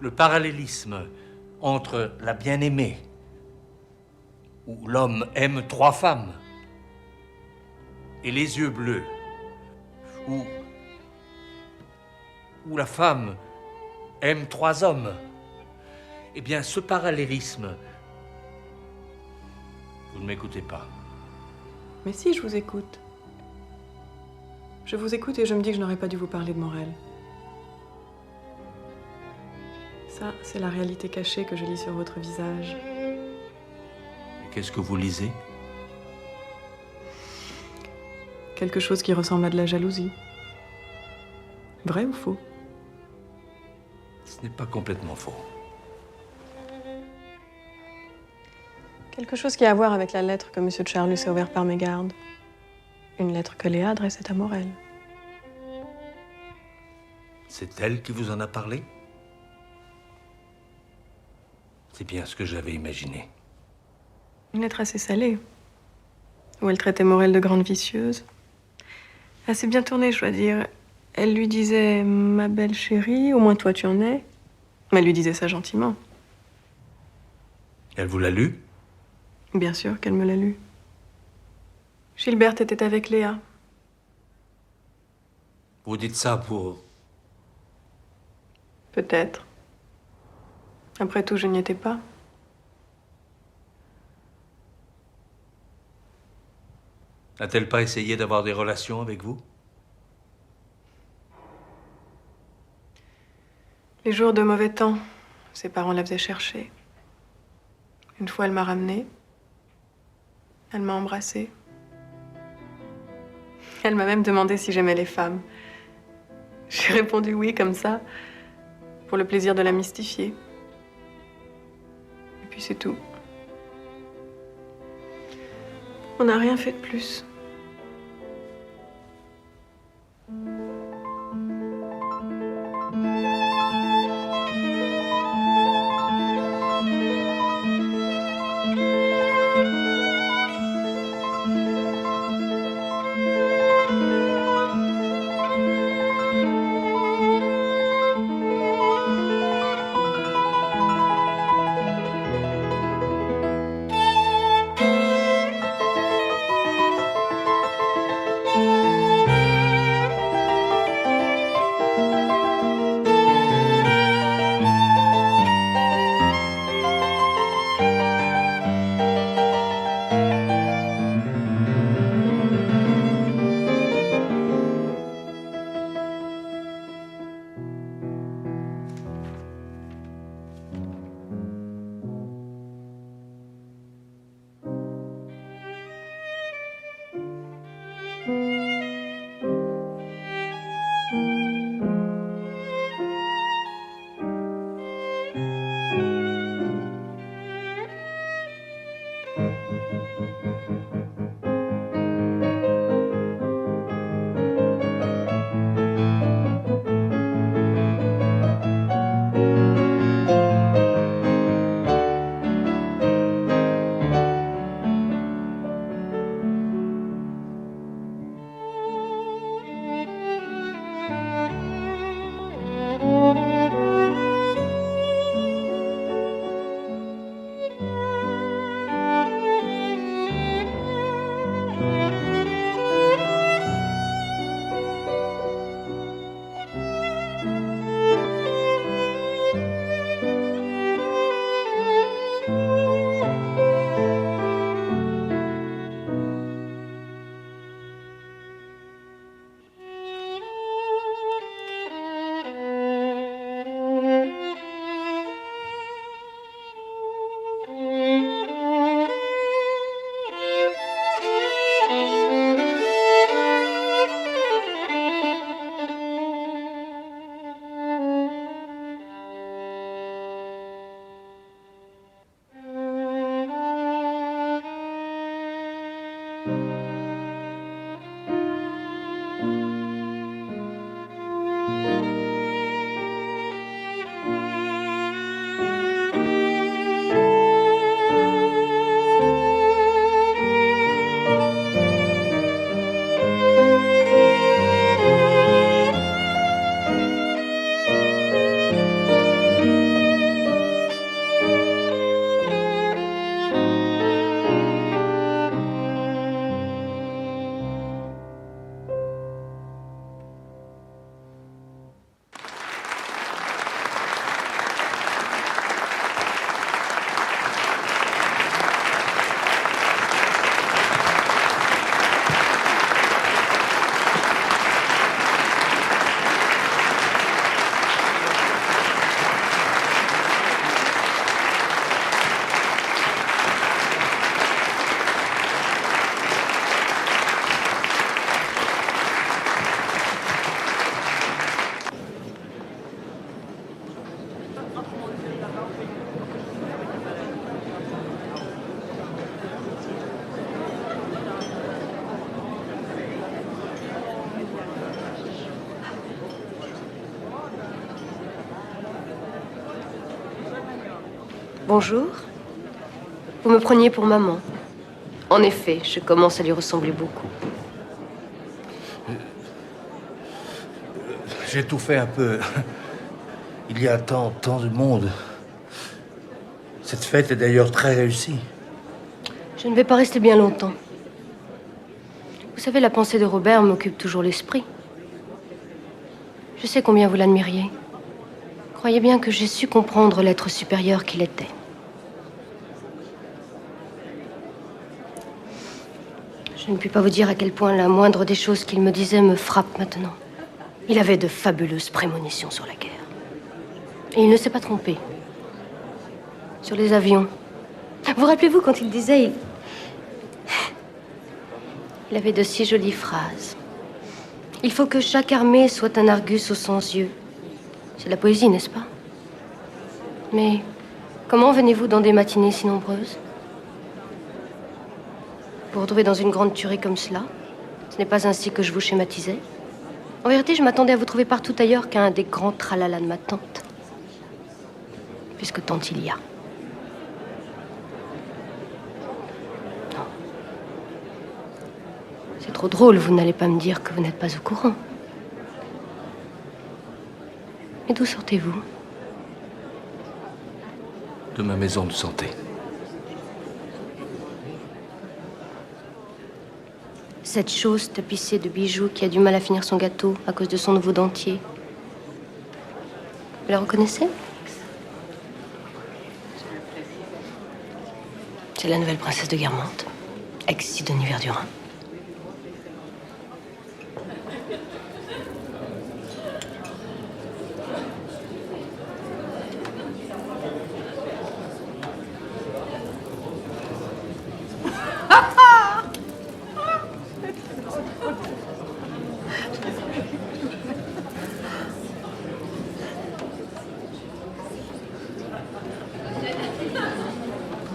Le parallélisme entre La Bien-Aimée, où l'homme aime 3 femmes, et Les Yeux Bleus, où la femme aime 3 hommes, eh bien, ce parallélisme, vous ne m'écoutez pas.
Mais si, je vous écoute. Je vous écoute et je me dis que je n'aurais pas dû vous parler de Morel. Ça, c'est la réalité cachée que je lis sur votre visage.
Et qu'est-ce que vous lisez?
Quelque chose qui ressemble à de la jalousie. Vrai ou faux?
Ce n'est pas complètement faux.
Quelque chose qui a à voir avec la lettre que M. de Charlus a ouverte par mégarde. Une lettre que Léa adressait à Morel.
C'est elle qui vous en a parlé? C'est bien ce que j'avais imaginé.
Une lettre assez salée, où elle traitait Morel de grande vicieuse. Assez bien tournée, je dois dire. Elle lui disait « Ma belle chérie, au moins toi tu en es ». Mais elle lui disait ça gentiment.
Elle vous l'a lu?
Bien sûr qu'elle me l'a lu. Gilberte était avec Léa.
Vous dites ça pour...
Peut-être. Après tout, je n'y étais pas.
N'a-t-elle pas essayé d'avoir des relations avec vous?
Les jours de mauvais temps, ses parents la faisaient chercher. Une fois, elle m'a ramenée. Elle m'a embrassée. Elle m'a même demandé si j'aimais les femmes. J'ai répondu oui, comme ça, pour le plaisir de la mystifier. Et puis c'est tout. On n'a rien fait de plus.
Bonjour. Vous me preniez pour maman. En effet, je commence à lui ressembler beaucoup.
J'ai tout fait un peu. Il y a tant de monde. Cette fête est d'ailleurs très réussie.
Je ne vais pas rester bien longtemps. Vous savez, la pensée de Robert m'occupe toujours l'esprit. Je sais combien vous l'admiriez. Croyez bien que j'ai su comprendre l'être supérieur qu'il était. Je ne puis pas vous dire à quel point la moindre des choses qu'il me disait me frappe maintenant. Il avait de fabuleuses prémonitions sur la guerre. Et il ne s'est pas trompé. Sur les avions. Vous rappelez-vous quand il disait... Il avait de si jolies phrases. Il faut que chaque armée soit un Argus aux 100 yeux. C'est de la poésie, n'est-ce pas? Mais comment venez-vous dans des matinées si nombreuses? Vous retrouver dans une grande tuerie comme cela? Ce n'est pas ainsi que je vous schématisais. En vérité, je m'attendais à vous trouver partout ailleurs qu'à un des grands tralala de ma tante. Puisque tant il y a. Non. C'est trop drôle, vous n'allez pas me dire que vous n'êtes pas au courant. Mais d'où sortez-vous?
De ma maison de santé.
Cette chose tapissée de bijoux qui a du mal à finir son gâteau à cause de son nouveau dentier. Vous la reconnaissez? C'est la nouvelle princesse de Guermantes, ex-Sidonie Verdurin.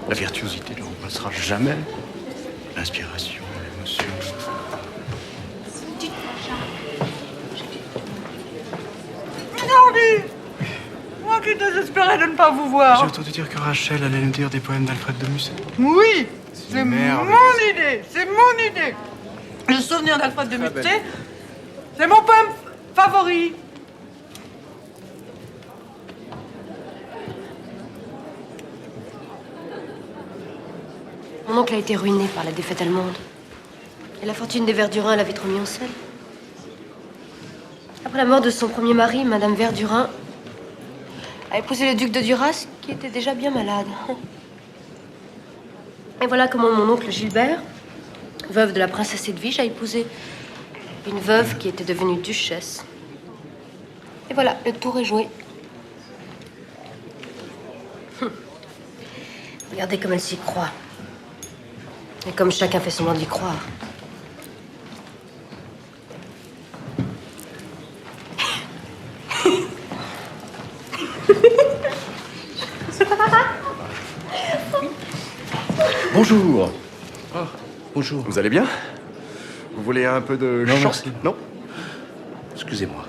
La virtuosité ne remplacera jamais l'inspiration, l'émotion.
Jordi! Moi qui désespérais de ne pas vous voir.
J'ai entendu dire que Rachel allait nous dire des poèmes d'Alfred de Musset.
Oui, c'est
une merde.
mon idée, c'est mon idée. Le souvenir d'Alfred de Musset, c'est mon poème favori.
Mon oncle a été ruiné par la défaite allemande. Et la fortune des Verdurin l'a vite remis en selle. Après la mort de son premier mari, Madame Verdurin a épousé le duc de Duras, qui était déjà bien malade. Et voilà comment mon oncle Gilbert, veuve de la princesse Edwige, a épousé une veuve qui était devenue duchesse. Et voilà, le tour est joué. Regardez comme elle s'y croit. Et comme chacun fait semblant d'y croire.
Bonjour.
Bonjour.
Vous allez bien? Vous voulez un peu de
Non,
chant?
merci.
Non?
Excusez-moi.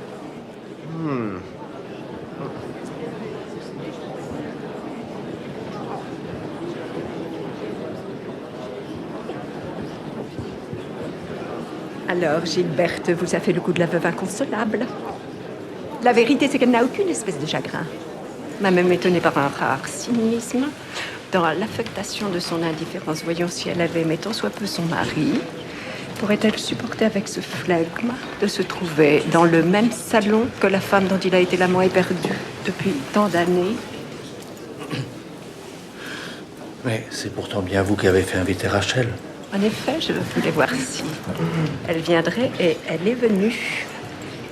Alors, Gilberte vous a fait le coup de la veuve inconsolable. La vérité, c'est qu'elle n'a aucune espèce de chagrin. M'a même étonnée par un rare cynisme dans l'affectation de son indifférence. Voyons si elle avait aimé tant soit peu son mari. Pourrait-elle supporter avec ce flegme de se trouver dans le même salon que la femme dont il a été l'amant éperdu depuis tant d'années?
Mais c'est pourtant bien vous qui avez fait inviter Rachel.
En effet, je voulais voir si elle viendrait et elle est venue.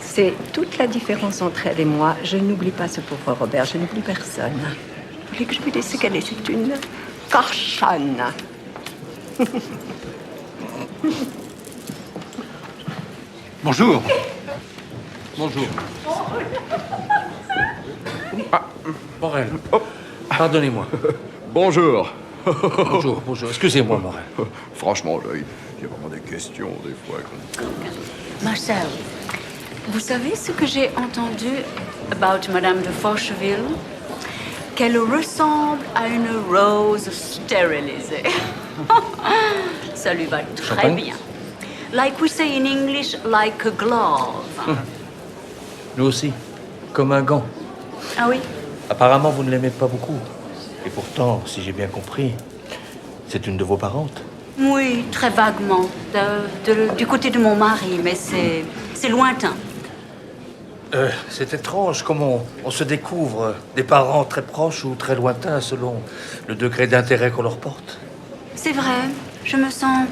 C'est toute la différence entre elle et moi. Je n'oublie pas ce pauvre Robert, je n'oublie personne. Vous voulez que je lui dise qu'elle est une cochonne?
Bonjour. Bonjour.
Morel, pardonnez-moi.
Bonjour.
Bonjour. Excusez-moi, Morel.
Franchement, j'ai vraiment des questions, des fois.
Marcel, vous savez ce que j'ai entendu about Madame de Forcheville?
qu'elle ressemble à une rose stérilisée. Ça lui va très
Champagne?
bien. Like we say in English, like a glove.
Nous aussi, comme un gant.
Ah oui?
Apparemment, vous ne l'aimez pas beaucoup. Et pourtant, si j'ai bien compris, c'est une de vos parentes.
Oui, très vaguement. Du côté de mon mari, mais c'est lointain.
C'est étrange comment on se découvre des parents très proches ou très lointains selon le degré d'intérêt qu'on leur porte.
C'est vrai, je me sens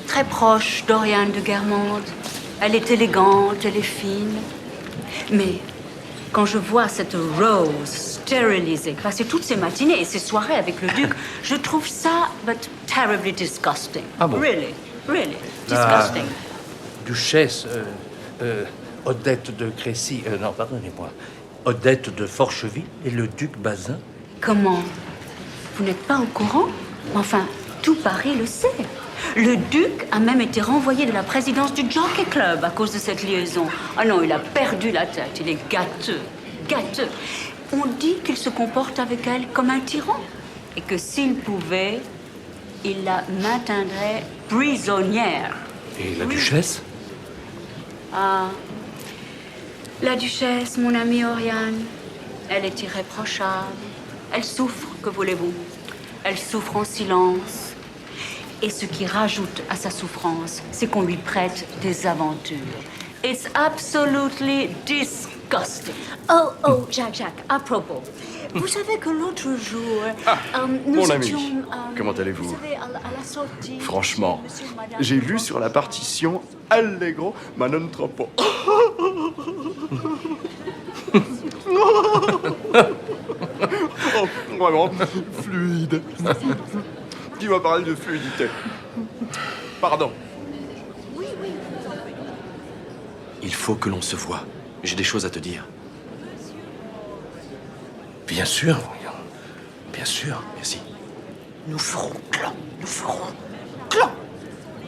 très proche d'Oriane de Guermantes. Elle est élégante, elle est fine. Mais quand je vois cette Rose stérilisée passer toutes ses matinées et ses soirées avec le duc, je trouve ça but terribly disgusting.
Ah bon?
Really, really
La
disgusting.
duchesse Odette de Crécy, non, pardonnez-moi, Odette de Forcheville et le duc Bazin.
Comment? Vous n'êtes pas au courant? Enfin, tout Paris le sait. Le duc a même été renvoyé de la présidence du Jockey Club à cause de cette liaison. Ah non, il a perdu la tête. Il est gâteux, gâteux. On dit qu'il se comporte avec elle comme un tyran. Et que s'il pouvait, il la maintiendrait prisonnière.
Et la duchesse?
Ah, la duchesse, mon amie Oriane, elle est irréprochable. Elle souffre, que voulez-vous? Elle souffre en silence. Et ce qui rajoute à sa souffrance, c'est qu'on lui prête des aventures. It's absolutely disgusting. Oh, Jack, à propos. Vous savez que l'autre jour, nous
mon ami,
étions...
comment allez-vous?
Vous savez, à la sortie...
Franchement, j'ai lu sur la partition Allegro ma non troppo. Oh, vraiment, fluide. Qui va parler de fluidité? Pardon.
Il faut que l'on se voie. J'ai des choses à te dire.
Bien sûr, voyons. Bien sûr.
Merci.
Nous ferons clan. Nous ferons clan.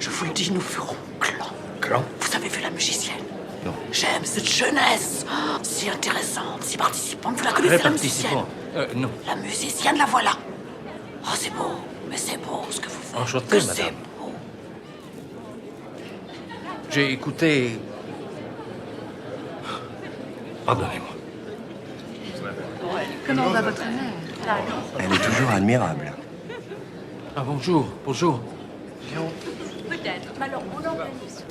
Je vous le dis, nous ferons clan.
Clan?
Vous avez vu la musicienne?
Non.
J'aime cette jeunesse. Si intéressante, si participante. Vous la connaissez,
Très
la musicienne?
participant. Non.
La musicienne, la voilà. Oh, c'est beau. Mais c'est beau ce que vous faites.
Enchanté,
Que
madame.
c'est beau.
J'ai écouté... Pardonnez-moi.
Comment va votre mère?
Elle est toujours admirable.
Ah, bonjour, bonjour.
Peut-être, mais alors on l'organise.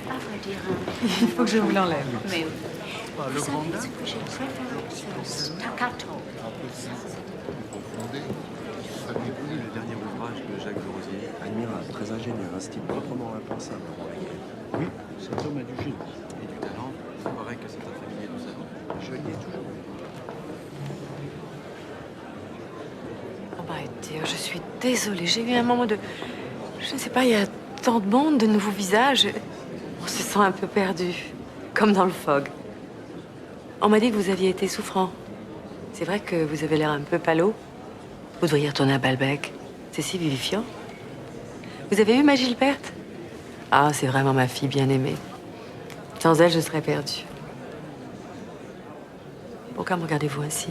À vrai dire...
Il faut que je vous l'enlève.
Mais oui. Vous savez ce que j'ai préféré, c'est le staccato.
Avez-vous lu le dernier ouvrage de Jacques de Rosier? Admirable, très ingénieux, un style proprement impensable.
Oui, cet homme a du génie.
Et du talent, il paraît que c'est un familier du savant.
Je l'y ai toujours vu.
Oh bah, écoutez, je suis désolée. J'ai eu un moment de... Je ne sais pas, il y a tant de monde, de nouveaux visages. On se sent un peu perdu, comme dans le fog. On m'a dit que vous aviez été souffrant. C'est vrai que vous avez l'air un peu pâlot. Vous devriez retourner à Balbec. C'est si vivifiant. Vous avez vu ma Gilberte? Ah, c'est vraiment ma fille bien-aimée. Sans elle, je serais perdue. Pourquoi me regardez-vous ainsi?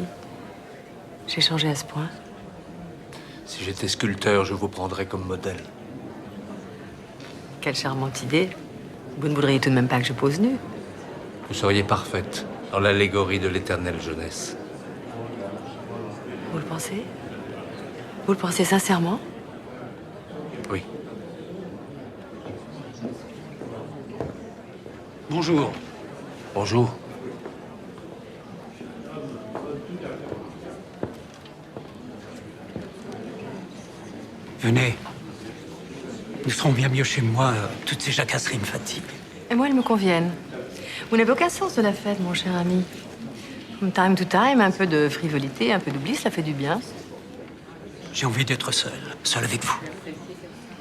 J'ai changé à ce point.
Si j'étais sculpteur, je vous prendrais comme modèle.
Quelle charmante idée. Vous ne voudriez tout de même pas que je pose nue?
Vous seriez parfaite dans l'allégorie de l'éternelle jeunesse.
Vous le pensez? Vous le pensez sincèrement?
Oui.
Bonjour.
Bonjour.
Venez. Nous serons bien mieux chez moi. Toutes ces jacasseries me fatiguent.
Et moi, elles me conviennent. Vous n'avez aucun sens de la fête, mon cher ami. From time to time, un peu de frivolité, un peu d'oubli, ça fait du bien.
J'ai envie d'être seul avec vous.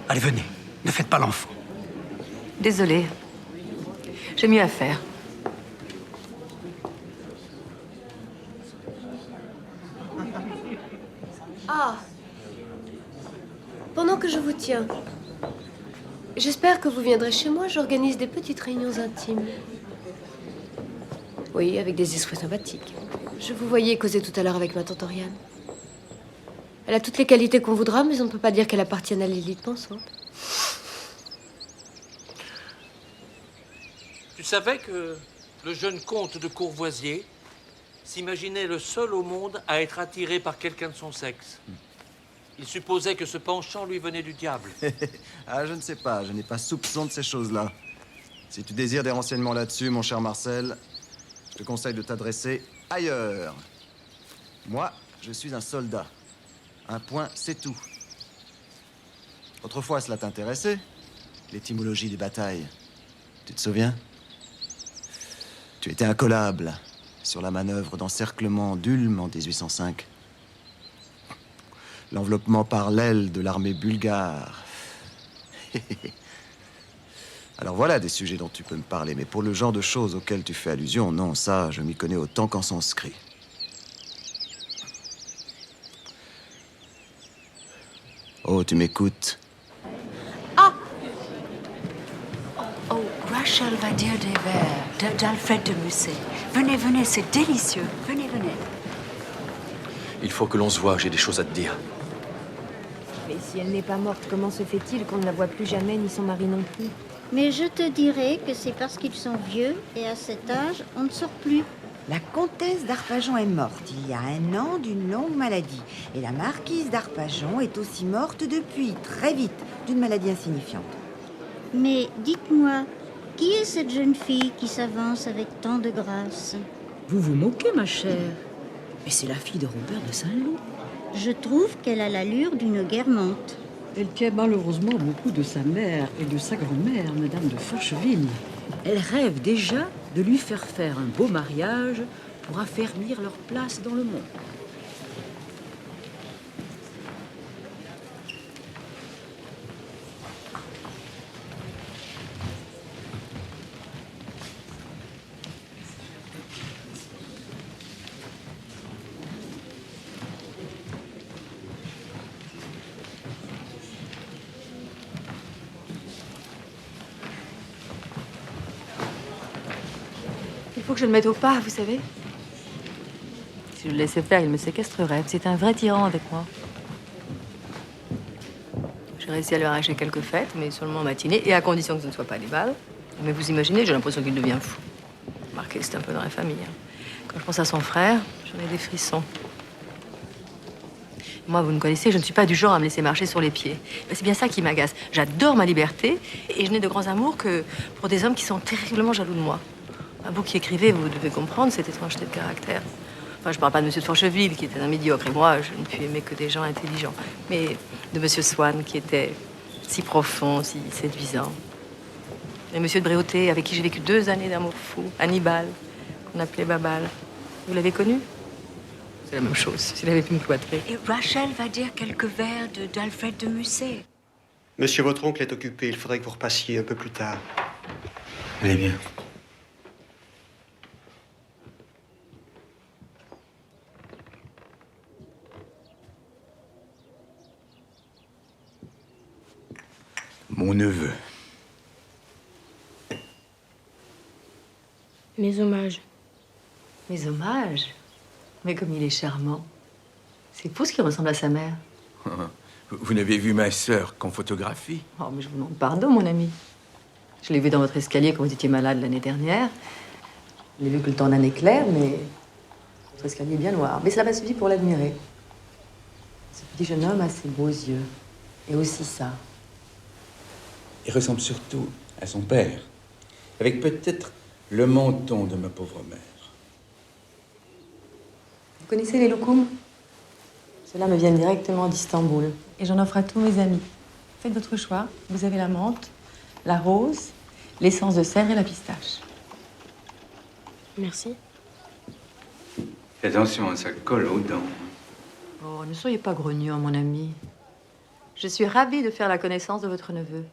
Allez, venez. Ne faites pas l'enfant.
Désolée. J'ai mieux à faire. Ah. Pendant que je vous tiens, j'espère que vous viendrez chez moi. J'organise des petites réunions intimes.
Oui, avec des esprits sympathiques. Je vous voyais causer tout à l'heure avec ma tante Oriane. Elle a toutes les qualités qu'on voudra, mais on ne peut pas dire qu'elle appartienne à l'élite pensante.
Tu savais que le jeune comte de Courvoisier s'imaginait le seul au monde à être attiré par quelqu'un de son sexe. Il supposait que ce penchant lui venait du diable.
Ah, je ne sais pas, je n'ai pas soupçon de ces choses-là. Si tu désires des renseignements là-dessus, mon cher Marcel, je te conseille de t'adresser ailleurs. Moi, je suis un soldat. Un point, c'est tout. Autrefois, cela t'intéressait? L'étymologie des batailles. Tu te souviens? Tu étais incollable sur la manœuvre d'encerclement d'Ulm en 1805. L'enveloppement par l'aile de l'armée bulgare. Alors voilà des sujets dont tu peux me parler, mais pour le genre de choses auxquelles tu fais allusion, non, ça, je m'y connais autant qu'en sanskrit. Oh, tu m'écoutes?
Oh, Rachel va dire des vers d'Alfred de Musset. Venez, venez, c'est délicieux. Venez, venez.
Il faut que l'on se voie, j'ai des choses à te dire.
Mais si elle n'est pas morte, comment se fait-il qu'on ne la voit plus jamais, ni son mari non plus?
Mais je te dirais que c'est parce qu'ils sont vieux et à cet âge, on ne sort plus.
La comtesse d'Arpajon est morte il y a 1 an d'une longue maladie. Et la marquise d'Arpajon est aussi morte depuis, très vite, d'une maladie insignifiante.
Mais dites-moi, qui est cette jeune fille qui s'avance avec tant de grâce?
Vous vous moquez, ma chère. Mais c'est la fille de Robert de Saint-Loup.
Je trouve qu'elle a l'allure d'une guermantes.
Elle tient malheureusement beaucoup de sa mère et de sa grand-mère, Madame de Forcheville. Elle rêve déjà de lui faire un beau mariage pour affermir leur place dans le monde.
Il faut que je le mette au pas, vous savez. Si je le laissais faire, il me séquestrerait. C'est un vrai tyran avec moi. J'ai réussi à lui arracher quelques fêtes, mais seulement en matinée, et à condition que ce ne soit pas des balles. Mais vous imaginez, j'ai l'impression qu'il devient fou. Remarquez, c'est un peu dans la famille. Quand je pense à son frère, j'en ai des frissons. Moi, vous me connaissez, je ne suis pas du genre à me laisser marcher sur les pieds. C'est bien ça qui m'agace. J'adore ma liberté, et je n'ai de grands amours que pour des hommes qui sont terriblement jaloux de moi. Vous qui écrivez, vous devez comprendre cette étrangeté de caractère. Enfin, je parle pas de Monsieur de Forcheville, qui était un médiocre, et moi, je ne puis aimer que des gens intelligents. Mais de Monsieur Swann, qui était si profond, si séduisant. Et Monsieur de Bréauté, avec qui j'ai vécu 2 années d'amour fou. Hannibal, qu'on appelait Babal. Vous l'avez connu? C'est la même chose, s'il avait pu me cloîtrer.
Et Rachel va dire quelques vers d'Alfred de Musset.
Monsieur votre oncle est occupé, il faudrait que vous repassiez un peu plus tard.
Allez bien. Mon neveu.
Mes hommages.
Mes hommages? Mais comme il est charmant. C'est fou ce qui ressemble à sa mère.
Vous n'avez vu ma sœur qu'en photographie?
Oh, mais je vous demande pardon, mon ami. Je l'ai vu dans votre escalier quand vous étiez malade l'année dernière. Je l'ai vu que le temps d'un éclair, mais votre escalier est bien noir. Mais cela m'a suffi pour l'admirer. Ce petit jeune homme a ses beaux yeux. Et aussi ça.
Il ressemble surtout à son père, avec peut-être le menton de ma pauvre mère.
Vous connaissez les loukoums? Ceux-là me viennent directement d'Istanbul. Et j'en offre à tous mes amis. Faites votre choix. Vous avez la menthe, la rose, l'essence de serre et la pistache.
Merci.
Attention, ça colle aux dents.
Oh, ne soyez pas grognon, mon ami. Je suis ravie de faire la connaissance de votre neveu.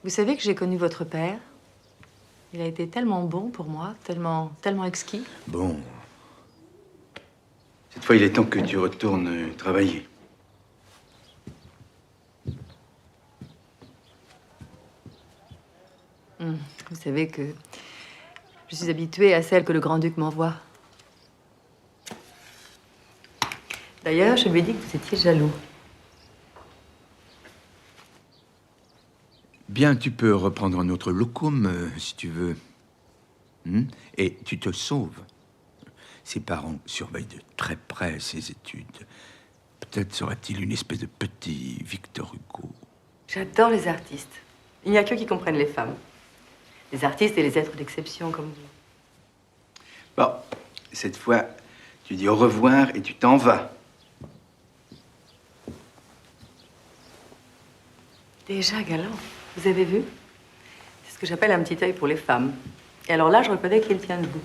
Vous savez que j'ai connu votre père? Il a été tellement bon pour moi, tellement exquis.
Bon. Cette fois, il est temps que tu retournes travailler.
Vous savez que Je suis habituée à celle que le grand-duc m'envoie. D'ailleurs, je lui ai dit que vous étiez jaloux.
Bien, tu peux reprendre un autre locum, si tu veux. Et tu te sauves. Ses parents surveillent de très près ses études. Peut-être sera-t-il une espèce de petit Victor Hugo.
J'adore les artistes. Il n'y a qu'eux qui comprennent les femmes. Les artistes et les êtres d'exception comme vous.
Bon, cette fois, tu dis au revoir et tu t'en vas.
Déjà galant. Vous avez vu? C'est ce que j'appelle un petit œil pour les femmes. Et alors là, je reconnais qu'il tient debout.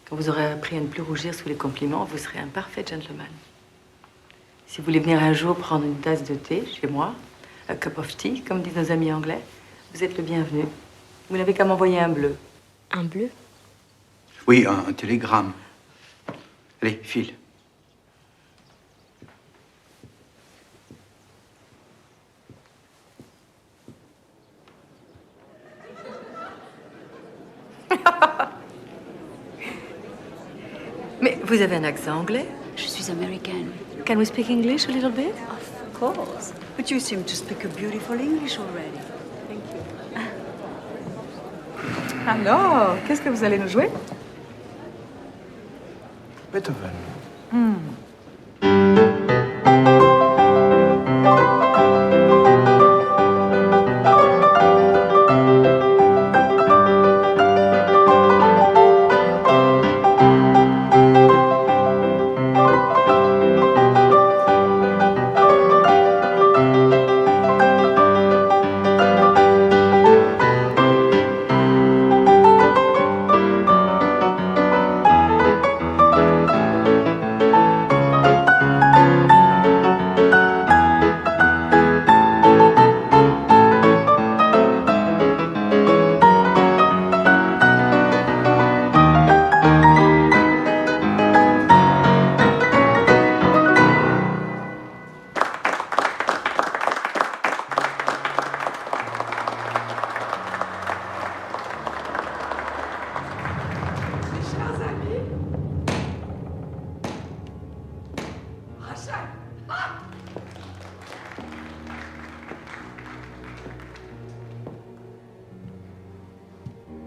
Quand vous aurez appris à ne plus rougir sous les compliments, vous serez un parfait gentleman. Si vous voulez venir un jour prendre une tasse de thé chez moi, a cup of tea, comme disent nos amis anglais, vous êtes le bienvenu. Vous n'avez qu'à m'envoyer un bleu.
Un bleu?
Oui, un télégramme. Allez, file.
Mais vous avez un accent anglais?
Je suis américaine.
Can we speak English a little bit?
Of course. But you seem to speak a beautiful English already. Thank you.
Alors, qu'est-ce que vous allez nous jouer?
Beethoven.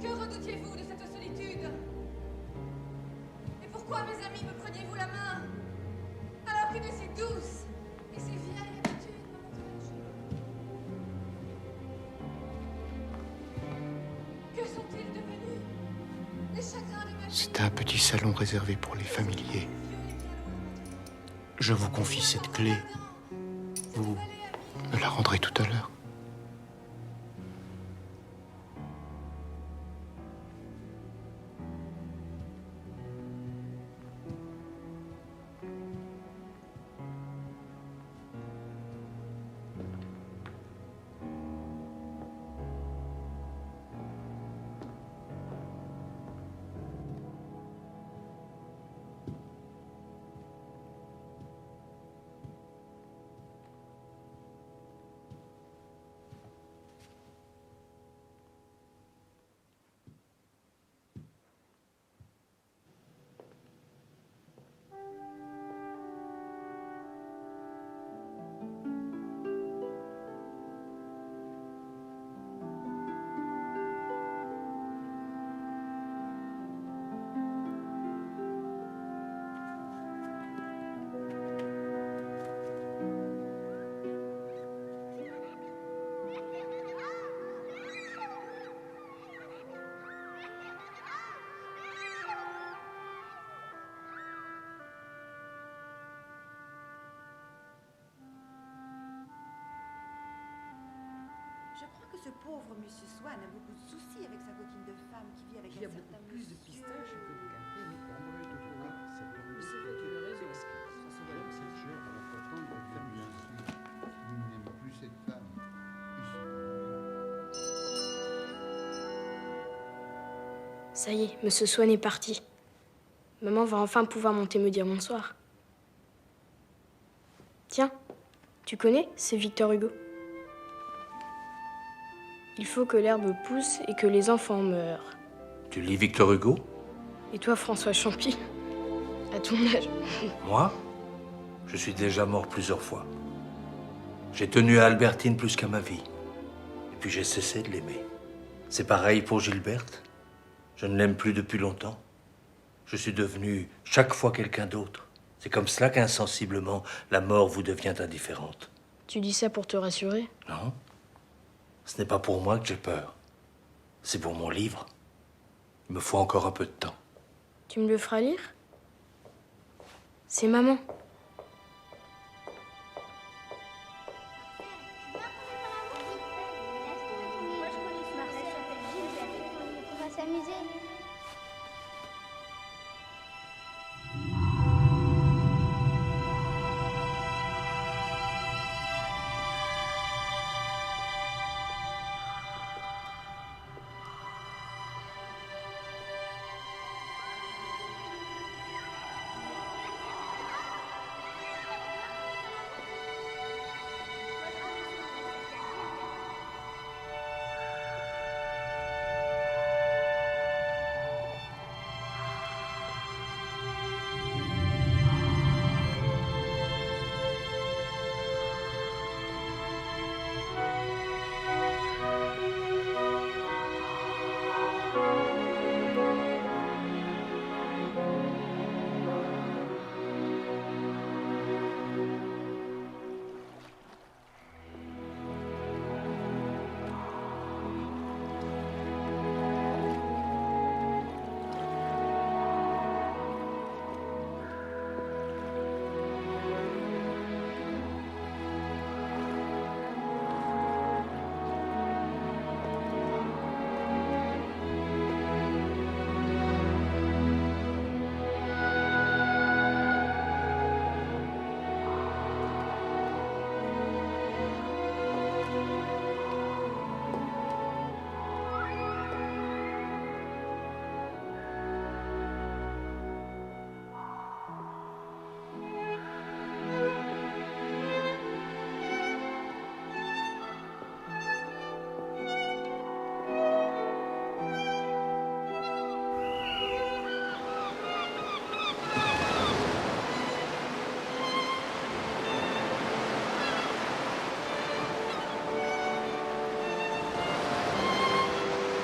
Que redoutiez-vous de cette solitude? Et pourquoi, mes amis, me preniez-vous la main? Alors qu'une si douce et si vieille habitude me montrait. Que sont-ils devenus? Les chagrins de ma vie.
C'est un petit salon réservé pour les familiers. Je vous confie cette clé. Vous me la rendrez tout à l'heure.
Je crois que ce pauvre monsieur Swann a beaucoup de soucis avec sa coquine de femme qui vit avec un certain
plus de
monsieur.
pistaches que de café. C'est vrai, tu as raison. Cette chair à la photo, il va faire bien sûr. Vous n'aimez plus cette femme.
Ça y est, monsieur Swann est parti. Maman va enfin pouvoir monter me dire bonsoir. Tiens, tu connais, c'est Victor Hugo. Il faut que l'herbe pousse et que les enfants meurent.
Tu lis Victor Hugo?
Et toi, François Champy? À ton âge.
Moi? Je suis déjà mort plusieurs fois. J'ai tenu à Albertine plus qu'à ma vie. Et puis j'ai cessé de l'aimer. C'est pareil pour Gilberte. Je ne l'aime plus depuis longtemps. Je suis devenu chaque fois quelqu'un d'autre. C'est comme cela qu'insensiblement, la mort vous devient indifférente.
Tu dis ça pour te rassurer?
Non. Ce n'est pas pour moi que j'ai peur. C'est pour mon livre. Il me faut encore un peu de temps.
Tu me le feras lire? C'est maman.
On va s'amuser.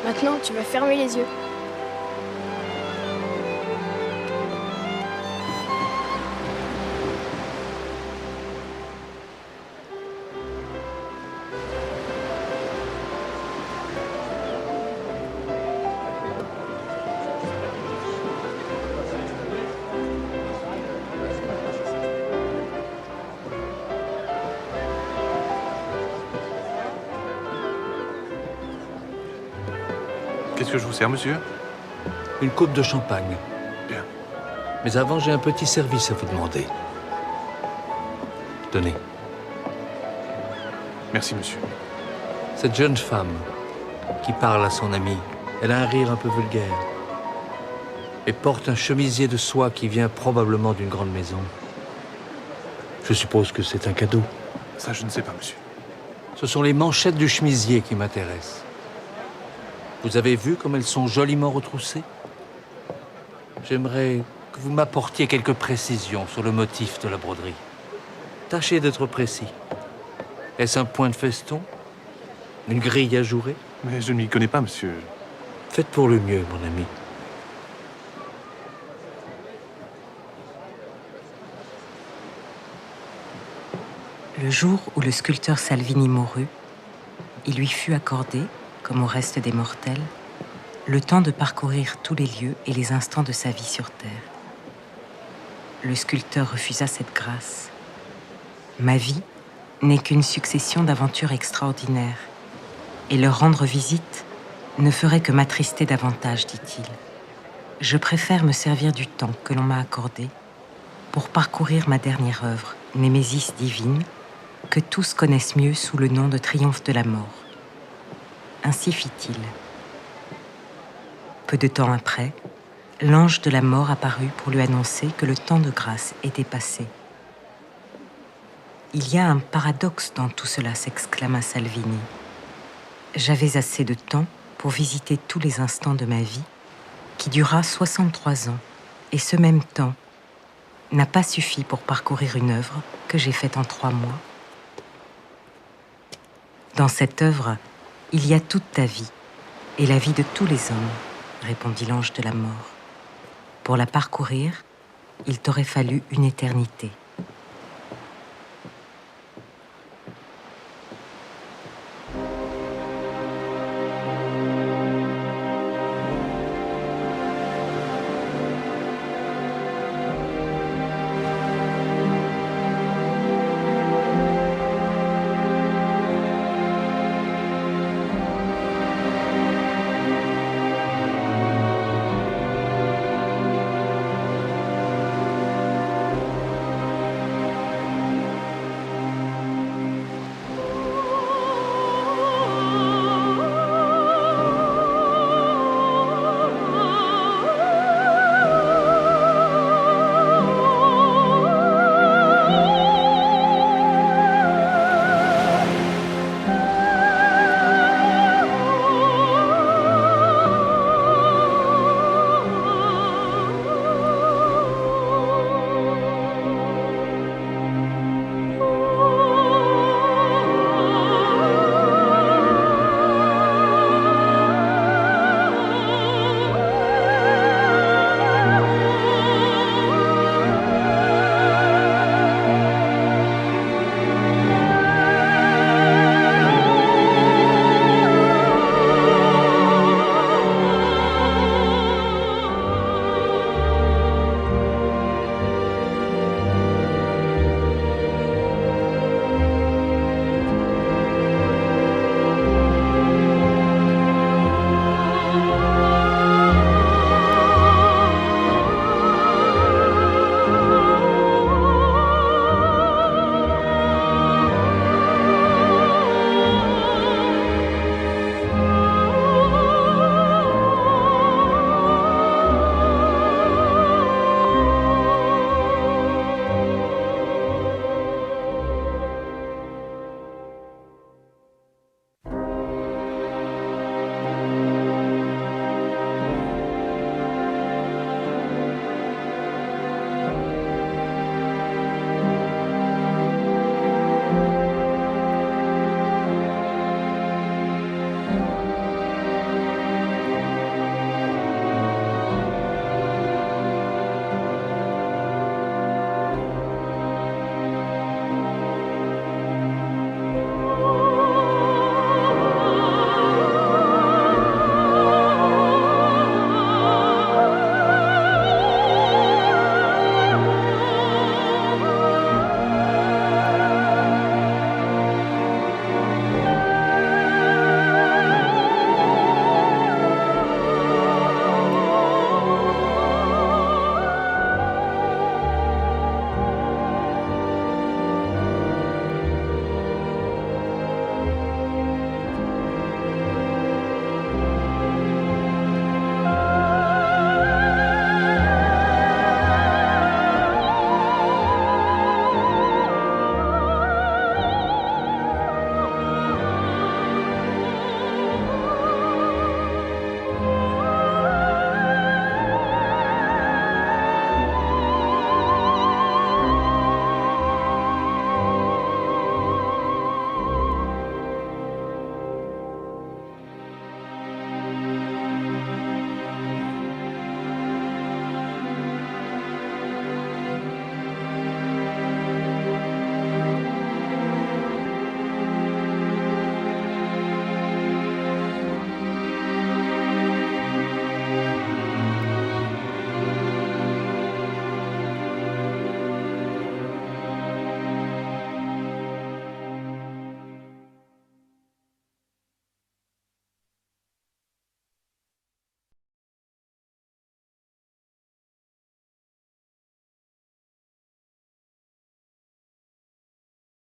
Maintenant, tu vas fermer les yeux.
Qu'est-ce que je vous sers, monsieur?
Une coupe de champagne.
Bien.
Mais avant, j'ai un petit service à vous demander. Tenez.
Merci, monsieur.
Cette jeune femme qui parle à son ami, elle a un rire un peu vulgaire et porte un chemisier de soie qui vient probablement d'une grande maison. Je suppose que c'est un cadeau.
Ça, je ne sais pas, monsieur.
Ce sont les manchettes du chemisier qui m'intéressent. Vous avez vu comme elles sont joliment retroussées? J'aimerais que vous m'apportiez quelques précisions sur le motif de la broderie. Tâchez d'être précis. Est-ce un point de feston? Une grille ajourée?
Mais je ne m'y connais pas, monsieur.
Faites pour le mieux, mon ami.
Le jour où le sculpteur Salvini mourut, il lui fut accordé, comme au reste des mortels, le temps de parcourir tous les lieux et les instants de sa vie sur Terre. Le sculpteur refusa cette grâce. Ma vie n'est qu'une succession d'aventures extraordinaires, et leur rendre visite ne ferait que m'attrister davantage, dit-il. Je préfère me servir du temps que l'on m'a accordé pour parcourir ma dernière œuvre, Némésis divine, que tous connaissent mieux sous le nom de Triomphe de la mort. Ainsi fit-il. Peu de temps après, l'ange de la mort apparut pour lui annoncer que le temps de grâce était passé. « Il y a un paradoxe dans tout cela », s'exclama Salvini. « J'avais assez de temps pour visiter tous les instants de ma vie qui dura 63 ans, et ce même temps n'a pas suffi pour parcourir une œuvre que j'ai faite en 3 mois. Dans cette œuvre, il y a toute ta vie, et la vie de tous les hommes, répondit l'ange de la mort. Pour la parcourir, il t'aurait fallu une éternité.